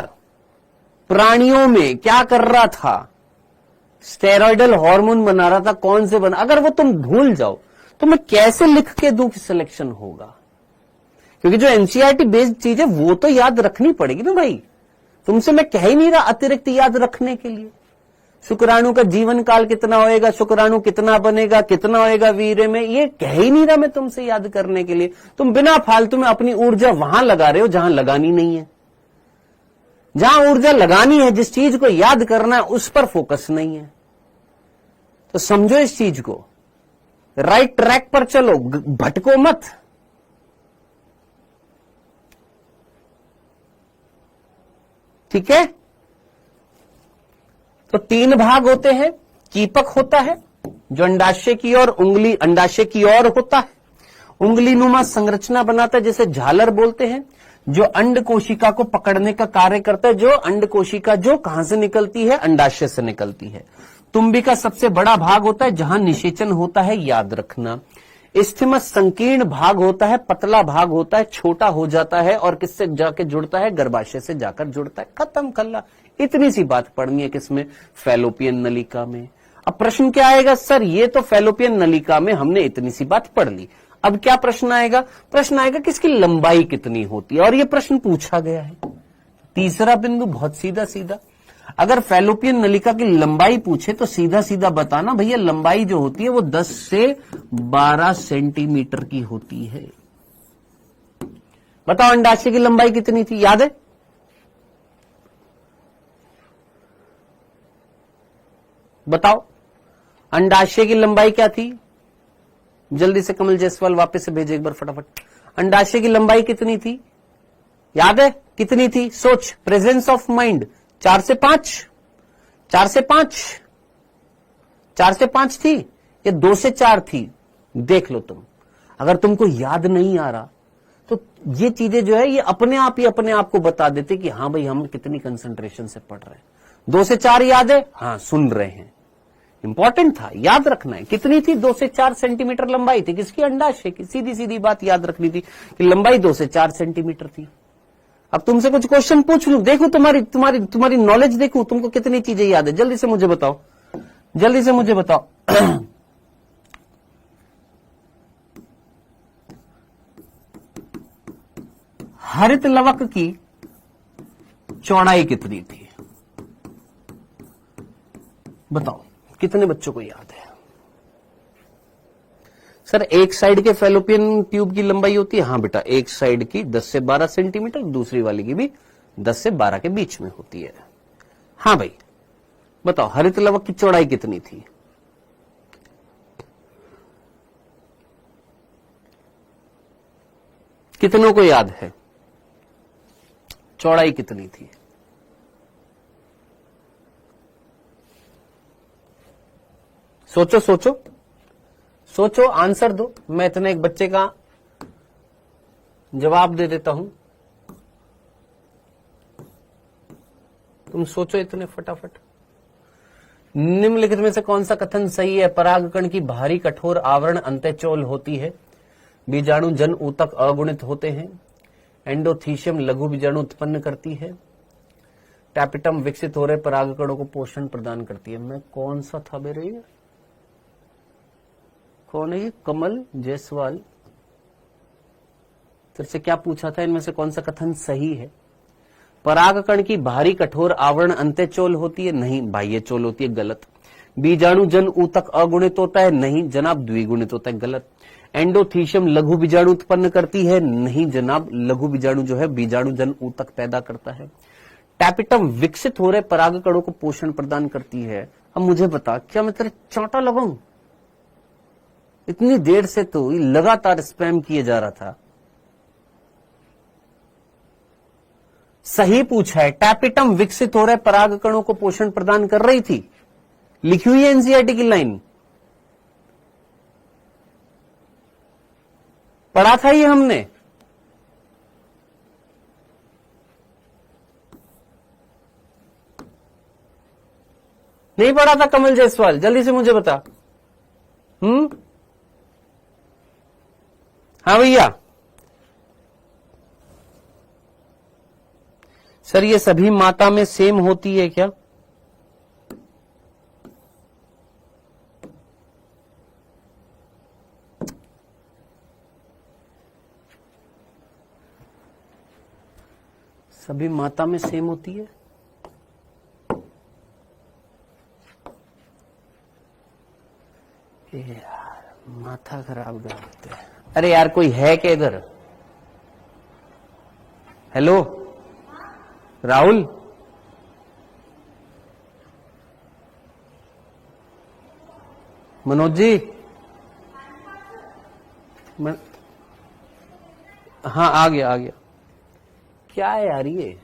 प्राणियों में क्या कर रहा था, स्टेरॉइडल हार्मोन बना रहा था, कौन से बना, अगर वो तुम भूल जाओ तो मैं कैसे लिख के दूं कि सिलेक्शन होगा? क्योंकि जो एनसीईआरटी बेस्ड चीज है वो तो याद रखनी पड़ेगी ना भाई। तुमसे मैं कह ही नहीं रहा अतिरिक्त याद रखने के लिए। शुक्राणु का जीवन काल कितना होएगा, शुक्राणु कितना बनेगा, कितना होएगा वीर्य में, ये कह ही नहीं रहा मैं तुमसे याद करने के लिए। तुम बिना फालतू में अपनी ऊर्जा वहां लगा रहे हो जहां लगानी नहीं है। जहां ऊर्जा लगानी है, जिस चीज को याद करना है, उस पर फोकस नहीं है। तो समझो इस चीज को, राइट ट्रैक पर चलो, भटको मत। ठीक है? तो 3 भाग होते हैं। कीपक होता है जो अंडाशय की ओर, उंगली अंडाशय की ओर होता है, उंगली नुमा संरचना बनाता है जिसे झालर बोलते हैं, जो अंड कोशिका को पकड़ने का कार्य करता है। जो अंड कोशिका जो कहां से निकलती है? अंडाशय से निकलती है। तुम्बिका सबसे बड़ा भाग होता है जहां निषेचन होता है, याद रखना। इस्थमस संकीर्ण भाग होता है, पतला भाग होता है, छोटा हो जाता है, और किससे जाके जुड़ता है? गर्भाशय से जाकर जुड़ता है। खत्म खल्ला। इतनी सी बात पढ़नी है किसमें? फैलोपियन नलिका में। अब प्रश्न क्या आएगा? सर ये तो फैलोपियन नलिका में हमने इतनी सी बात पढ़ ली, अब क्या प्रश्न आएगा? प्रश्न आएगा कि इसकी लंबाई कितनी होती है, और ये प्रश्न पूछा गया है। तीसरा बिंदु बहुत सीधा सीधा, अगर फैलोपियन नलिका की लंबाई पूछे तो सीधा सीधा बताना भैया, लंबाई जो होती है वो 10 से 12 सेंटीमीटर की होती है। बताओ अंडाशय की लंबाई कितनी थी, याद है? बताओ अंडाशय की लंबाई क्या थी? जल्दी से कमल जायसवाल वापस से भेजे एक बार फटाफट। अंडाशय की लंबाई कितनी थी, याद है? कितनी थी? सोच, प्रेजेंस ऑफ माइंड। 4 से 5, 4 से 5, 4 से 5 थी या 2 से 4 थी? देख लो तुम। अगर तुमको याद नहीं आ रहा तो ये चीजें जो है ये अपने आप ही अपने आप को बता देते कि हाँ भाई हम कितनी कंसंट्रेशन से पढ़ रहे हैं। 2 से 4 याद है? हाँ, सुन रहे हैं। इंपॉर्टेंट था, याद रखना है। कितनी थी? 2 से 4 सेंटीमीटर लंबाई थी। किसकी? अंडाशय की। सीधी सीधी बात याद रखनी थी कि लंबाई 2 से 4 सेंटीमीटर थी। अब तुमसे कुछ क्वेश्चन पूछ लूं, देखो तुम्हारी तुम्हारी तुम्हारी नॉलेज देखूं, तुमको कितनी चीजें याद है। जल्दी से मुझे बताओ, जल्दी से मुझे बताओ। हरित लवक की चौड़ाई कितनी थी? बताओ, कितने बच्चों को याद है? सर एक साइड के फैलोपियन ट्यूब की लंबाई होती है, हाँ बेटा, एक साइड की 10 से 12 सेंटीमीटर, दूसरी वाली की भी 10 से 12 के बीच में होती है। हाँ भाई बताओ, हरित लवक की चौड़ाई कितनी थी? कितनों को याद है चौड़ाई कितनी थी? सोचो सोचो सोचो, आंसर दो। मैं इतने एक बच्चे का जवाब दे देता हूं, तुम सोचो इतने फटाफट। निम्नलिखित में से कौन सा कथन सही है? परागकण की भारी कठोर आवरण अंत्यचोल होती है, बीजाणु जन ऊतक अगुणित होते हैं, एंडोथीशियम लघु बीजाणु उत्पन्न करती है, टैपिटम विकसित हो रहे परागकणों को पोषण प्रदान करती है। मैं कौन सा था मेरे ये? कौन है ये? कमल जायसवाल। फिर से क्या पूछा था? इनमें से कौन सा कथन सही है? परागकण की भारी कठोर आवरण अंत्यचोल होती है, नहीं। बाह्य चोल होती है, गलत। बीजाणु जन ऊतक अगुणित होता है, नहीं जनाब, द्विगुणित होता है, गलत। एंडोथीशियम लघु बीजाणु उत्पन्न करती है, नहीं जनाब, लघु बीजाणु जो है बीजाणु जन ऊतक पैदा करता है। टैपिटम विकसित हो रहे परागकणों को पोषण प्रदान करती है। अब मुझे बता, क्या मैं तेरे चांटा लगाऊं? इतनी देर से तो लगातार स्पैम किए जा रहा था। सही पूछा है, टैपिटम विकसित हो रहे परागकणों को पोषण प्रदान कर रही थी, लिखी हुई है एनसीईआरटी की लाइन, पढ़ा था ये हमने। नहीं पढ़ा था कमल जायसवाल? जल्दी से मुझे बता। हाँ भैया। सर ये सभी माता में सेम होती है क्या? सभी माता में सेम होती है? यार माथा खराब कर देते हैं। अरे यार कोई है क्या इधर? हेलो राहुल, मनोज जी, हाँ आ गया आ गया। क्या है यार ये?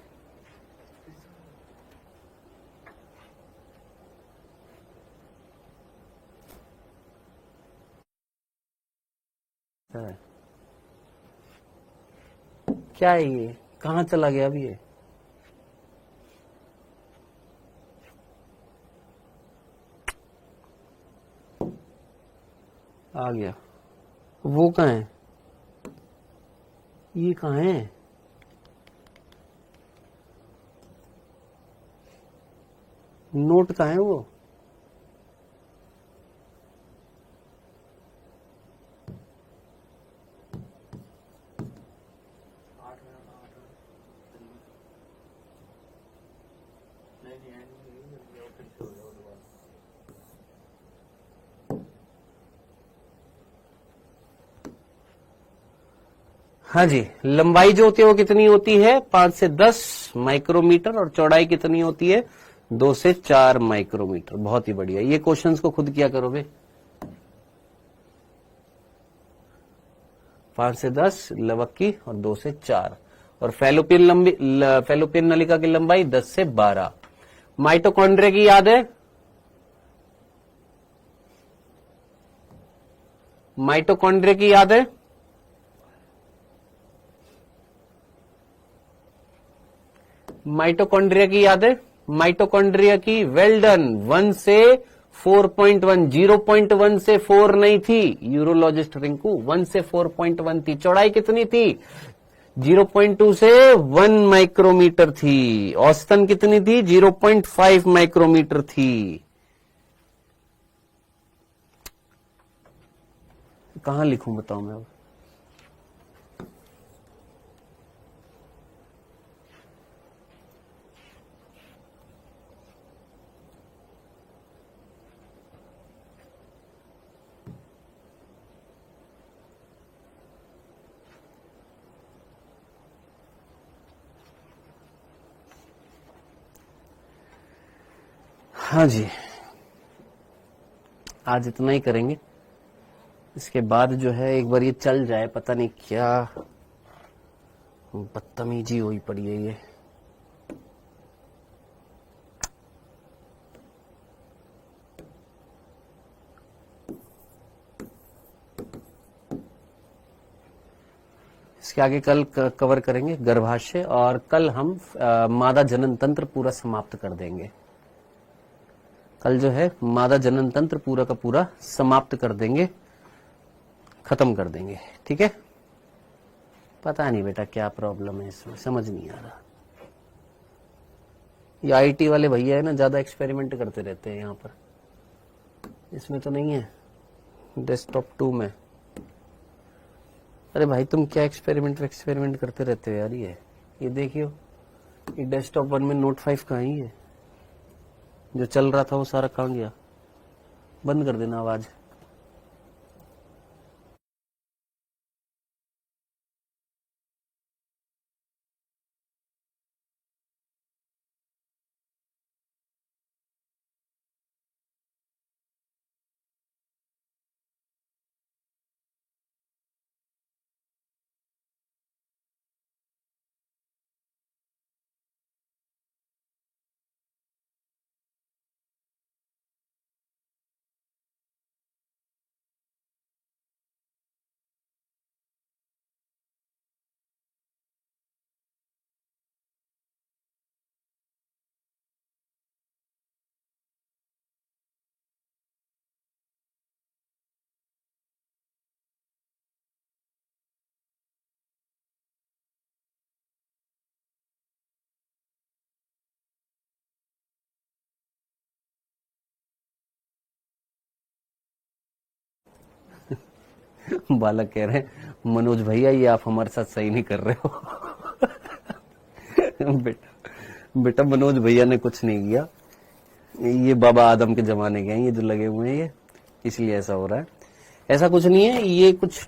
क्या है ये? कहां चला गया अभी ये? आ गया। वो कहाँ है? ये कहाँ है? नोट कहाँ है वो? हाँ जी, लंबाई जो होती है वो कितनी होती है? 5 से 10 माइक्रोमीटर, और चौड़ाई कितनी होती है? 2 से 4 माइक्रोमीटर। बहुत ही बढ़िया। ये क्वेश्चंस को खुद किया करो बे। 5 से 10 लवक की और 2 से 4। और फैलोपियन नलिका की लंबाई 10 से 12। माइटोकॉन्ड्रिया की याद है? माइटोकॉन्ड्रिया की याद है? माइटोकॉन्ड्रिया की याद है? माइटोकॉन्ड्रिया की, वेल डन। 1 से 4.1, 0.1 से 4 नहीं थी यूरोलॉजिस्ट रिंकू, 1 से 4.1 थी। चौड़ाई कितनी थी? 0.2 से 1 माइक्रोमीटर थी। औसतन कितनी थी? 0.5 माइक्रोमीटर थी। कहां लिखूं बताओ मैं अब? हाँ जी, आज इतना ही करेंगे। इसके बाद जो है एक बार ये चल जाए, पता नहीं क्या बदतमीजी हुई पड़ी है ये। इसके आगे कल कवर करेंगे गर्भाशय, और कल हम मादा जनन तंत्र पूरा समाप्त कर देंगे। कल जो है मादा जनन तंत्र पूरा का पूरा समाप्त कर देंगे, खत्म कर देंगे, ठीक है। पता नहीं बेटा क्या प्रॉब्लम है इसमें, समझ नहीं आ रहा। ये आईटी वाले भैया है ना, ज्यादा एक्सपेरिमेंट करते रहते हैं यहाँ पर। इसमें तो नहीं है, डेस्कटॉप 2 में। अरे भाई तुम क्या एक्सपेरिमेंट करते रहते हो यार। ये देखियो, ये डेस्कटॉप 1 में नोट 5 कहाँ ही है, जो चल रहा था वो सारा कहाँ गया। बंद कर देना आवाज। बालक कह रहे हैं मनोज भैया ये आप हमारे साथ सही नहीं कर रहे हो। बेटा मनोज भैया ने कुछ नहीं किया, ये बाबा आदम के जमाने के हैं ये जो लगे हुए हैं, ये इसलिए ऐसा हो रहा है। ऐसा कुछ नहीं है, ये कुछ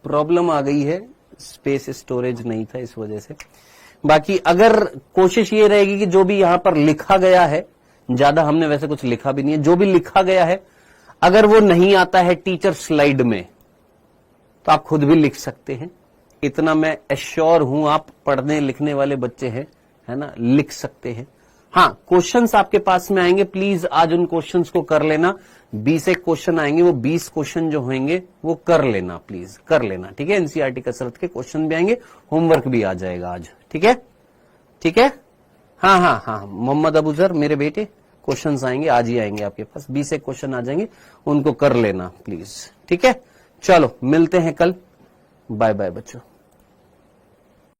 प्रॉब्लम आ गई है, स्पेस स्टोरेज नहीं था इस वजह से। बाकी अगर कोशिश ये रहेगी कि जो भी यहाँ पर लिखा गया है, ज्यादा हमने वैसे कुछ लिखा भी नहीं है, जो भी लिखा गया है अगर वो नहीं आता है टीचर स्लाइड में तो आप खुद भी लिख सकते हैं। इतना मैं एश्योर हूं, आप पढ़ने लिखने वाले बच्चे हैं, है ना, लिख सकते हैं। हाँ, क्वेश्चंस आपके पास में आएंगे, प्लीज आज उन क्वेश्चंस को कर लेना। 20 एक क्वेश्चन आएंगे, वो 20 क्वेश्चन जो होंगे वो कर लेना, प्लीज कर लेना, ठीक है। एनसीईआरटी कसरत के क्वेश्चन भी आएंगे, होमवर्क भी आ जाएगा आज, ठीक है, ठीक है। हाँ हाँ हाँ, मोहम्मद अबूजर मेरे बेटे, क्वेश्चंस आएंगे, आज ही आएंगे आपके पास, 20 एक क्वेश्चन आ जाएंगे, उनको कर लेना प्लीज, ठीक है। चलो मिलते हैं कल, बाय बाय बच्चों।